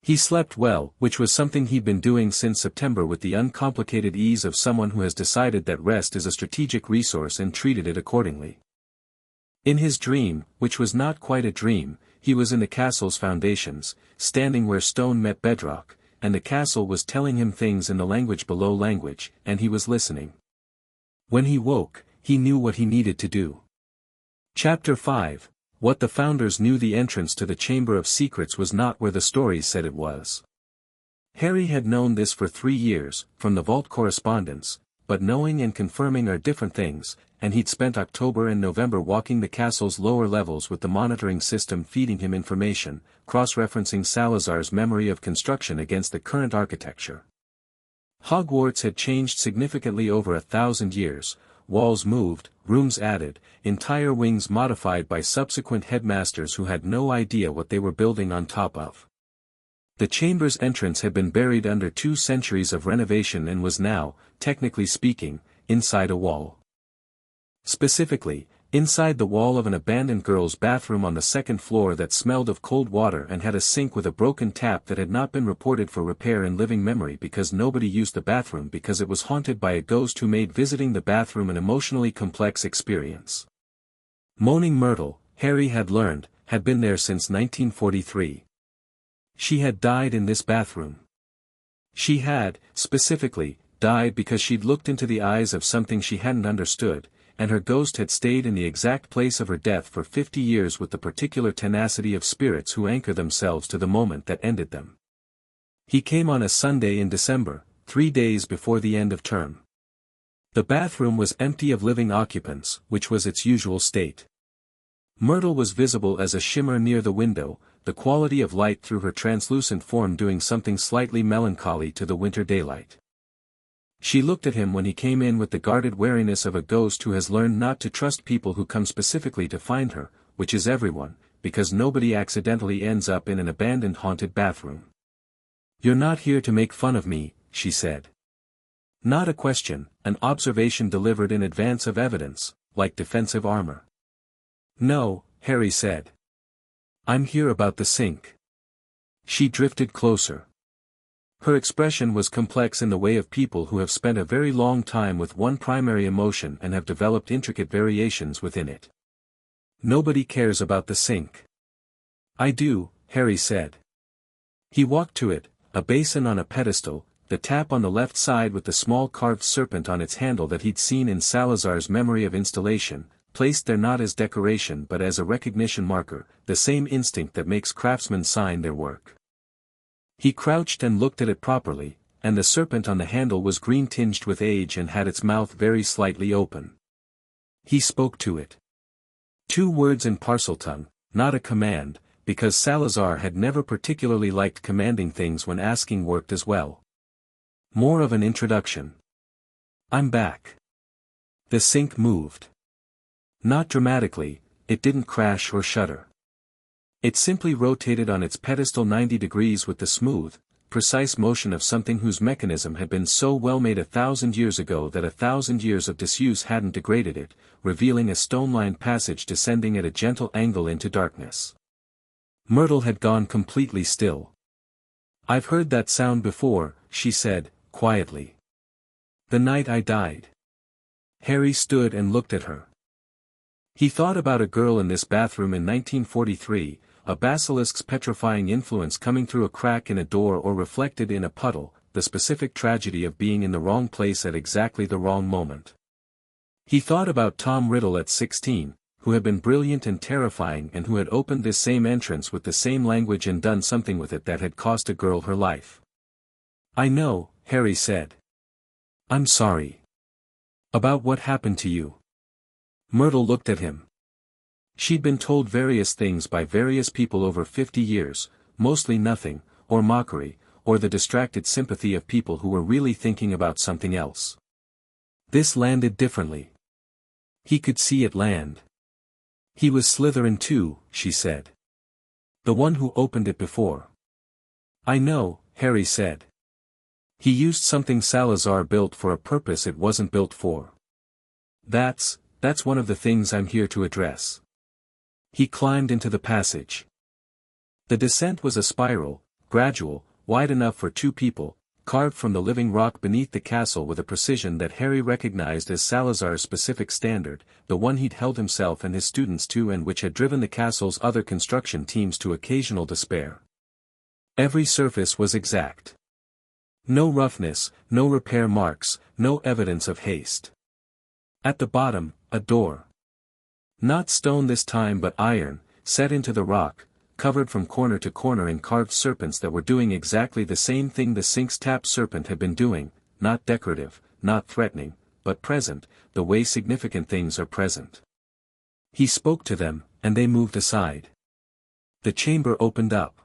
He slept well, which was something he'd been doing since September with the uncomplicated ease of someone who has decided that rest is a strategic resource and treated it accordingly. In his dream, which was not quite a dream, he was in the castle's foundations, standing where stone met bedrock, and the castle was telling him things in the language below language, and he was listening. When he woke, he knew what he needed to do. Chapter 5. What the Founders knew. The entrance to the Chamber of Secrets was not where the stories said it was. Harry had known this for 3 years, from the vault correspondence, but knowing and confirming are different things, and he'd spent October and November walking the castle's lower levels with the monitoring system feeding him information, cross-referencing Salazar's memory of construction against the current architecture. Hogwarts had changed significantly over 1,000 years, walls moved, rooms added, entire wings modified by subsequent headmasters who had no idea what they were building on top of. The chamber's entrance had been buried under 2 centuries of renovation and was now, technically speaking, inside a wall. Specifically, inside the wall of an abandoned girls' bathroom on the 2nd floor that smelled of cold water and had a sink with a broken tap that had not been reported for repair in living memory because nobody used the bathroom because it was haunted by a ghost who made visiting the bathroom an emotionally complex experience. Moaning Myrtle, Harry had learned, had been there since 1943. She had died in this bathroom. She had, specifically, died because she'd looked into the eyes of something she hadn't understood, and her ghost had stayed in the exact place of her death for 50 years with the particular tenacity of spirits who anchor themselves to the moment that ended them. He came on a Sunday in December, 3 days before the end of term. The bathroom was empty of living occupants, which was its usual state. Myrtle was visible as a shimmer near the window, the quality of light through her translucent form doing something slightly melancholy to the winter daylight. She looked at him when he came in with the guarded wariness of a ghost who has learned not to trust people who come specifically to find her, which is everyone, because nobody accidentally ends up in an abandoned haunted bathroom. "You're not here to make fun of me," she said. Not a question, an observation delivered in advance of evidence, like defensive armor. "No," Harry said. "I'm here about the sink." She drifted closer. Her expression was complex in the way of people who have spent a very long time with one primary emotion and have developed intricate variations within it. "Nobody cares about the sink." "I do," Harry said. He walked to it, a basin on a pedestal, the tap on the left side with the small carved serpent on its handle that he'd seen in Salazar's memory of installation, placed there not as decoration but as a recognition marker, the same instinct that makes craftsmen sign their work. He crouched and looked at it properly, and the serpent on the handle was green-tinged with age and had its mouth very slightly open. He spoke to it. 2 words in Parseltongue, not a command, because Salazar had never particularly liked commanding things when asking worked as well. More of an introduction. "I'm back." The sink moved. Not dramatically, it didn't crash or shudder. It simply rotated on its pedestal 90 degrees with the smooth, precise motion of something whose mechanism had been so well made 1,000 years ago that 1,000 years of disuse hadn't degraded it, revealing a stone-lined passage descending at a gentle angle into darkness. Myrtle had gone completely still. "I've heard that sound before," she said, quietly. "The night I died." Harry stood and looked at her. He thought about a girl in this bathroom in 1943, a basilisk's petrifying influence coming through a crack in a door or reflected in a puddle, the specific tragedy of being in the wrong place at exactly the wrong moment. He thought about Tom Riddle at 16, who had been brilliant and terrifying and who had opened this same entrance with the same language and done something with it that had cost a girl her life. "I know," Harry said. "I'm sorry. About what happened to you." Myrtle looked at him. She'd been told various things by various people over 50 years, mostly nothing, or mockery, or the distracted sympathy of people who were really thinking about something else. This landed differently. He could see it land. "He was Slytherin too," she said. "The one who opened it before." "I know," Harry said. "He used something Salazar built for a purpose it wasn't built for. That's one of the things I'm here to address." He climbed into the passage. The descent was a spiral, gradual, wide enough for 2 people, carved from the living rock beneath the castle with a precision that Harry recognized as Salazar's specific standard, the one he'd held himself and his students to and which had driven the castle's other construction teams to occasional despair. Every surface was exact. No roughness, no repair marks, no evidence of haste. At the bottom, a door. Not stone this time but iron, set into the rock, covered from corner to corner in carved serpents that were doing exactly the same thing the sink's tap serpent had been doing, not decorative, not threatening, but present, the way significant things are present. He spoke to them, and they moved aside. The chamber opened up.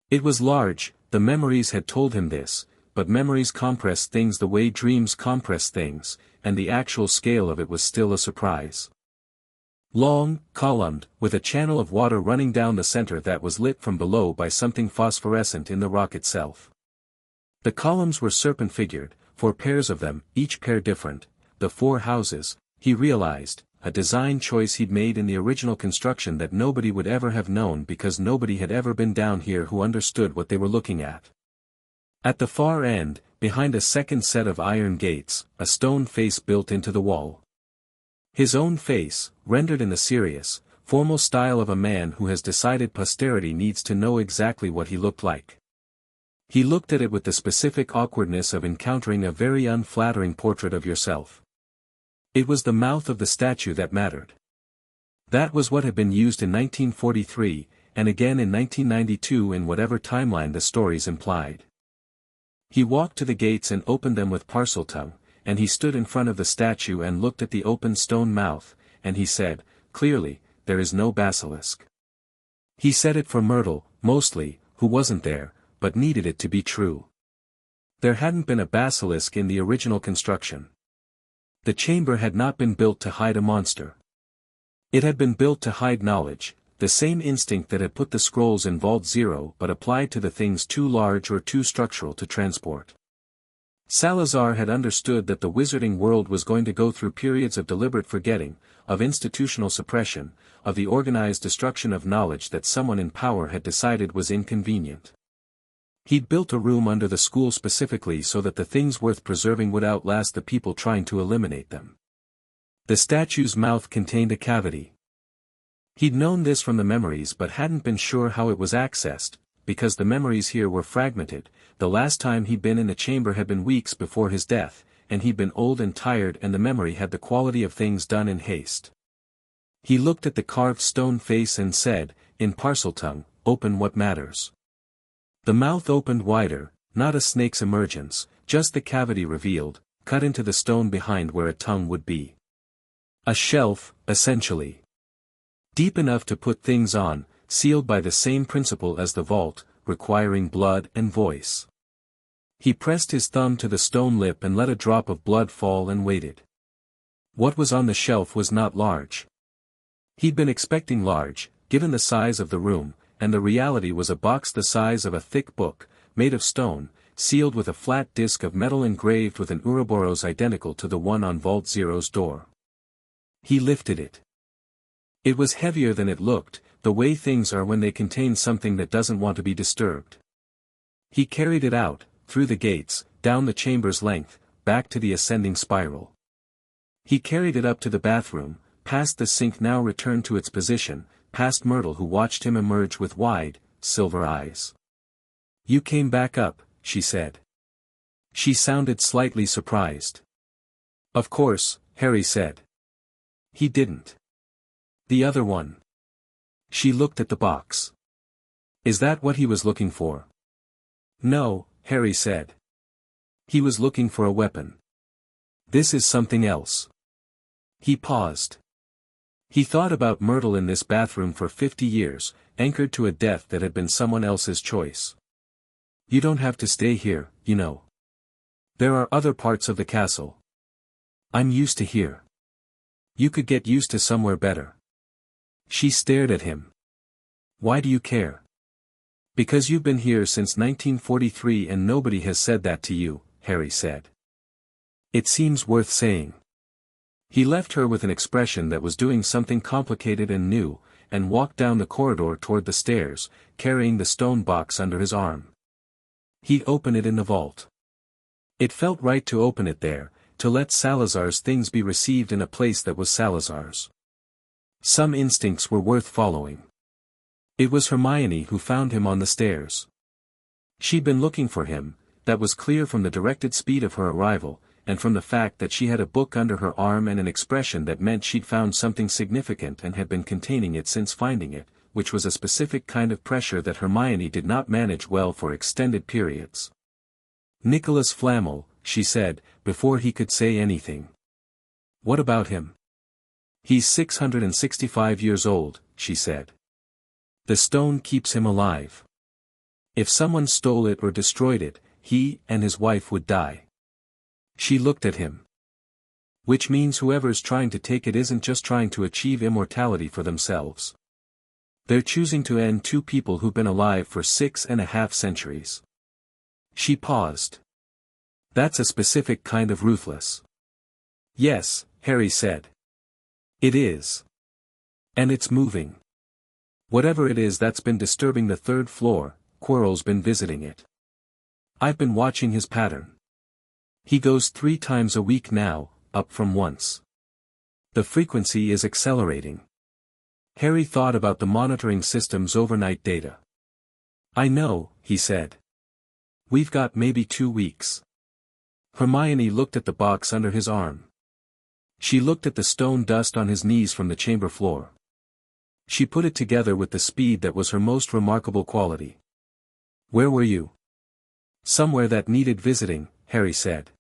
It was large, the memories had told him this, but memories compress things the way dreams compress things, and the actual scale of it was still a surprise. Long, columned, with a channel of water running down the center that was lit from below by something phosphorescent in the rock itself. The columns were serpent-figured, 4 pairs of them, each pair different, the 4 houses, he realized, a design choice he'd made in the original construction that nobody would ever have known because nobody had ever been down here who understood what they were looking at. At the far end, behind a second set of iron gates, a stone face built into the wall. His own face, rendered in the serious, formal style of a man who has decided posterity needs to know exactly what he looked like. He looked at it with the specific awkwardness of encountering a very unflattering portrait of yourself. It was the mouth of the statue that mattered. That was what had been used in 1943, and again in 1992 in whatever timeline the stories implied. He walked to the gates and opened them with Parseltongue, and he stood in front of the statue and looked at the open stone mouth, and he said, "Clearly, there is no basilisk." He said it for Myrtle, mostly, who wasn't there, but needed it to be true. There hadn't been a basilisk in the original construction. The chamber had not been built to hide a monster. It had been built to hide knowledge, the same instinct that had put the scrolls in Vault Zero but applied to the things too large or too structural to transport. Salazar had understood that the wizarding world was going to go through periods of deliberate forgetting, of institutional suppression, of the organized destruction of knowledge that someone in power had decided was inconvenient. He'd built a room under the school specifically so that the things worth preserving would outlast the people trying to eliminate them. The statue's mouth contained a cavity. He'd known this from the memories but hadn't been sure how it was accessed, because the memories here were fragmented. The last time he'd been in the chamber had been weeks before his death, and he'd been old and tired and the memory had the quality of things done in haste. He looked at the carved stone face and said, in Parseltongue, "Open what matters." The mouth opened wider, not a snake's emergence, just the cavity revealed, cut into the stone behind where a tongue would be. A shelf, essentially. Deep enough to put things on, sealed by the same principle as the vault, requiring blood and voice. He pressed his thumb to the stone lip and let a drop of blood fall and waited. What was on the shelf was not large. He'd been expecting large, given the size of the room, and the reality was a box the size of a thick book, made of stone, sealed with a flat disc of metal engraved with an Ouroboros identical to the one on Vault Zero's door. He lifted it. It was heavier than it looked, the way things are when they contain something that doesn't want to be disturbed. He carried it out, through the gates, down the chamber's length, back to the ascending spiral. He carried it up to the bathroom, past the sink now returned to its position, past Myrtle who watched him emerge with wide, silver eyes. "You came back up," she said. She sounded slightly surprised. "Of course," Harry said. He didn't. "The other one." She looked at the box. "Is that what he was looking for?" "No," Harry said. "He was looking for a weapon. This is something else." He paused. He thought about Myrtle in this bathroom for 50 years, anchored to a death that had been someone else's choice. "You don't have to stay here, you know. There are other parts of the castle. I'm used to here. You could get used to somewhere better." She stared at him. "Why do you care?" "Because you've been here since 1943 and nobody has said that to you," Harry said. "It seems worth saying." He left her with an expression that was doing something complicated and new, and walked down the corridor toward the stairs, carrying the stone box under his arm. He'd open it in the vault. It felt right to open it there, to let Salazar's things be received in a place that was Salazar's. Some instincts were worth following. It was Hermione who found him on the stairs. She'd been looking for him, that was clear from the directed speed of her arrival, and from the fact that she had a book under her arm and an expression that meant she'd found something significant and had been containing it since finding it, which was a specific kind of pressure that Hermione did not manage well for extended periods. "Nicholas Flamel," she said, before he could say anything. "What about him?" "He's 665 years old," she said. "The stone keeps him alive. If someone stole it or destroyed it, he and his wife would die." She looked at him. "Which means whoever's trying to take it isn't just trying to achieve immortality for themselves. They're choosing to end two people who've been alive for 6.5 centuries. She paused. "That's a specific kind of ruthless." "Yes," Harry said. "It is. And it's moving. Whatever it is that's been disturbing the third floor, Quirrell's been visiting it. I've been watching his pattern. He goes 3 times a week now, up from once. The frequency is accelerating." Harry thought about the monitoring system's overnight data. "I know," he said. "We've got maybe 2 weeks." Hermione looked at the box under his arm. She looked at the stone dust on his knees from the chamber floor. She put it together with the speed that was her most remarkable quality. "Where were you?" Somewhere that needed visiting, Harry said.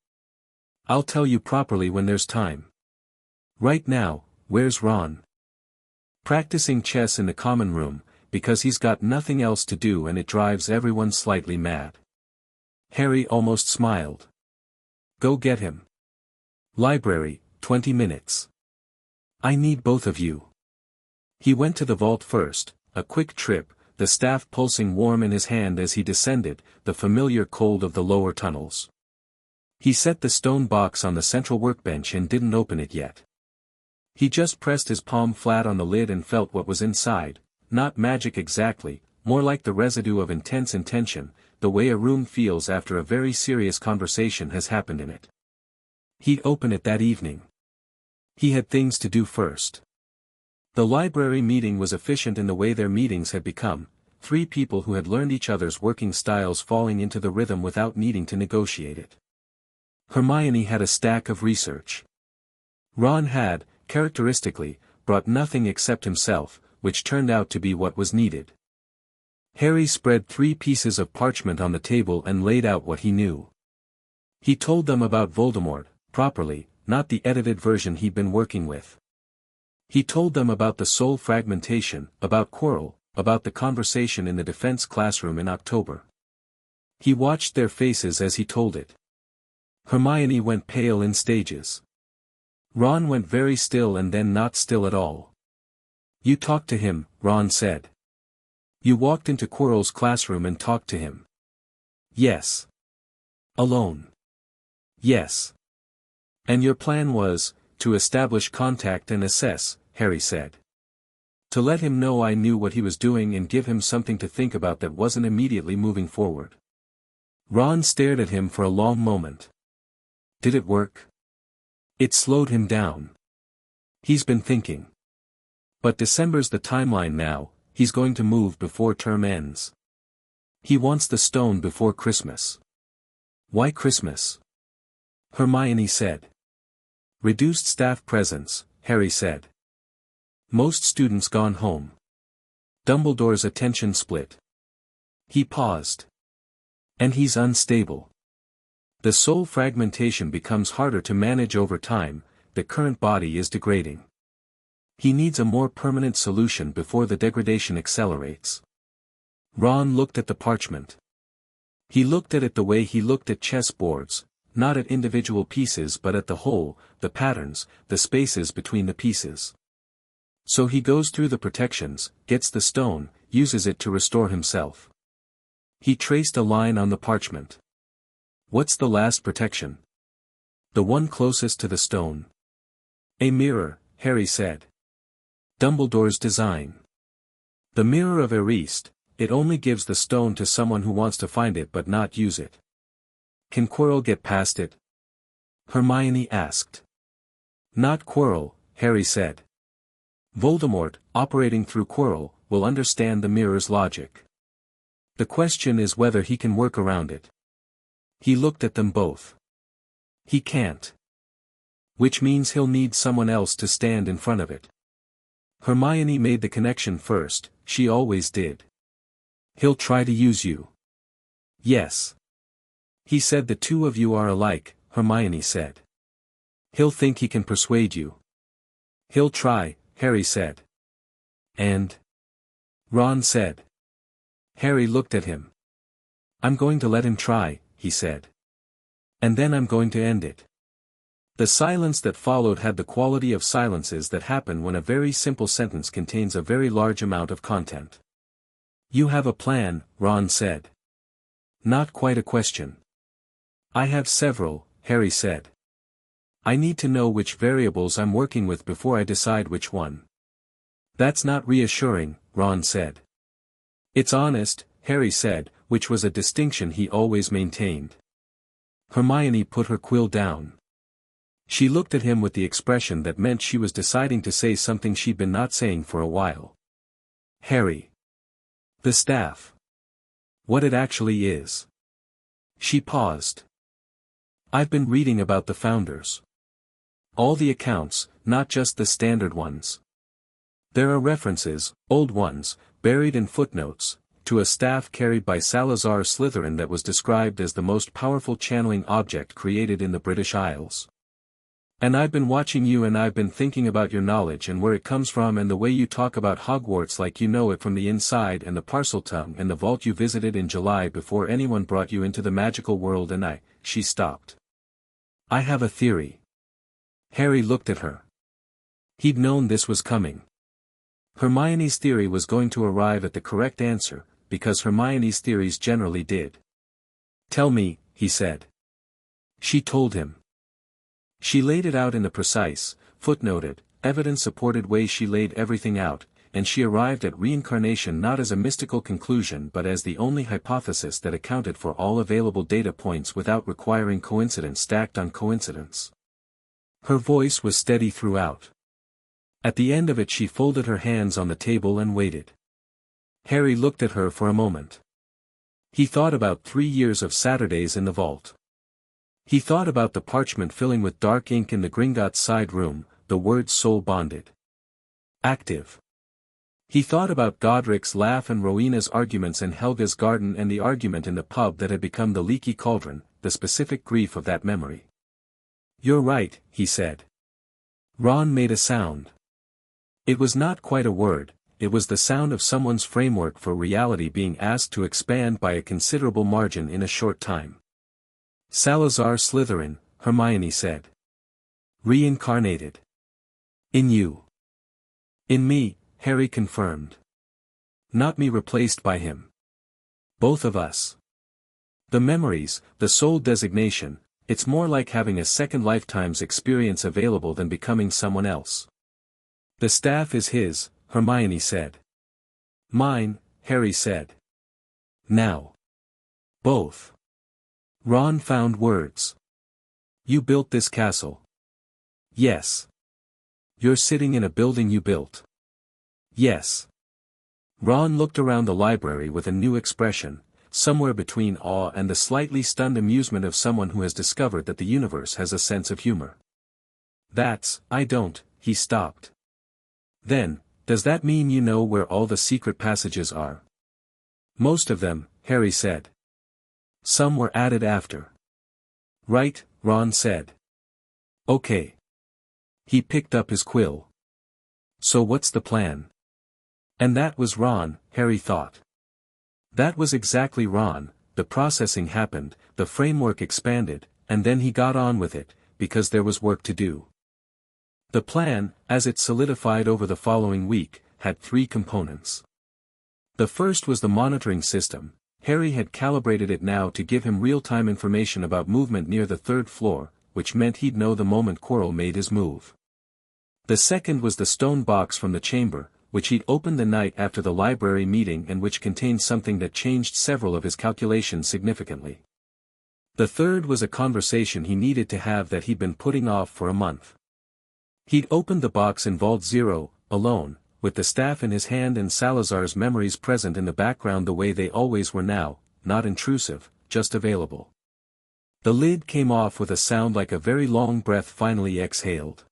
I'll tell you properly when there's time. Right now, where's Ron? Practicing chess in the common room, because he's got nothing else to do and it drives everyone slightly mad. Harry almost smiled. Go get him. Library, 20 minutes. I need both of you. He went to the vault first, a quick trip, the staff pulsing warm in his hand as he descended, the familiar cold of the lower tunnels. He set the stone box on the central workbench and didn't open it yet. He just pressed his palm flat on the lid and felt what was inside, not magic exactly, more like the residue of intense intention, the way a room feels after a very serious conversation has happened in it. He'd open it that evening. He had things to do first. The library meeting was efficient in the way their meetings had become, three people who had learned each other's working styles falling into the rhythm without needing to negotiate it. Hermione had a stack of research. Ron had, characteristically, brought nothing except himself, which turned out to be what was needed. Harry spread 3 pieces of parchment on the table and laid out what he knew. He told them about Voldemort, properly, not the edited version he'd been working with. He told them about the soul fragmentation, about Quirrell, about the conversation in the defense classroom in October. He watched their faces as he told it. Hermione went pale in stages. Ron went very still and then not still at all. You talked to him, Ron said. You walked into Quirrell's classroom and talked to him. Yes. Alone. Yes. And your plan was, to establish contact and assess, Harry said. To let him know I knew what he was doing and give him something to think about that wasn't immediately moving forward. Ron stared at him for a long moment. Did it work? It slowed him down. He's been thinking. But December's the timeline now, he's going to move before term ends. He wants the stone before Christmas. Why Christmas? Hermione said. Reduced staff presence, Harry said. Most students gone home. Dumbledore's attention split. He paused. And he's unstable. The soul fragmentation becomes harder to manage over time, the current body is degrading. He needs a more permanent solution before the degradation accelerates. Ron looked at the parchment. He looked at it the way he looked at chess boards, not at individual pieces but at the whole, the patterns, the spaces between the pieces. So he goes through the protections, gets the stone, uses it to restore himself. He traced a line on the parchment. What's the last protection? The one closest to the stone. A mirror, Harry said. Dumbledore's design. The mirror of Eriste, it only gives the stone to someone who wants to find it but not use it. Can Quirrell get past it? Hermione asked. Not Quirrell, Harry said. Voldemort, operating through Quirrell, will understand the mirror's logic. The question is whether he can work around it. He looked at them both. He can't. Which means he'll need someone else to stand in front of it. Hermione made the connection first, she always did. He'll try to use you. Yes. He said the two of you are alike, Hermione said. He'll think he can persuade you. He'll try, Harry said. And? Ron said. Harry looked at him. I'm going to let him try, he said. And then I'm going to end it. The silence that followed had the quality of silences that happen when a very simple sentence contains a very large amount of content. You have a plan, Ron said. Not quite a question. I have several, Harry said. I need to know which variables I'm working with before I decide which one. That's not reassuring, Ron said. It's honest, Harry said, which was a distinction he always maintained. Hermione put her quill down. She looked at him with the expression that meant she was deciding to say something she'd been not saying for a while. Harry. The staff. What it actually is. She paused. I've been reading about the founders. All the accounts, not just the standard ones. There are references, old ones, buried in footnotes, to a staff carried by Salazar Slytherin that was described as the most powerful channeling object created in the British Isles. And I've been watching you and I've been thinking about your knowledge and where it comes from and the way you talk about Hogwarts like you know it from the inside and the Parseltongue and the vault you visited in July before anyone brought you into the magical world and she stopped. I have a theory. Harry looked at her. He'd known this was coming. Hermione's theory was going to arrive at the correct answer, because Hermione's theories generally did. Tell me, he said. She told him. She laid it out in the precise, footnoted, evidence-supported way she laid everything out, and she arrived at reincarnation not as a mystical conclusion but as the only hypothesis that accounted for all available data points without requiring coincidence stacked on coincidence. Her voice was steady throughout. At the end of it she folded her hands on the table and waited. Harry looked at her for a moment. He thought about 3 years of Saturdays in the vault. He thought about the parchment filling with dark ink in the Gringotts side room, the words soul bonded. Active. He thought about Godric's laugh and Rowena's arguments in Helga's garden and the argument in the pub that had become the leaky cauldron, the specific grief of that memory. You're right, he said. Ron made a sound. It was not quite a word, it was the sound of someone's framework for reality being asked to expand by a considerable margin in a short time. Salazar Slytherin, Hermione said. Reincarnated. In you. In me, Harry confirmed. Not me replaced by him. Both of us. The memories, the soul designation, it's more like having a second lifetime's experience available than becoming someone else. The staff is his, Hermione said. Mine, Harry said. Now. Both. Ron found words. You built this castle. Yes. You're sitting in a building you built. Yes. Ron looked around the library with a new expression, somewhere between awe and the slightly stunned amusement of someone who has discovered that the universe has a sense of humor. I don't, he stopped. Then, does that mean you know where all the secret passages are? Most of them, Harry said. Some were added after. Right, Ron said. Okay. He picked up his quill. So what's the plan? And that was Ron, Harry thought. That was exactly Ron, the processing happened, the framework expanded, and then he got on with it, because there was work to do. The plan, as it solidified over the following week, had 3 components. The first was the monitoring system. Harry had calibrated it now to give him real-time information about movement near the 3rd floor, which meant he'd know the moment Quirrell made his move. The second was the stone box from the chamber, which he'd opened the night after the library meeting and which contained something that changed several of his calculations significantly. The third was a conversation he needed to have that he'd been putting off for a month. He'd opened the box in Vault 0, alone, with the staff in his hand and Salazar's memories present in the background the way they always were now, not intrusive, just available. The lid came off with a sound like a very long breath finally exhaled.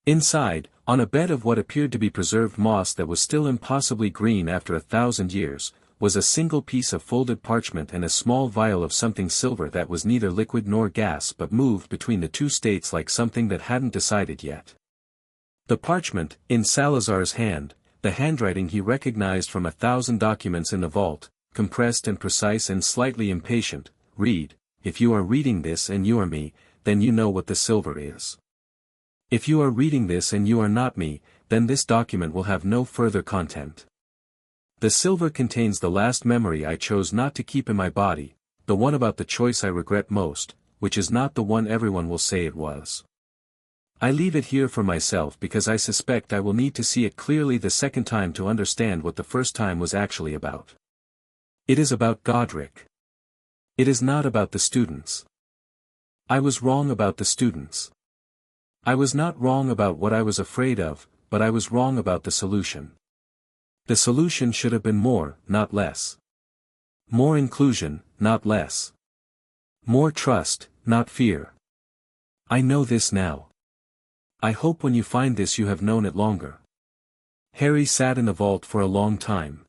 Inside, on a bed of what appeared to be preserved moss that was still impossibly green after 1,000 years, was a single piece of folded parchment and a small vial of something silver that was neither liquid nor gas but moved between the 2 states like something that hadn't decided yet. The parchment, in Salazar's hand, the handwriting he recognized from 1,000 documents in the vault, compressed and precise and slightly impatient, read, if you are reading this and you are me, then you know what the silver is. If you are reading this and you are not me, then this document will have no further content. The silver contains the last memory I chose not to keep in my body, the one about the choice I regret most, which is not the one everyone will say it was. I leave it here for myself because I suspect I will need to see it clearly the second time to understand what the first time was actually about. It is about Godric. It is not about the students. I was wrong about the students. I was not wrong about what I was afraid of, but I was wrong about the solution. The solution should have been more, not less. More inclusion, not less. More trust, not fear. I know this now. I hope when you find this you have known it longer. Harry sat in the vault for a long time.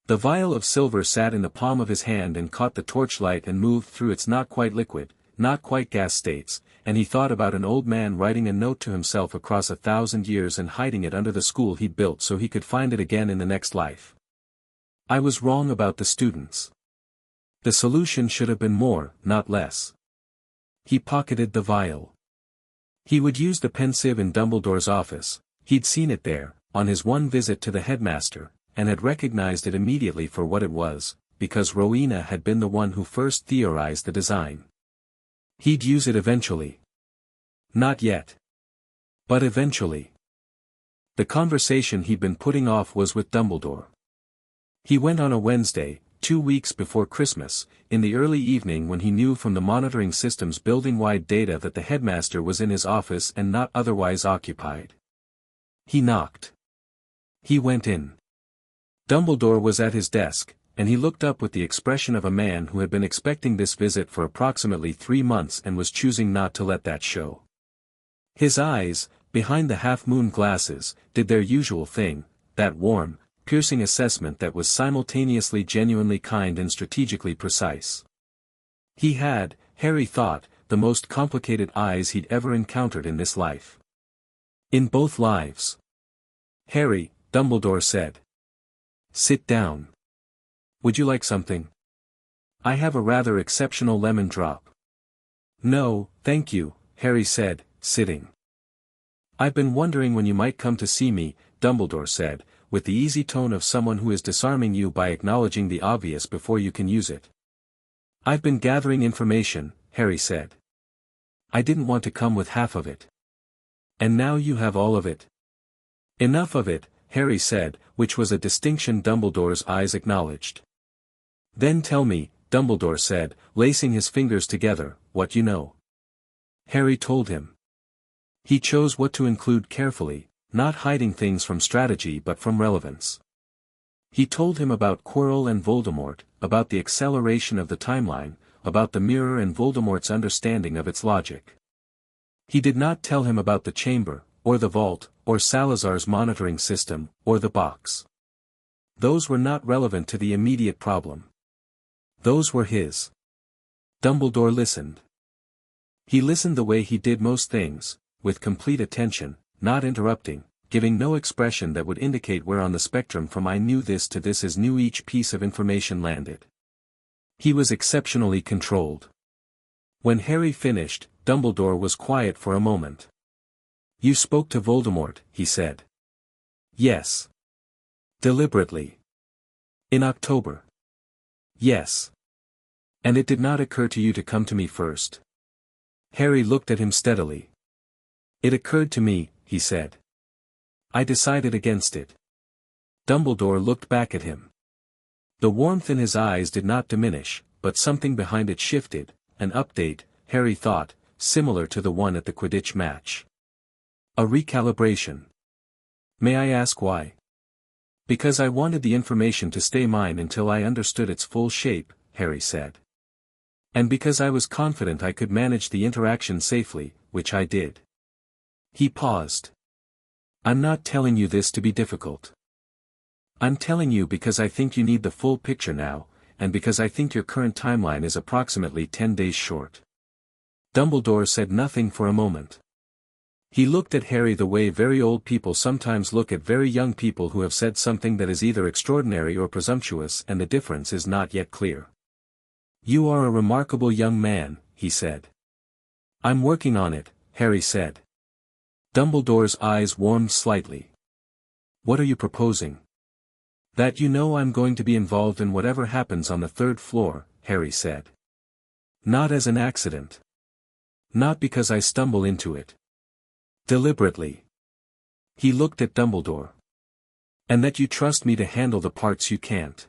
The vial of silver sat in the palm of his hand and caught the torchlight and moved through its not quite liquid, not quite gas states, and he thought about an old man writing a note to himself across 1,000 years and hiding it under the school he'd built so he could find it again in the next life. I was wrong about the students. The solution should have been more, not less. He pocketed the vial. He would use the pensieve in Dumbledore's office. He'd seen it there, on his one visit to the headmaster, and had recognized it immediately for what it was, because Rowena had been the one who first theorized the design. He'd use it eventually. Not yet. But eventually. The conversation he'd been putting off was with Dumbledore. He went on a Wednesday, 2 weeks before Christmas, in the early evening when he knew from the monitoring system's building-wide data that the headmaster was in his office and not otherwise occupied. He knocked. He went in. Dumbledore was at his desk, and he looked up with the expression of a man who had been expecting this visit for approximately 3 months and was choosing not to let that show. His eyes, behind the half-moon glasses, did their usual thing, that warm, piercing assessment that was simultaneously genuinely kind and strategically precise. He had, Harry thought, the most complicated eyes he'd ever encountered in this life. In both lives. "Harry," Dumbledore said. "Sit down. Would you like something? I have a rather exceptional lemon drop." "No, thank you," Harry said, sitting. "I've been wondering when you might come to see me," Dumbledore said, with the easy tone of someone who is disarming you by acknowledging the obvious before you can use it. "I've been gathering information," Harry said. "I didn't want to come with half of it. And now you have all of it." "Enough of it," Harry said, which was a distinction Dumbledore's eyes acknowledged. "Then tell me," Dumbledore said, lacing his fingers together, "what you know." Harry told him. He chose what to include carefully, not hiding things from strategy but from relevance. He told him about Quirrell and Voldemort, about the acceleration of the timeline, about the mirror and Voldemort's understanding of its logic. He did not tell him about the chamber, or the vault, or Salazar's monitoring system, or the box. Those were not relevant to the immediate problem. Those were his. Dumbledore listened. He listened the way he did most things, with complete attention, not interrupting, giving no expression that would indicate where on the spectrum from "I knew this" to "this is new" each piece of information landed. He was exceptionally controlled. When Harry finished, Dumbledore was quiet for a moment. "You spoke to Voldemort," he said. "Yes." "Deliberately." "In October." "Yes." "And it did not occur to you to come to me first?" Harry looked at him steadily. "It occurred to me," he said. "I decided against it." Dumbledore looked back at him. The warmth in his eyes did not diminish, but something behind it shifted, an update, Harry thought, similar to the one at the Quidditch match. A recalibration. "May I ask why?" "Because I wanted the information to stay mine until I understood its full shape," Harry said. "And because I was confident I could manage the interaction safely, which I did." He paused. "I'm not telling you this to be difficult. I'm telling you because I think you need the full picture now, and because I think your current timeline is approximately 10 days short." Dumbledore said nothing for a moment. He looked at Harry the way very old people sometimes look at very young people who have said something that is either extraordinary or presumptuous and the difference is not yet clear. "You are a remarkable young man," he said. "I'm working on it," Harry said. Dumbledore's eyes warmed slightly. "What are you proposing?" "That you know I'm going to be involved in whatever happens on the 3rd floor," Harry said. "Not as an accident. Not because I stumble into it. Deliberately." He looked at Dumbledore. "And that you trust me to handle the parts you can't."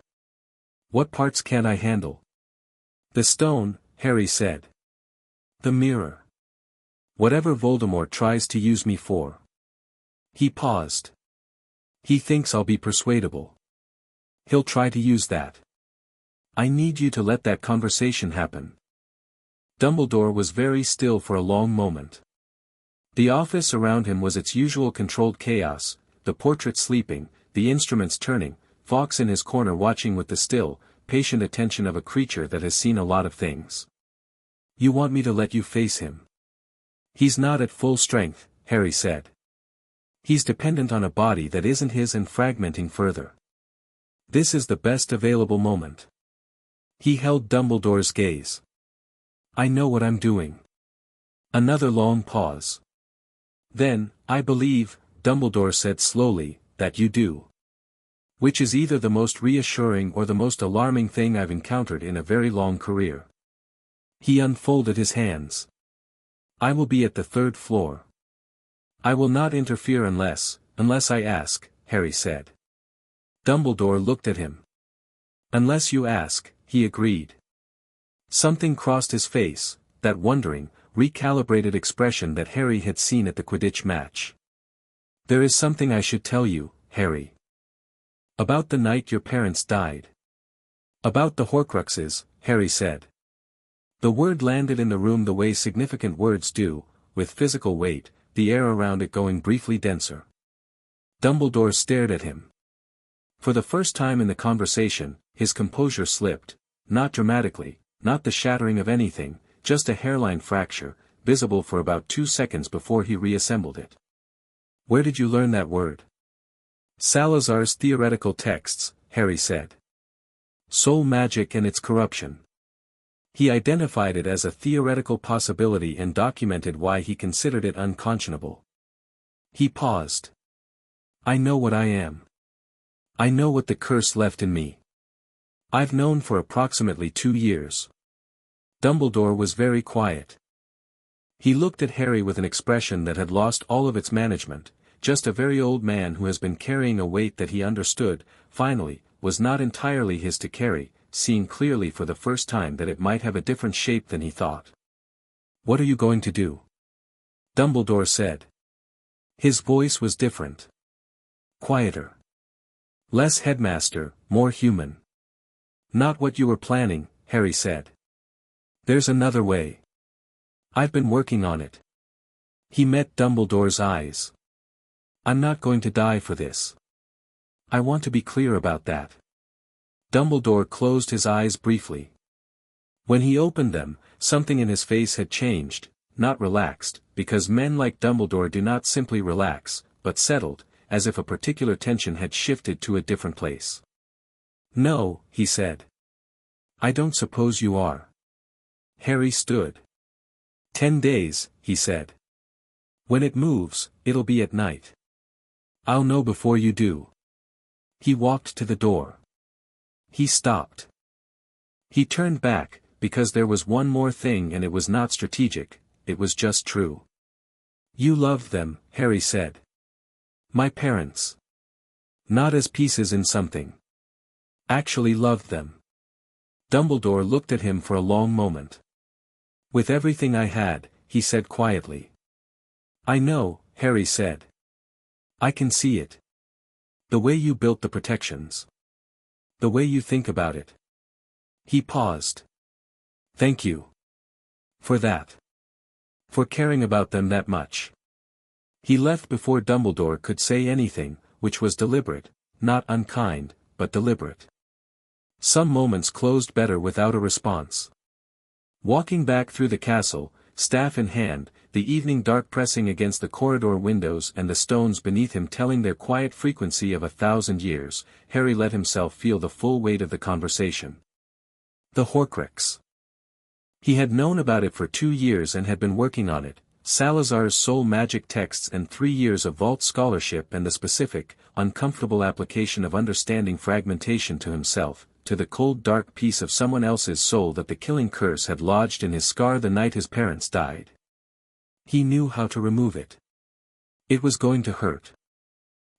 "What parts can't I handle?" "The stone," Harry said. "The mirror. Whatever Voldemort tries to use me for." He paused. "He thinks I'll be persuadable. He'll try to use that. I need you to let that conversation happen." Dumbledore was very still for a long moment. The office around him was its usual controlled chaos, the portrait sleeping, the instruments turning, Fawkes in his corner watching with the still, patient attention of a creature that has seen a lot of things. "You want me to let you face him?" "He's not at full strength," Harry said. "He's dependent on a body that isn't his and fragmenting further. This is the best available moment." He held Dumbledore's gaze. "I know what I'm doing." Another long pause. "Then, I believe," Dumbledore said slowly, "that you do. Which is either the most reassuring or the most alarming thing I've encountered in a very long career." He unfolded his hands. "I will be at the 3rd floor. I will not interfere unless I ask," Harry said. Dumbledore looked at him. "Unless you ask," he agreed. Something crossed his face, that wondering, recalibrated expression that Harry had seen at the Quidditch match. "There is something I should tell you, Harry. About the night your parents died." "About the Horcruxes," Harry said. The word landed in the room the way significant words do, with physical weight, the air around it going briefly denser. Dumbledore stared at him. For the first time in the conversation, his composure slipped, not dramatically, not the shattering of anything, just a hairline fracture, visible for about 2 seconds before he reassembled it. "Where did you learn that word?" "Salazar's theoretical texts," Harry said. "Soul magic and its corruption." He identified it as a theoretical possibility and documented why he considered it unconscionable. He paused. "I know what I am. I know what the curse left in me. I've known for approximately 2 years." Dumbledore was very quiet. He looked at Harry with an expression that had lost all of its management, just a very old man who has been carrying a weight that he understood, finally, was not entirely his to carry, seeing clearly for the first time that it might have a different shape than he thought. "What are you going to do?" Dumbledore said. His voice was different. Quieter. Less headmaster, more human. "Not what you were planning," Harry said. "There's another way. I've been working on it." He met Dumbledore's eyes. "I'm not going to die for this. I want to be clear about that." Dumbledore closed his eyes briefly. When he opened them, something in his face had changed, not relaxed, because men like Dumbledore do not simply relax, but settled, as if a particular tension had shifted to a different place. "No," he said. "I don't suppose you are." Harry stood. 10 days, he said. "When it moves, it'll be at night. I'll know before you do." He walked to the door. He stopped. He turned back, because there was one more thing and it was not strategic, it was just true. "You loved them," Harry said. "My parents. Not as pieces in something. Actually loved them." Dumbledore looked at him for a long moment. "With everything I had," he said quietly. "I know," Harry said. "I can see it. The way you built the protections. The way you think about it." He paused. "Thank you. For that. For caring about them that much." He left before Dumbledore could say anything, which was deliberate, not unkind, but deliberate. Some moments closed better without a response. Walking back through the castle, staff in hand, the evening dark pressing against the corridor windows and the stones beneath him telling their quiet frequency of 1,000 years, Harry let himself feel the full weight of the conversation. The Horcrux. He had known about it for 2 years and had been working on it, Salazar's soul magic texts and 3 years of vault scholarship and the specific, uncomfortable application of understanding fragmentation to himself, to the cold dark piece of someone else's soul that the killing curse had lodged in his scar the night his parents died. He knew how to remove it. It was going to hurt.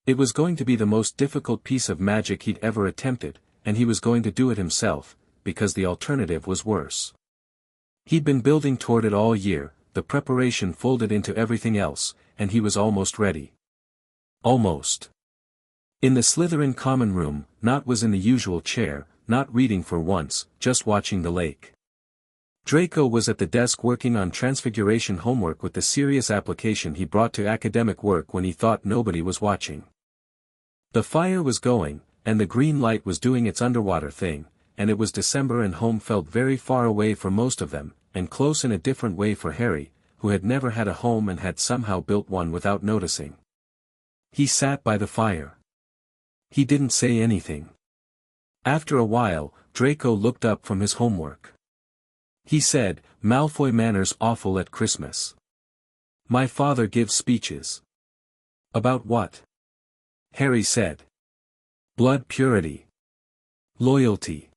It was going to be the most difficult piece of magic he'd ever attempted, and he was going to do it himself, because the alternative was worse. He'd been building toward it all year, the preparation folded into everything else, and he was almost ready. Almost. In the Slytherin common room, Nott was in the usual chair, not reading for once, just watching the lake. Draco was at the desk working on transfiguration homework with the serious application he brought to academic work when he thought nobody was watching. The fire was going, and the green light was doing its underwater thing, and it was December and home felt very far away for most of them, and close in a different way for Harry, who had never had a home and had somehow built one without noticing. He sat by the fire. He didn't say anything. After a while, Draco looked up from his homework. He said, "Malfoy manners awful at Christmas. My father gives speeches." "About what?" Harry said. "Blood purity. Loyalty.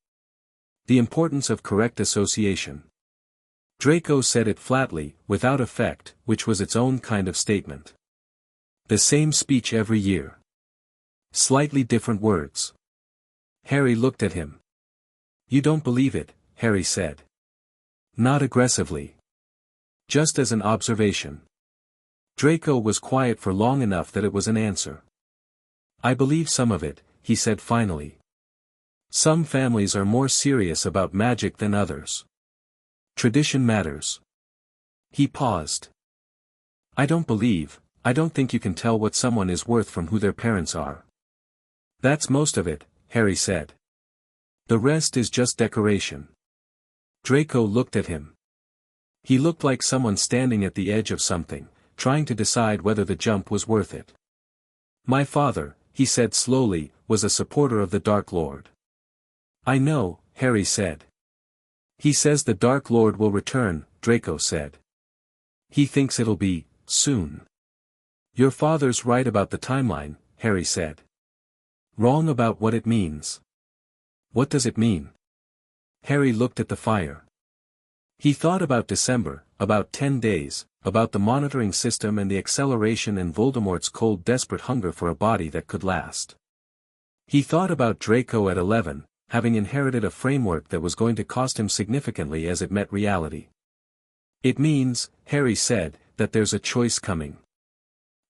The importance of correct association." Draco said it flatly, without effect, which was its own kind of statement. The same speech every year. Slightly different words. Harry looked at him. "You don't believe it," Harry said. "Not aggressively. Just as an observation." Draco was quiet for long enough that it was an answer. "I believe some of it," he said finally. "Some families are more serious about magic than others. Tradition matters." He paused. I don't think you can tell what someone is worth from who their parents are." "That's most of it," Harry said. "The rest is just decoration." Draco looked at him. He looked like someone standing at the edge of something, trying to decide whether the jump was worth it. "My father," he said slowly, "was a supporter of the Dark Lord." "I know," Harry said. "He says the Dark Lord will return," Draco said. "He thinks it'll be soon." "Your father's right about the timeline," Harry said. "Wrong about what it means." "What does it mean?" Harry looked at the fire. He thought about December, about 10 days, about the monitoring system and the acceleration and Voldemort's cold desperate hunger for a body that could last. He thought about Draco at 11, having inherited a framework that was going to cost him significantly as it met reality. "It means," Harry said, "that there's a choice coming.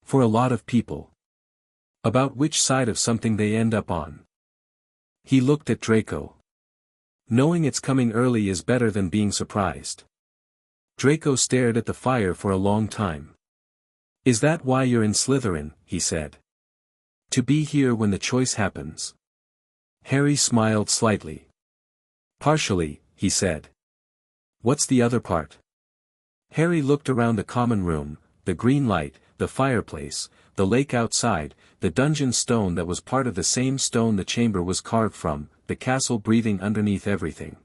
For a lot of people. About which side of something they end up on." He looked at Draco. "Knowing it's coming early is better than being surprised." Draco stared at the fire for a long time. "Is that why you're in Slytherin?" he said. "To be here when the choice happens?" Harry smiled slightly. "Partially," he said. "What's the other part?" Harry looked around the common room, the green light, the fireplace, the lake outside, the dungeon stone that was part of the same stone the chamber was carved from, the castle breathing underneath everything.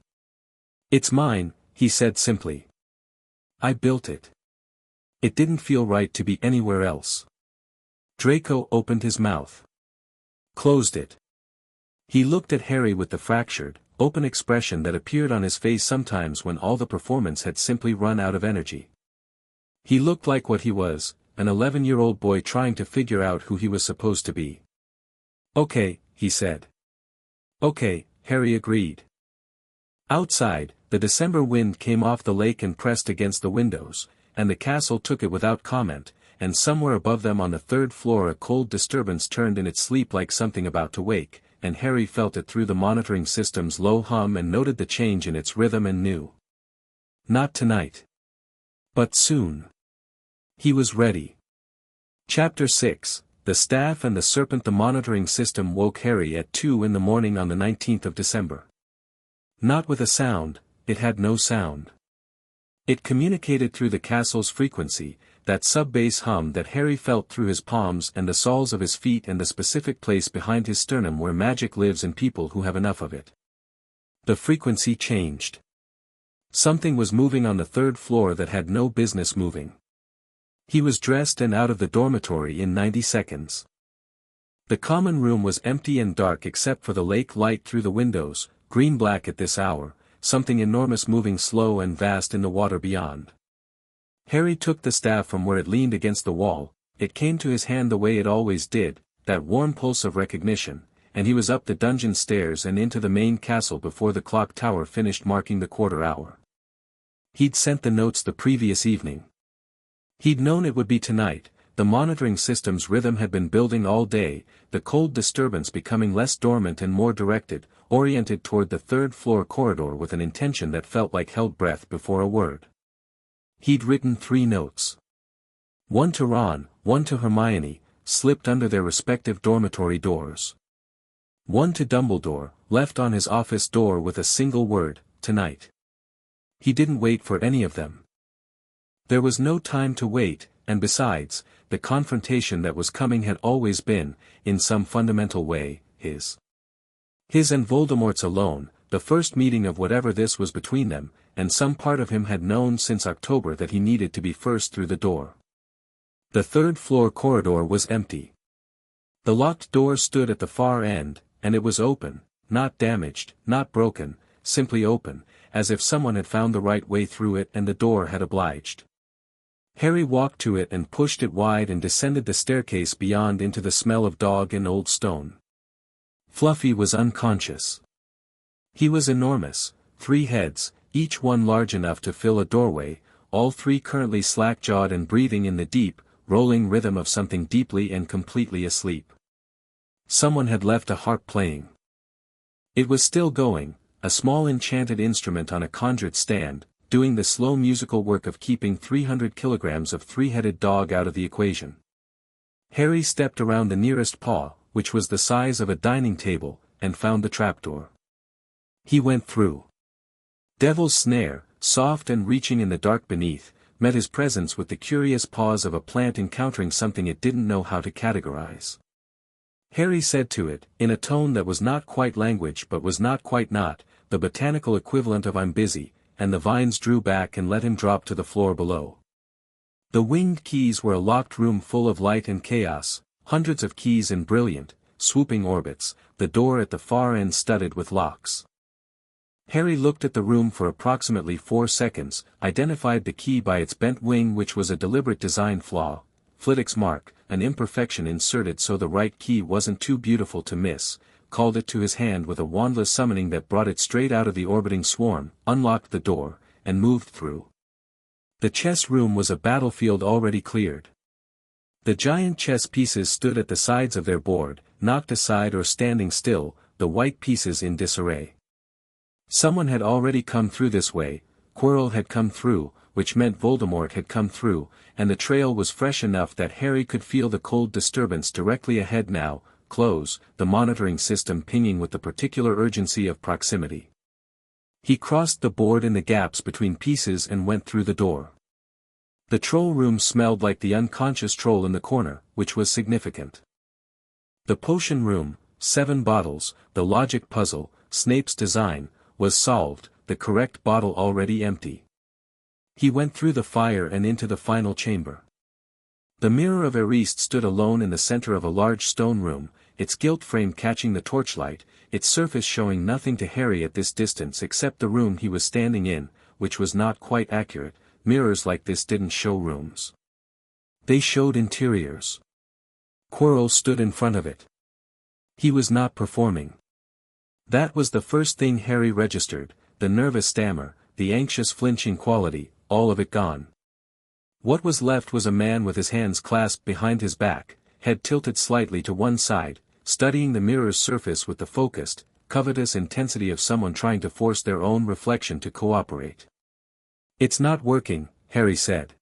"It's mine," he said simply. "I built it. It didn't feel right to be anywhere else." Draco opened his mouth. Closed it. He looked at Harry with the fractured, open expression that appeared on his face sometimes when all the performance had simply run out of energy. He looked like what he was, an 11-year-old boy trying to figure out who he was supposed to be. "Okay," he said. "Okay," Harry agreed. Outside, the December wind came off the lake and pressed against the windows, and the castle took it without comment, and somewhere above them on the third floor a cold disturbance turned in its sleep like something about to wake, and Harry felt it through the monitoring system's low hum and noted the change in its rhythm and knew. Not tonight. But soon. He was ready. Chapter 6, The Staff and the Serpent. The monitoring system woke Harry at 2 in the morning on the 19th of December. Not with a sound, it had no sound. It communicated through the castle's frequency, that sub-bass hum that Harry felt through his palms and the soles of his feet and the specific place behind his sternum where magic lives in people who have enough of it. The frequency changed. Something was moving on the third floor that had no business moving. He was dressed and out of the dormitory in 90 seconds. The common room was empty and dark except for the lake light through the windows, green-black at this hour, something enormous moving slow and vast in the water beyond. Harry took the staff from where it leaned against the wall, it came to his hand the way it always did, that warm pulse of recognition, and he was up the dungeon stairs and into the main castle before the clock tower finished marking the quarter hour. He'd sent the notes the previous evening. He'd known it would be tonight. The monitoring system's rhythm had been building all day, the cold disturbance becoming less dormant and more directed, oriented toward the third-floor corridor with an intention that felt like held breath before a word. He'd written 3 notes. One to Ron, one to Hermione, slipped under their respective dormitory doors. One to Dumbledore, left on his office door with a single word, "Tonight." He didn't wait for any of them. There was no time to wait, and besides, the confrontation that was coming had always been, in some fundamental way, his. His and Voldemort's alone, the first meeting of whatever this was between them, and some part of him had known since October that he needed to be first through the door. The third-floor corridor was empty. The locked door stood at the far end, and it was open, not damaged, not broken, simply open, as if someone had found the right way through it and the door had obliged. Harry walked to it and pushed it wide and descended the staircase beyond into the smell of dog and old stone. Fluffy was unconscious. He was enormous, 3 heads, each one large enough to fill a doorway, all 3 currently slack-jawed and breathing in the deep, rolling rhythm of something deeply and completely asleep. Someone had left a harp playing. It was still going, a small enchanted instrument on a conjured stand, doing the slow musical work of keeping 300 kilograms of 3-headed dog out of the equation. Harry stepped around the nearest paw, which was the size of a dining table, and found the trapdoor. He went through. Devil's Snare, soft and reaching in the dark beneath, met his presence with the curious pause of a plant encountering something it didn't know how to categorize. Harry said to it, in a tone that was not quite language but was not quite not, the botanical equivalent of "I'm busy," and the vines drew back and let him drop to the floor below. The winged keys were a locked room full of light and chaos, hundreds of keys in brilliant, swooping orbits, the door at the far end studded with locks. Harry looked at the room for approximately 4 seconds, identified the key by its bent wing, which was a deliberate design flaw, Flitwick's mark, an imperfection inserted so the right key wasn't too beautiful to miss, called it to his hand with a wandless summoning that brought it straight out of the orbiting swarm, unlocked the door, and moved through. The chess room was a battlefield already cleared. The giant chess pieces stood at the sides of their board, knocked aside or standing still, the white pieces in disarray. Someone had already come through this way, Quirrell had come through, which meant Voldemort had come through, and the trail was fresh enough that Harry could feel the cold disturbance directly ahead now, close, the monitoring system pinging with the particular urgency of proximity. He crossed the board in the gaps between pieces and went through the door. The troll room smelled like the unconscious troll in the corner, which was significant. The potion room, 7 bottles, the logic puzzle, Snape's design, was solved, the correct bottle already empty. He went through the fire and into the final chamber. The mirror of Eriste stood alone in the center of a large stone room, its gilt frame catching the torchlight, its surface showing nothing to Harry at this distance except the room he was standing in, which was not quite accurate. Mirrors like this didn't show rooms. They showed interiors. Quirrell stood in front of it. He was not performing. That was the first thing Harry registered, the nervous stammer, the anxious flinching quality, all of it gone. What was left was a man with his hands clasped behind his back, head tilted slightly to one side, studying the mirror's surface with the focused, covetous intensity of someone trying to force their own reflection to cooperate. "It's not working," Harry said.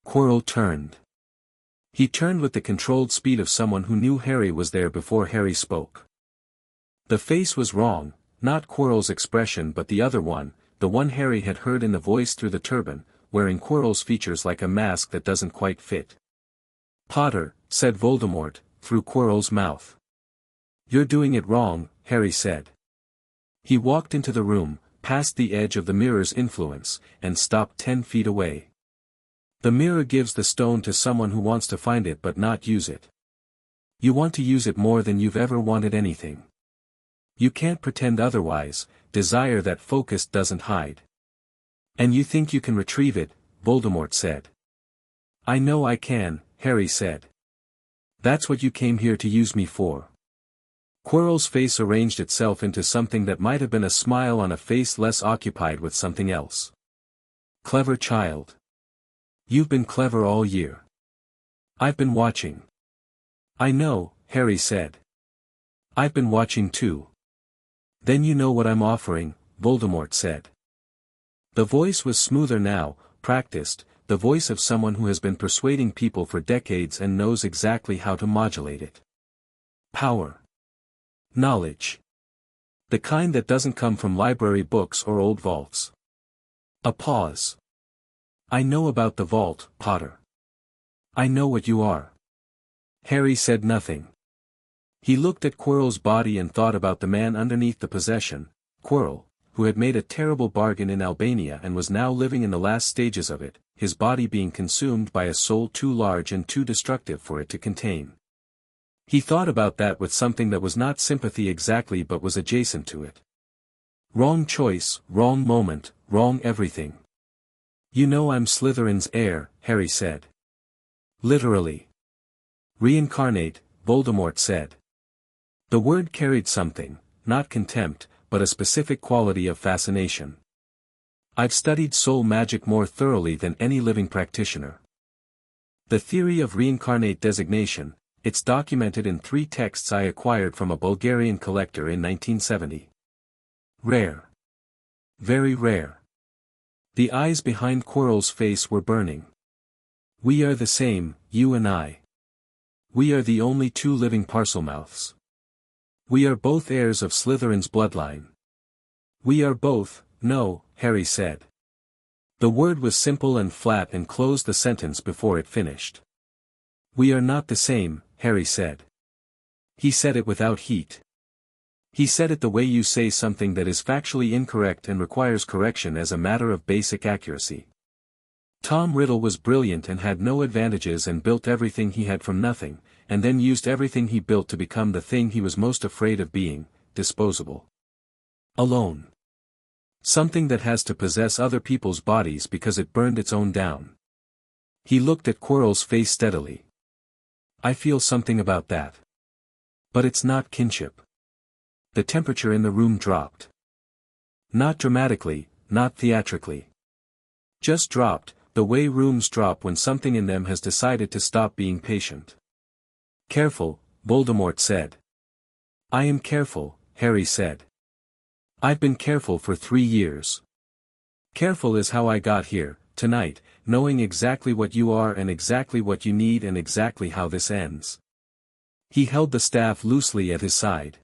Quirrell turned. He turned with the controlled speed of someone who knew Harry was there before Harry spoke. The face was wrong, not Quirrell's expression but the other one, the one Harry had heard in the voice through the turban, wearing Quirrell's features like a mask that doesn't quite fit. "Potter," said Voldemort, through Quirrell's mouth. "You're doing it wrong," Harry said. He walked into the room, past the edge of the mirror's influence, and stopped 10 feet away. The mirror gives the stone to someone who wants to find it but not use it. You want to use it more than you've ever wanted anything. You can't pretend otherwise, desire that focus doesn't hide. "And you think you can retrieve it," Voldemort said. "I know I can," Harry said. "That's what you came here to use me for." Quirrell's face arranged itself into something that might have been a smile on a face less occupied with something else. "Clever child. You've been clever all year. I've been watching." "I know," Harry said. "I've been watching too." "Then you know what I'm offering," Voldemort said. The voice was smoother now, practiced, the voice of someone who has been persuading people for decades and knows exactly how to modulate it. "Power. Knowledge. The kind that doesn't come from library books or old vaults. A pause. I know about the vault, Potter. I know what you are. Harry said nothing. He looked at Quirrell's body and thought about the man underneath the possession, Quirrell, who had made a terrible bargain in Albania and was now living in the last stages of it, his body being consumed by a soul too large and too destructive for it to contain. He thought about that with something that was not sympathy exactly but was adjacent to it. Wrong choice, wrong moment, wrong everything. You know I'm Slytherin's heir, Harry said. Literally. Reincarnate, Voldemort said. The word carried something, not contempt, but a specific quality of fascination. I've studied soul magic more thoroughly than any living practitioner. The theory of reincarnate designation, it's documented in 3 texts I acquired from a Bulgarian collector in 1970. Rare. Very rare. The eyes behind Quirrell's face were burning. We are the same, you and I. We are the only 2 living Parselmouths. We are both heirs of Slytherin's bloodline. We are both, no, Harry said. The word was simple and flat and closed the sentence before it finished. We are not the same, Harry said. He said it without heat. He said it the way you say something that is factually incorrect and requires correction as a matter of basic accuracy. Tom Riddle was brilliant and had no advantages and built everything he had from nothing, and then used everything he built to become the thing he was most afraid of being, disposable. Alone. Something that has to possess other people's bodies because it burned its own down. He looked at Quirrell's face steadily. I feel something about that. But it's not kinship. The temperature in the room dropped. Not dramatically, not theatrically. Just dropped, the way rooms drop when something in them has decided to stop being patient. Careful, Voldemort said. I am careful, Harry said. I've been careful for 3 years. Careful is how I got here, tonight, knowing exactly what you are and exactly what you need and exactly how this ends. He held the staff loosely at his side.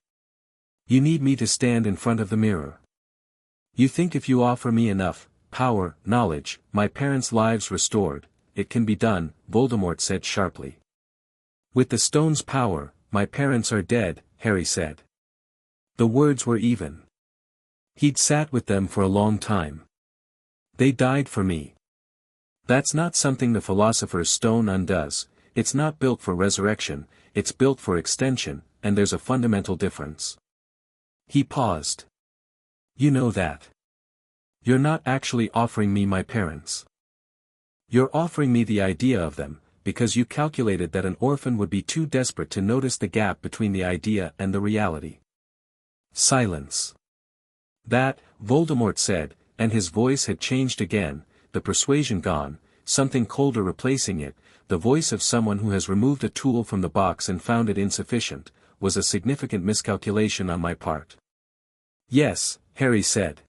You need me to stand in front of the mirror. You think if you offer me enough power, knowledge, my parents' lives restored, it can be done, Voldemort said sharply. With the stone's power, my parents are dead, Harry said. The words were even. He'd sat with them for a long time. They died for me. That's not something the philosopher's stone undoes, it's not built for resurrection, it's built for extension, and there's a fundamental difference. He paused. You know that. You're not actually offering me my parents. You're offering me the idea of them, because you calculated that an orphan would be too desperate to notice the gap between the idea and the reality. Silence. That, Voldemort said, and his voice had changed again, the persuasion gone, something colder replacing it, the voice of someone who has removed a tool from the box and found it insufficient, was a significant miscalculation on my part. Yes, Harry said.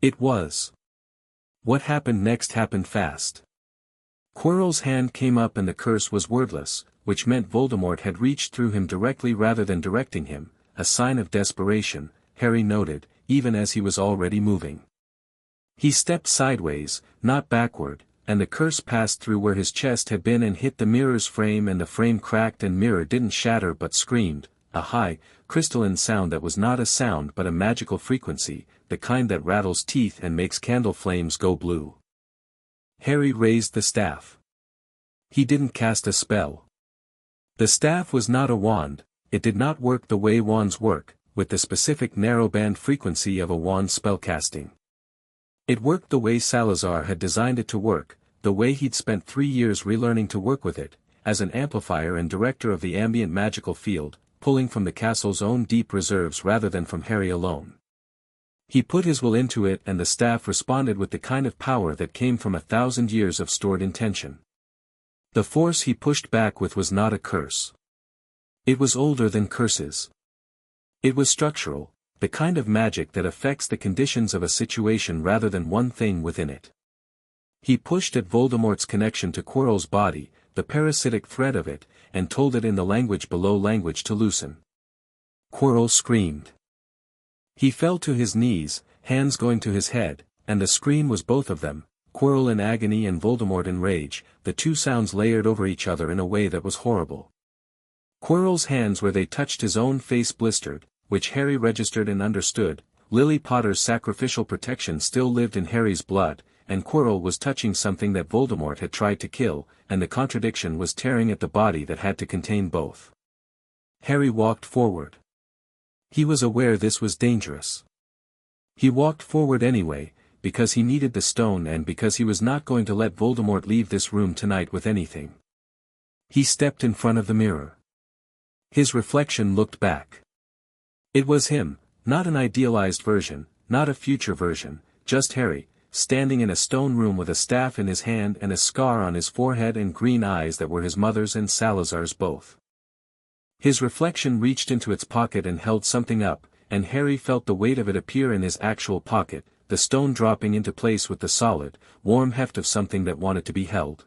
It was. What happened next happened fast. Quirrell's hand came up and the curse was wordless, which meant Voldemort had reached through him directly rather than directing him, a sign of desperation, Harry noted, even as he was already moving. He stepped sideways, not backward, and the curse passed through where his chest had been and hit the mirror's frame and the frame cracked and mirror didn't shatter but screamed, a high, crystalline sound that was not a sound but a magical frequency, the kind that rattles teeth and makes candle flames go blue. Harry raised the staff. He didn't cast a spell. The staff was not a wand, it did not work the way wands work, with the specific narrowband frequency of a wand spellcasting. It worked the way Salazar had designed it to work, the way he'd spent 3 years relearning to work with it, as an amplifier and director of the ambient magical field, pulling from the castle's own deep reserves rather than from Harry alone. He put his will into it and the staff responded with the kind of power that came from 1,000 years of stored intention. The force he pushed back with was not a curse. It was older than curses. It was structural, the kind of magic that affects the conditions of a situation rather than one thing within it. He pushed at Voldemort's connection to Quirrell's body, the parasitic thread of it, and told it in the language below language to loosen. Quirrell screamed. He fell to his knees, hands going to his head, and the scream was both of them, Quirrell in agony and Voldemort in rage, the two sounds layered over each other in a way that was horrible. Quirrell's hands where they touched his own face blistered, which Harry registered and understood. Lily Potter's sacrificial protection still lived in Harry's blood, and Quirrell was touching something that Voldemort had tried to kill, and the contradiction was tearing at the body that had to contain both. Harry walked forward. He was aware this was dangerous. He walked forward anyway, because he needed the stone and because he was not going to let Voldemort leave this room tonight with anything. He stepped in front of the mirror. His reflection looked back. It was him, not an idealized version, not a future version, just Harry, standing in a stone room with a staff in his hand and a scar on his forehead and green eyes that were his mother's and Salazar's both. His reflection reached into its pocket and held something up, and Harry felt the weight of it appear in his actual pocket, the stone dropping into place with the solid, warm heft of something that wanted to be held.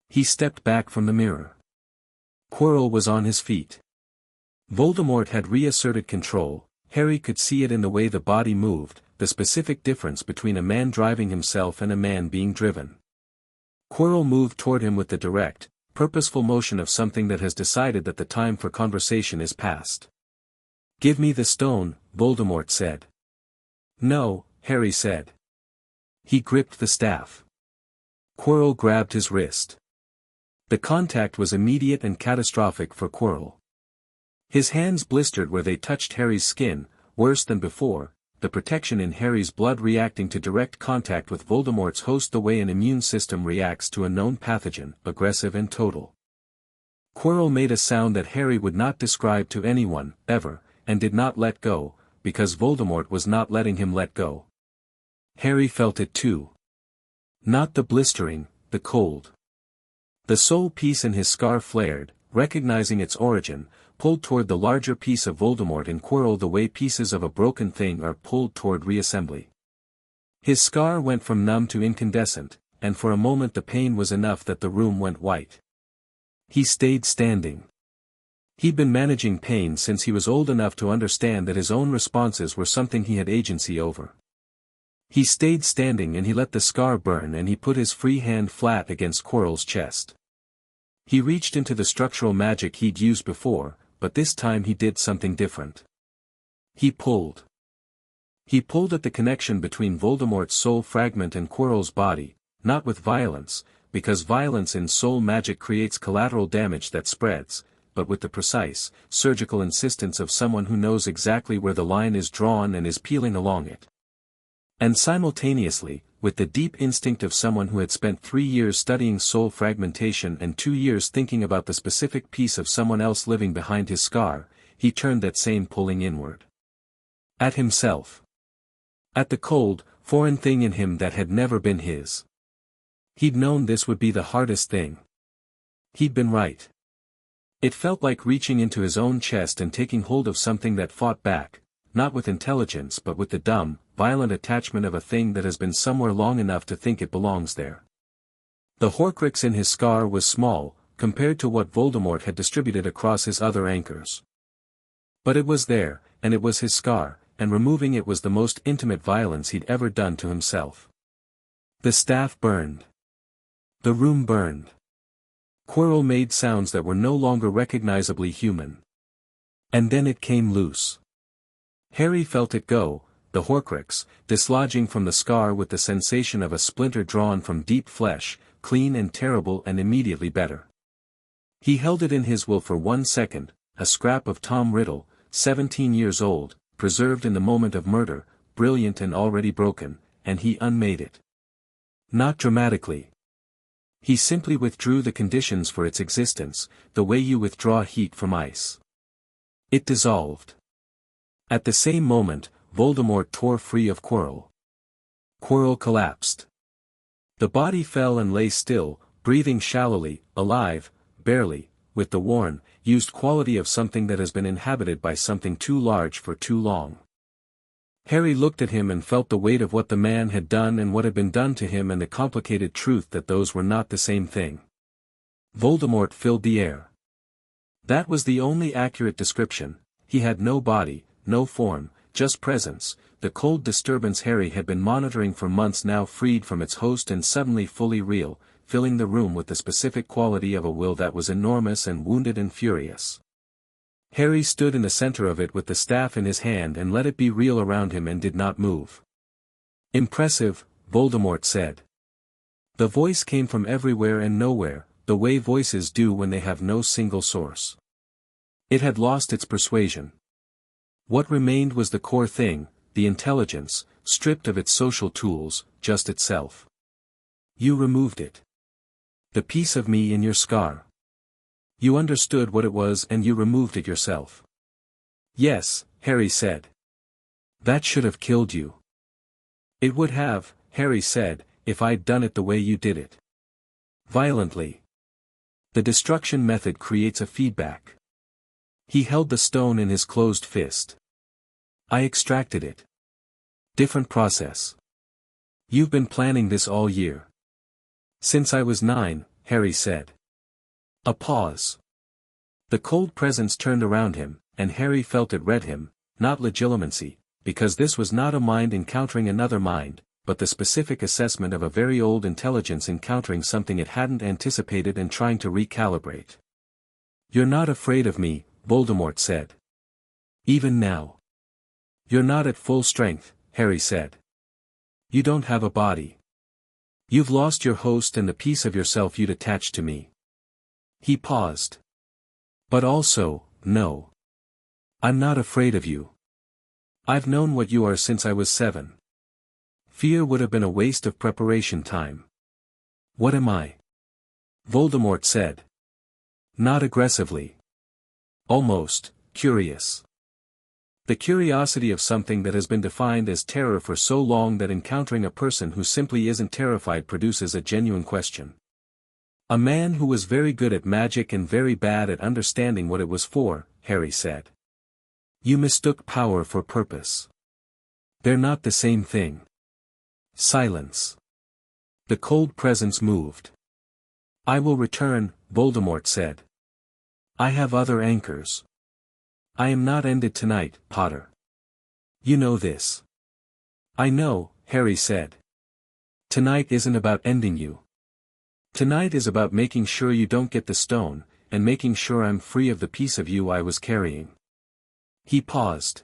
He stepped back from the mirror. Quirrell was on his feet. Voldemort had reasserted control. Harry could see it in the way the body moved, the specific difference between a man driving himself and a man being driven. Quirrell moved toward him with the direct, purposeful motion of something that has decided that the time for conversation is past. "Give me the stone," Voldemort said. "No," Harry said. He gripped the staff. Quirrell grabbed his wrist. The contact was immediate and catastrophic for Quirrell. His hands blistered where they touched Harry's skin, worse than before, the protection in Harry's blood reacting to direct contact with Voldemort's host the way an immune system reacts to a known pathogen, aggressive and total. Quirrell made a sound that Harry would not describe to anyone, ever, and did not let go, because Voldemort was not letting him let go. Harry felt it too. Not the blistering, the cold. The soul piece in his scar flared, recognizing its origin, pulled toward the larger piece of Voldemort in Quirrell the way pieces of a broken thing are pulled toward reassembly. His scar went from numb to incandescent, and for a moment the pain was enough that the room went white. He stayed standing. He'd been managing pain since he was old enough to understand that his own responses were something he had agency over. He stayed standing and he let the scar burn and he put his free hand flat against Quirrell's chest. He reached into the structural magic he'd used before, but this time he did something different. He pulled. He pulled at the connection between Voldemort's soul fragment and Quirrell's body, not with violence, because violence in soul magic creates collateral damage that spreads, but with the precise, surgical insistence of someone who knows exactly where the line is drawn and is peeling along it. And simultaneously, with the deep instinct of someone who had spent 3 years studying soul fragmentation and 2 years thinking about the specific piece of someone else living behind his scar, he turned that same pulling inward. At himself. At the cold, foreign thing in him that had never been his. He'd known this would be the hardest thing. He'd been right. It felt like reaching into his own chest and taking hold of something that fought back, not with intelligence but with the dumb, violent attachment of a thing that has been somewhere long enough to think it belongs there. The Horcrux in his scar was small, compared to what Voldemort had distributed across his other anchors. But it was there, and it was his scar, and removing it was the most intimate violence he'd ever done to himself. The staff burned. The room burned. Quirrell made sounds that were no longer recognizably human. And then it came loose. Harry felt it go, the Horcrux, dislodging from the scar with the sensation of a splinter drawn from deep flesh, clean and terrible and immediately better. He held it in his will for 1 second, a scrap of Tom Riddle, 17 years old, preserved in the moment of murder, brilliant and already broken, and he unmade it. Not dramatically. He simply withdrew the conditions for its existence, the way you withdraw heat from ice. It dissolved. At the same moment, Voldemort tore free of Quirrell. Quirrell collapsed. The body fell and lay still, breathing shallowly, alive, barely, with the worn, used quality of something that has been inhabited by something too large for too long. Harry looked at him and felt the weight of what the man had done and what had been done to him and the complicated truth that those were not the same thing. Voldemort filled the air. That was the only accurate description, He had no body, no form, just presence, the cold disturbance Harry had been monitoring for months now freed from its host and suddenly fully real, filling the room with the specific quality of a will that was enormous and wounded and furious. Harry stood in the center of it with the staff in his hand and let it be real around him and did not move. "Impressive," Voldemort said. The voice came from everywhere and nowhere, the way voices do when they have no single source. It had lost its persuasion. What remained was the core thing, the intelligence, stripped of its social tools, just itself. "You removed it. The piece of me in your scar. You understood what it was and you removed it yourself." "Yes," Harry said. "That should have killed you." "It would have," Harry said, "if I'd done it the way you did it. Violently. The destruction method creates a feedback." He held the stone in his closed fist. "I extracted it. Different process. You've been planning this all year." "Since I was 9, Harry said. A pause. The cold presence turned around him, and Harry felt it read him, not legitimacy, because this was not a mind encountering another mind, but the specific assessment of a very old intelligence encountering something it hadn't anticipated and trying to recalibrate. "You're not afraid of me," Voldemort said. "Even now." "You're not at full strength," Harry said. "You don't have a body. You've lost your host and the piece of yourself you'd attached to me." He paused. "But also, no. I'm not afraid of you. I've known what you are since I was 7. Fear would have been a waste of preparation time." "What am I?" Voldemort said. "Not aggressively. Almost, curious. The curiosity of something that has been defined as terror for so long that encountering a person who simply isn't terrified produces a genuine question." "A man who was very good at magic and very bad at understanding what it was for," Harry said. "You mistook power for purpose. They're not the same thing." Silence. The cold presence moved. "I will return," Voldemort said. "I have other anchors. I am not ended tonight, Potter. You know this." "I know," Harry said. "Tonight isn't about ending you. Tonight is about making sure you don't get the stone, and making sure I'm free of the piece of you I was carrying." He paused.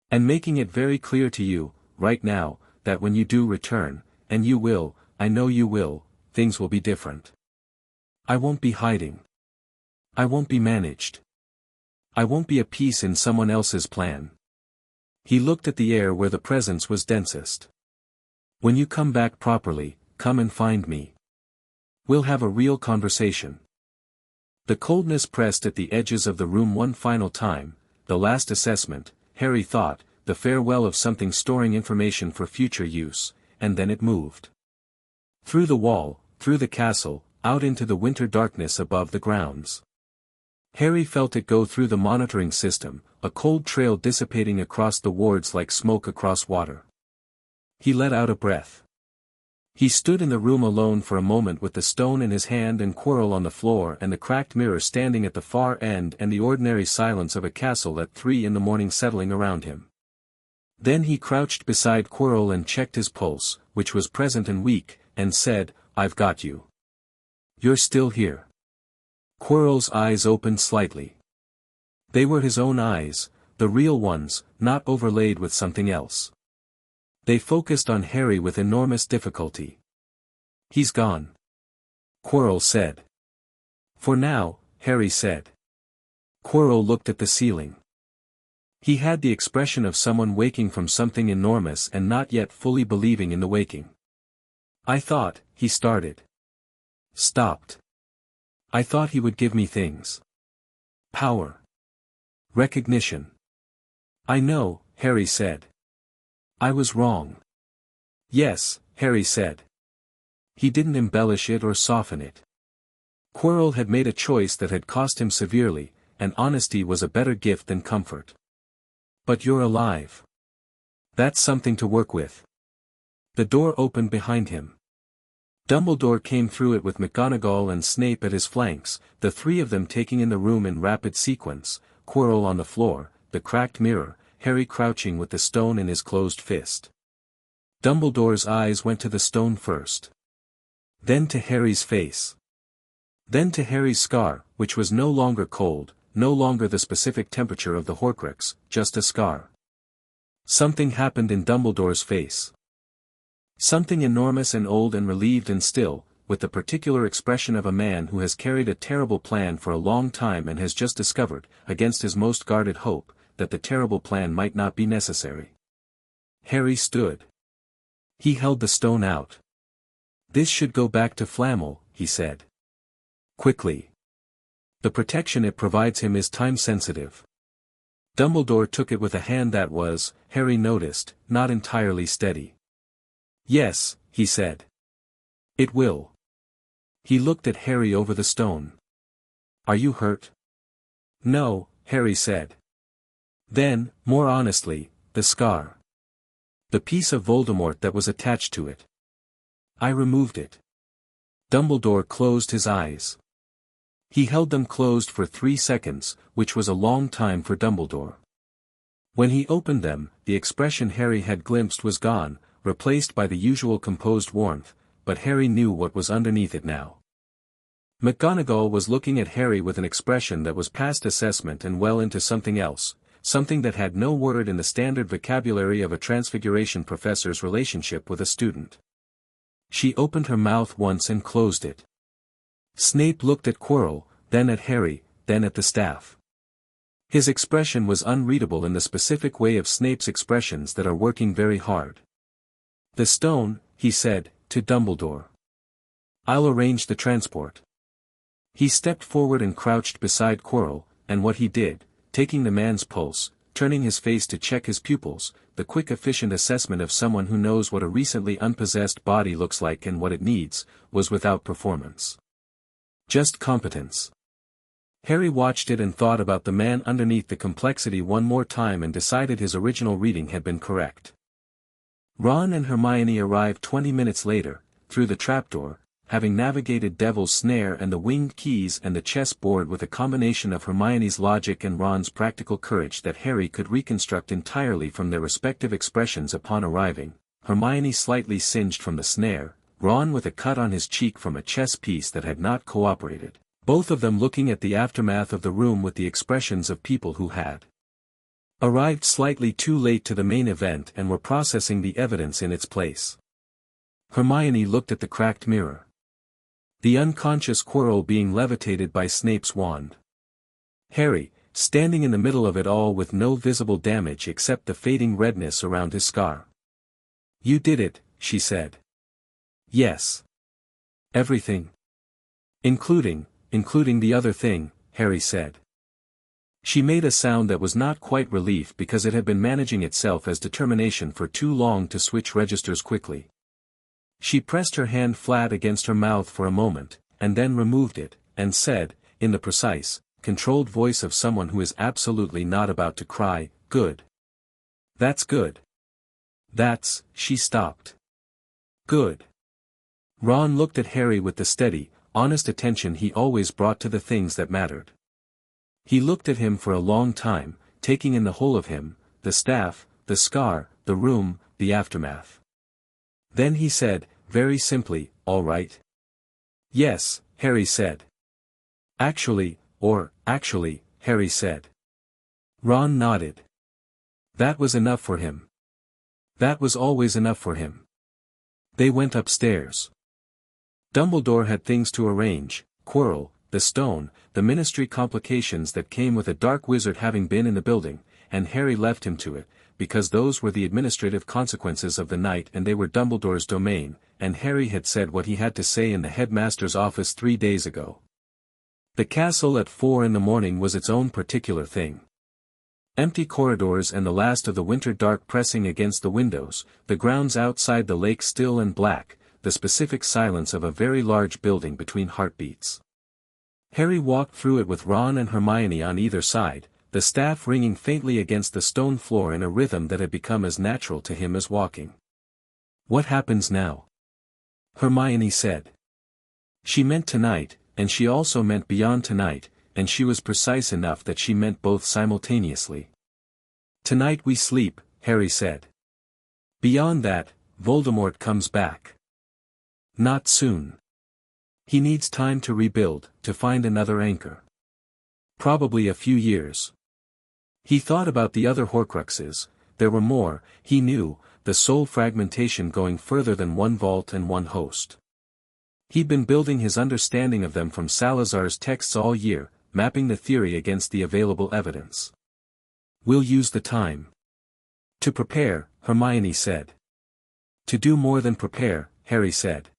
"And making it very clear to you, right now, that when you do return, and you will, I know you will, things will be different. I won't be hiding. I won't be managed. I won't be a piece in someone else's plan." He looked at the air where the presence was densest. "When you come back properly, come and find me. We'll have a real conversation." The coldness pressed at the edges of the room one final time, the last assessment, Harry thought, the farewell of something storing information for future use, and then it moved. Through the wall, through the castle, out into the winter darkness above the grounds. Harry felt it go through the monitoring system, a cold trail dissipating across the wards like smoke across water. He let out a breath. He stood in the room alone for a moment with the stone in his hand and Quirrell on the floor and the cracked mirror standing at the far end and the ordinary silence of a castle at 3 in the morning settling around him. Then he crouched beside Quirrell and checked his pulse, which was present and weak, and said, "I've got you. You're still here." Quirrell's eyes opened slightly. They were his own eyes, the real ones, not overlaid with something else. They focused on Harry with enormous difficulty. "He's gone," Quirrell said. "For now," Harry said. Quirrell looked at the ceiling. He had the expression of someone waking from something enormous and not yet fully believing in the waking. "I thought," he started. Stopped. "I thought he would give me things. Power. Recognition." "I know," Harry said. "I was wrong." "Yes," Harry said. He didn't embellish it or soften it. Quirrell had made a choice that had cost him severely, and honesty was a better gift than comfort. "But you're alive. That's something to work with." The door opened behind him. Dumbledore came through it with McGonagall and Snape at his flanks, the three of them taking in the room in rapid sequence, Quirrell on the floor, the cracked mirror, Harry crouching with the stone in his closed fist. Dumbledore's eyes went to the stone first. Then to Harry's face. Then to Harry's scar, which was no longer cold, no longer the specific temperature of the Horcrux, just a scar. Something happened in Dumbledore's face. Something enormous and old and relieved and still, with the particular expression of a man who has carried a terrible plan for a long time and has just discovered, against his most guarded hope, that the terrible plan might not be necessary. Harry stood. He held the stone out. "This should go back to Flamel," he said. "Quickly. The protection it provides him is time-sensitive." Dumbledore took it with a hand that was, Harry noticed, not entirely steady. "Yes," he said. "It will." He looked at Harry over the stone. "Are you hurt?" "No," Harry said. Then, more honestly, the scar. The piece of Voldemort that was attached to it. "I removed it." Dumbledore closed his eyes. He held them closed for 3 seconds, which was a long time for Dumbledore. When he opened them, the expression Harry had glimpsed was gone, replaced by the usual composed warmth, but Harry knew what was underneath it now. McGonagall was looking at Harry with an expression that was past assessment and well into something else, something that had no word in the standard vocabulary of a Transfiguration professor's relationship with a student. She opened her mouth once and closed it. Snape looked at Quirrell, then at Harry, then at the staff. His expression was unreadable in the specific way of Snape's expressions that are working very hard. "The stone," he said, to Dumbledore. "I'll arrange the transport." He stepped forward and crouched beside Quirrell, and what he did, taking the man's pulse, turning his face to check his pupils, the quick efficient assessment of someone who knows what a recently unpossessed body looks like and what it needs, was without performance. Just competence. Harry watched it and thought about the man underneath the complexity one more time and decided his original reading had been correct. Ron and Hermione arrived 20 minutes later, through the trapdoor, having navigated Devil's Snare and the winged keys and the chess board with a combination of Hermione's logic and Ron's practical courage that Harry could reconstruct entirely from their respective expressions upon arriving, Hermione slightly singed from the snare, Ron with a cut on his cheek from a chess piece that had not cooperated, both of them looking at the aftermath of the room with the expressions of people who had arrived slightly too late to the main event and were processing the evidence in its place. Hermione looked at the cracked mirror. The unconscious Quirrell being levitated by Snape's wand. Harry, standing in the middle of it all with no visible damage except the fading redness around his scar. "You did it," she said. "Yes. Everything. Including the other thing," Harry said. She made a sound that was not quite relief because it had been managing itself as determination for too long to switch registers quickly. She pressed her hand flat against her mouth for a moment, and then removed it, and said, in the precise, controlled voice of someone who is absolutely not about to cry, "Good. That's good. That's," she stopped. "Good." Ron looked at Harry with the steady, honest attention he always brought to the things that mattered. He looked at him for a long time, taking in the whole of him, the staff, the scar, the room, the aftermath. Then he said, very simply, "All right?" "Yes," Harry said. Actually, Harry said. Ron nodded. That was enough for him. That was always enough for him. They went upstairs. Dumbledore had things to arrange, Quirrell, the stone, the ministry complications that came with a dark wizard having been in the building, and Harry left him to it, because those were the administrative consequences of the night and they were Dumbledore's domain, and Harry had said what he had to say in the headmaster's office 3 days ago. The castle at 4 in the morning was its own particular thing. Empty corridors and the last of the winter dark pressing against the windows, the grounds outside the lake still and black, the specific silence of a very large building between heartbeats. Harry walked through it with Ron and Hermione on either side, the staff ringing faintly against the stone floor in a rhythm that had become as natural to him as walking. "What happens now?" Hermione said. She meant tonight, and she also meant beyond tonight, and she was precise enough that she meant both simultaneously. Tonight we sleep, Harry said. Beyond that, Voldemort comes back. Not soon. He needs time to rebuild, to find another anchor. Probably a few years. He thought about the other Horcruxes. There were more, he knew, the soul fragmentation going further than one vault and one host. He'd been building his understanding of them from Salazar's texts all year, mapping the theory against the available evidence. We'll use the time. To prepare, Hermione said. To do more than prepare, Harry said.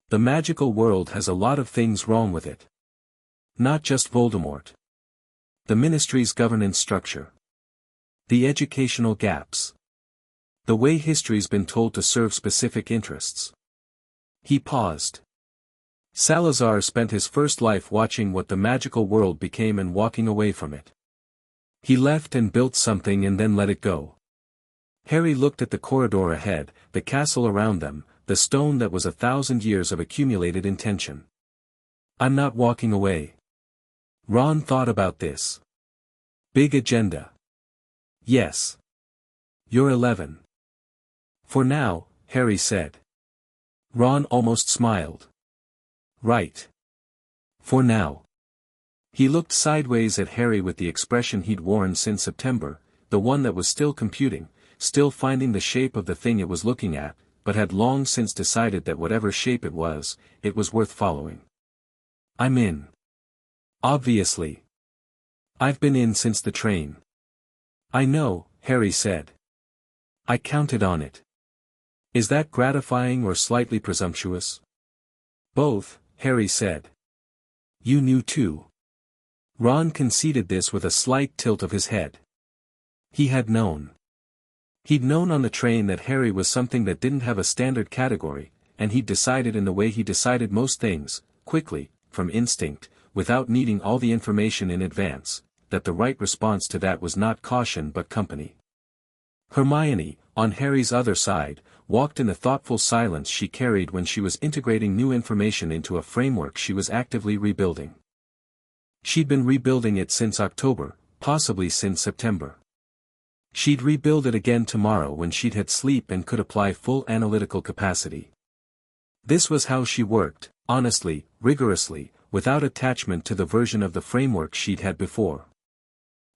The magical world has a lot of things wrong with it. Not just Voldemort. The Ministry's governance structure. The educational gaps. The way history's been told to serve specific interests. He paused. Salazar spent his first life watching what the magical world became and walking away from it. He left and built something and then let it go. Harry looked at the corridor ahead, the castle around them, the stone that was 1,000 years of accumulated intention. I'm not walking away. Ron thought about this. Big agenda. Yes. You're 11. For now, Harry said. Ron almost smiled. Right. For now. He looked sideways at Harry with the expression he'd worn since September, the one that was still computing, still finding the shape of the thing it was looking at, but had long since decided that whatever shape it was worth following. I'm in. Obviously. I've been in since the train. I know, Harry said. I counted on it. Is that gratifying or slightly presumptuous? Both, Harry said. You knew too. Ron conceded this with a slight tilt of his head. He had known. He'd known on the train that Harry was something that didn't have a standard category, and he'd decided in the way he decided most things, quickly, from instinct, without needing all the information in advance, that the right response to that was not caution but company. Hermione, on Harry's other side, walked in the thoughtful silence she carried when she was integrating new information into a framework she was actively rebuilding. She'd been rebuilding it since October, possibly since September. She'd rebuild it again tomorrow when she'd had sleep and could apply full analytical capacity. This was how she worked, honestly, rigorously, without attachment to the version of the framework she'd had before.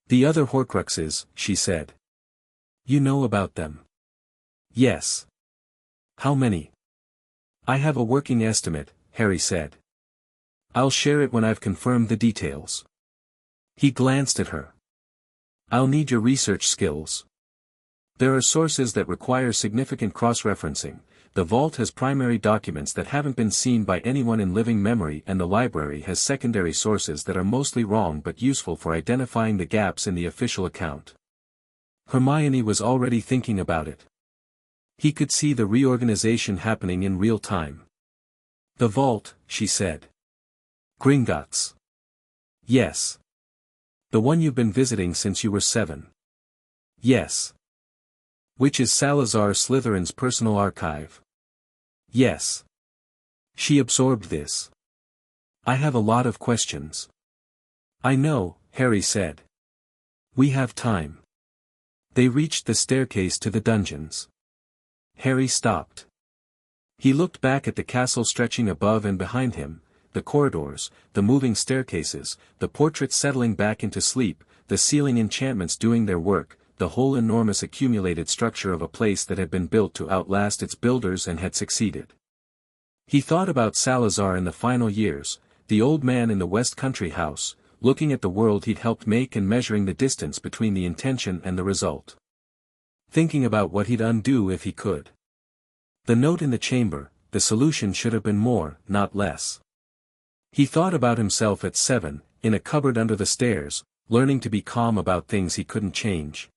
The other Horcruxes, she said. You know about them. Yes. How many? I have a working estimate, Harry said. I'll share it when I've confirmed the details. He glanced at her. I'll need your research skills. There are sources that require significant cross-referencing. The vault has primary documents that haven't been seen by anyone in living memory, and the library has secondary sources that are mostly wrong but useful for identifying the gaps in the official account. Hermione was already thinking about it. He could see the reorganization happening in real time. The vault, she said. Gringotts. Yes. The one you've been visiting since you were 7. Yes. Which is Salazar Slytherin's personal archive. Yes. She absorbed this. I have a lot of questions. I know, Harry said. We have time. They reached the staircase to the dungeons. Harry stopped. He looked back at the castle stretching above and behind him, the corridors, the moving staircases, the portraits settling back into sleep, the ceiling enchantments doing their work, the whole enormous accumulated structure of a place that had been built to outlast its builders and had succeeded. He thought about Salazar in the final years, the old man in the West Country house, looking at the world he'd helped make and measuring the distance between the intention and the result. Thinking about what he'd undo if he could. The note in the chamber, the solution should have been more, not less. He thought about himself at 7, in a cupboard under the stairs, learning to be calm about things he couldn't change.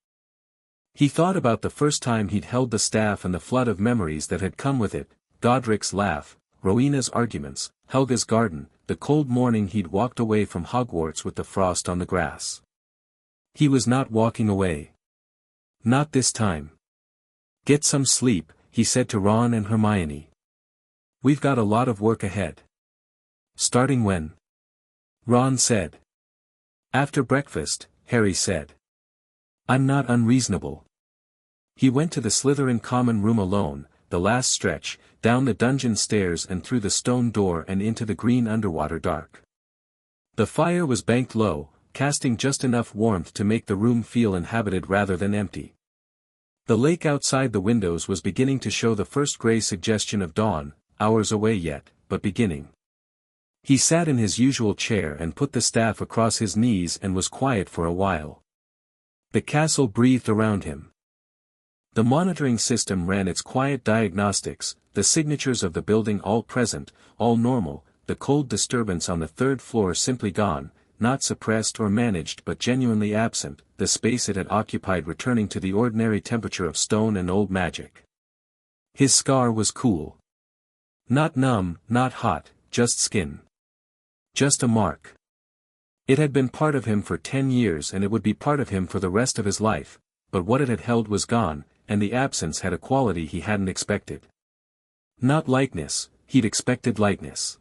He thought about the first time he'd held the staff and the flood of memories that had come with it, Godric's laugh, Rowena's arguments, Helga's garden, the cold morning he'd walked away from Hogwarts with the frost on the grass. He was not walking away. Not this time. Get some sleep, he said to Ron and Hermione. We've got a lot of work ahead. Starting when? Ron said. After breakfast, Harry said. I'm not unreasonable. He went to the Slytherin common room alone, the last stretch, down the dungeon stairs and through the stone door and into the green underwater dark. The fire was banked low, casting just enough warmth to make the room feel inhabited rather than empty. The lake outside the windows was beginning to show the first grey suggestion of dawn, hours away yet, but beginning. He sat in his usual chair and put the staff across his knees and was quiet for a while. The castle breathed around him. The monitoring system ran its quiet diagnostics, the signatures of the building all present, all normal, the cold disturbance on the third floor simply gone, not suppressed or managed but genuinely absent, the space it had occupied returning to the ordinary temperature of stone and old magic. His scar was cool. Not numb, not hot, just skin. Just a mark. It had been part of him for 10 years and it would be part of him for the rest of his life, but what it had held was gone, and the absence had a quality he hadn't expected. Not likeness, he'd expected lightness.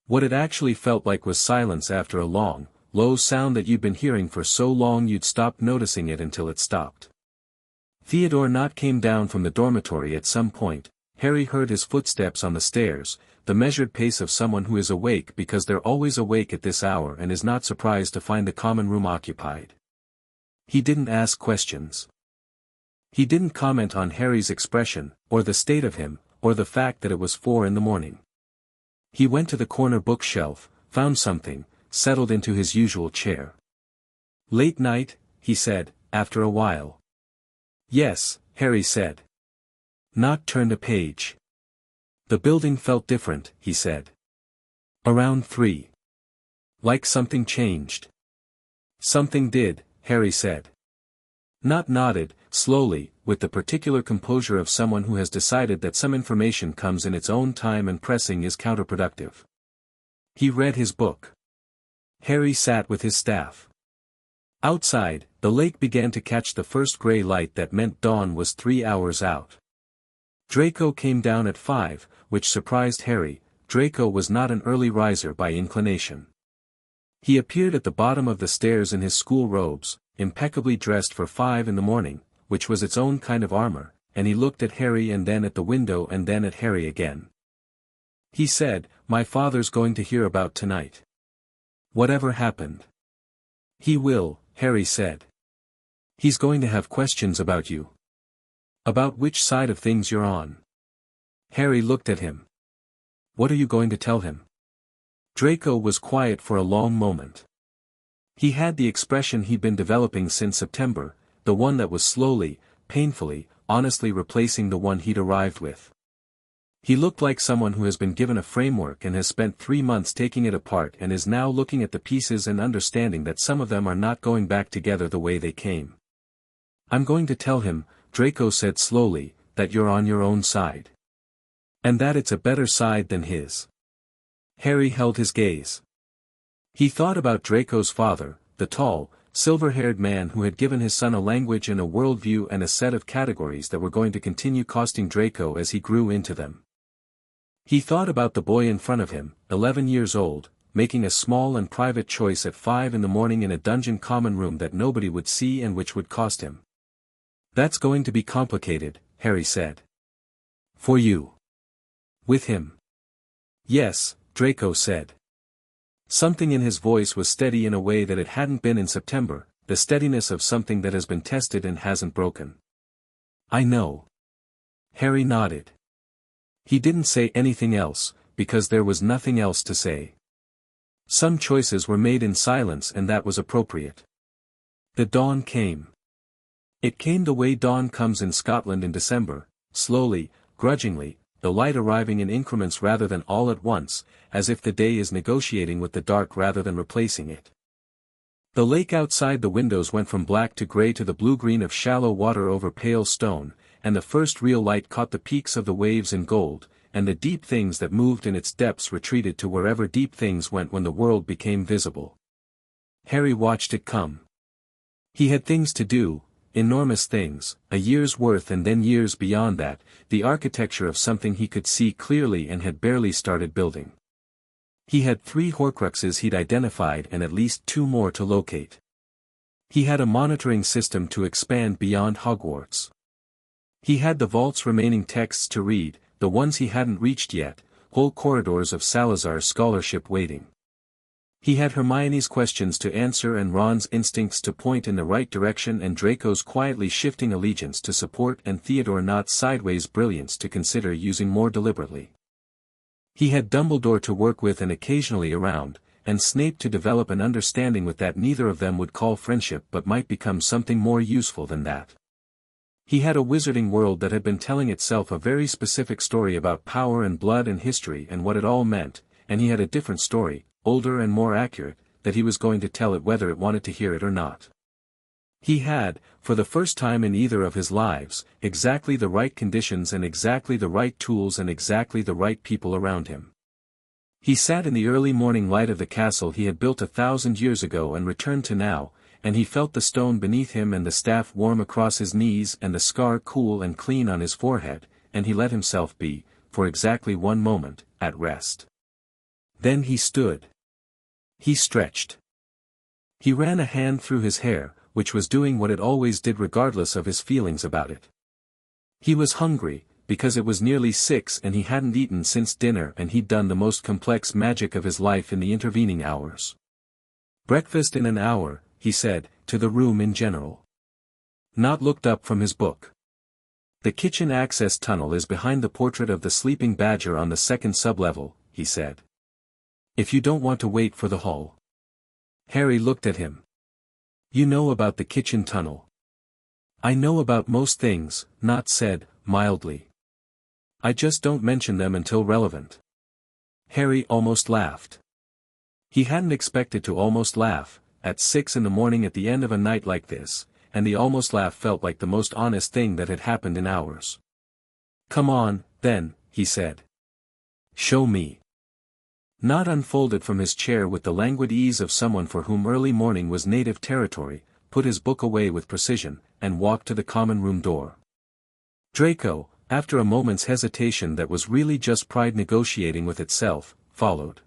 What it actually felt like was silence after a long, low sound that you'd been hearing for so long you'd stopped noticing it until it stopped. Theodore Nott came down from the dormitory at some point. Harry heard his footsteps on the stairs, the measured pace of someone who is awake because they're always awake at this hour and is not surprised to find the common room occupied. He didn't ask questions. He didn't comment on Harry's expression, or the state of him, or the fact that it was 4 a.m. He went to the corner bookshelf, found something, settled into his usual chair. "Late night?" he said, after a while. "Yes," Harry said. Nott turned a page. "The building felt different," he said. "Around 3. Like something changed." "Something did," Harry said. Nott nodded, slowly, with the particular composure of someone who has decided that some information comes in its own time and pressing is counterproductive. He read his book. Harry sat with his staff. Outside, the lake began to catch the first grey light that meant dawn was 3 hours out. Draco came down at 5, which surprised Harry. Draco was not an early riser by inclination. He appeared at the bottom of the stairs in his school robes, impeccably dressed for 5 a.m, which was its own kind of armor, and he looked at Harry and then at the window and then at Harry again. He said, "My father's going to hear about tonight. Whatever happened." "He will," Harry said. "He's going to have questions about you." "About which side of things you're on." Harry looked at him. "What are you going to tell him?" Draco was quiet for a long moment. He had the expression he'd been developing since September, the one that was slowly, painfully, honestly replacing the one he'd arrived with. He looked like someone who has been given a framework and has spent 3 months taking it apart and is now looking at the pieces and understanding that some of them are not going back together the way they came. "I'm going to tell him," Draco said slowly, "that you're on your own side. And that it's a better side than his." Harry held his gaze. He thought about Draco's father, the tall, silver-haired man who had given his son a language and a worldview and a set of categories that were going to continue costing Draco as he grew into them. He thought about the boy in front of him, 11 years old, making a small and private choice at 5 a.m. in a dungeon common room that nobody would see and which would cost him. "That's going to be complicated," Harry said. "For you." "With him." "Yes," Draco said. Something in his voice was steady in a way that it hadn't been in September, the steadiness of something that has been tested and hasn't broken. "I know." Harry nodded. He didn't say anything else, because there was nothing else to say. Some choices were made in silence and that was appropriate. The dawn came. It came the way dawn comes in Scotland in December, slowly, grudgingly, the light arriving in increments rather than all at once, as if the day is negotiating with the dark rather than replacing it. The lake outside the windows went from black to grey to the blue-green of shallow water over pale stone, and the first real light caught the peaks of the waves in gold, and the deep things that moved in its depths retreated to wherever deep things went when the world became visible. Harry watched it come. He had things to do, enormous things, a year's worth and then years beyond that, the architecture of something he could see clearly and had barely started building. He had 3 Horcruxes he'd identified and at least 2 more to locate. He had a monitoring system to expand beyond Hogwarts. He had the vault's remaining texts to read, the ones he hadn't reached yet, whole corridors of Salazar's scholarship waiting. He had Hermione's questions to answer and Ron's instincts to point in the right direction and Draco's quietly shifting allegiance to support and Theodore Nott's sideways brilliance to consider using more deliberately. He had Dumbledore to work with and occasionally around, and Snape to develop an understanding with that neither of them would call friendship but might become something more useful than that. He had a wizarding world that had been telling itself a very specific story about power and blood and history and what it all meant, and he had a different story, older and more accurate, that he was going to tell it whether it wanted to hear it or not. He had, for the first time in either of his lives, exactly the right conditions and exactly the right tools and exactly the right people around him. He sat in the early morning light of the castle he had built 1,000 years ago and returned to now, and he felt the stone beneath him and the staff warm across his knees and the scar cool and clean on his forehead, and he let himself be, for exactly one moment, at rest. Then he stood. He stretched. He ran a hand through his hair, which was doing what it always did regardless of his feelings about it. He was hungry, because it was nearly 6 and he hadn't eaten since dinner and he'd done the most complex magic of his life in the intervening hours. "Breakfast in an hour," he said, to the room in general. Nott looked up from his book. "The kitchen access tunnel is behind the portrait of the sleeping badger on the second sublevel," he said. "If you don't want to wait for the hall." Harry looked at him. "You know about the kitchen tunnel." "I know about most things," Nott said, mildly. "I just don't mention them until relevant." Harry almost laughed. He hadn't expected to almost laugh, at 6 in the morning at the end of a night like this, and the almost laugh felt like the most honest thing that had happened in hours. "Come on, then," he said. "Show me." Nott unfolded from his chair with the languid ease of someone for whom early morning was native territory, put his book away with precision, and walked to the common room door. Draco, after a moment's hesitation that was really just pride negotiating with itself, followed.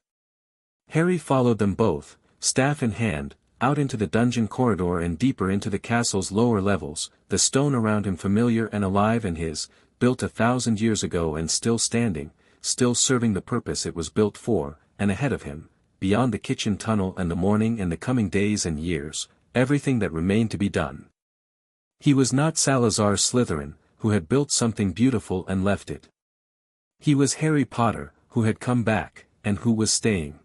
Harry followed them both, staff in hand, out into the dungeon corridor and deeper into the castle's lower levels, the stone around him familiar and alive in his, built 1,000 years ago and still standing, still serving the purpose it was built for, and ahead of him, beyond the kitchen tunnel and the morning and the coming days and years, everything that remained to be done. He was not Salazar Slytherin, who had built something beautiful and left it. He was Harry Potter, who had come back, and who was staying.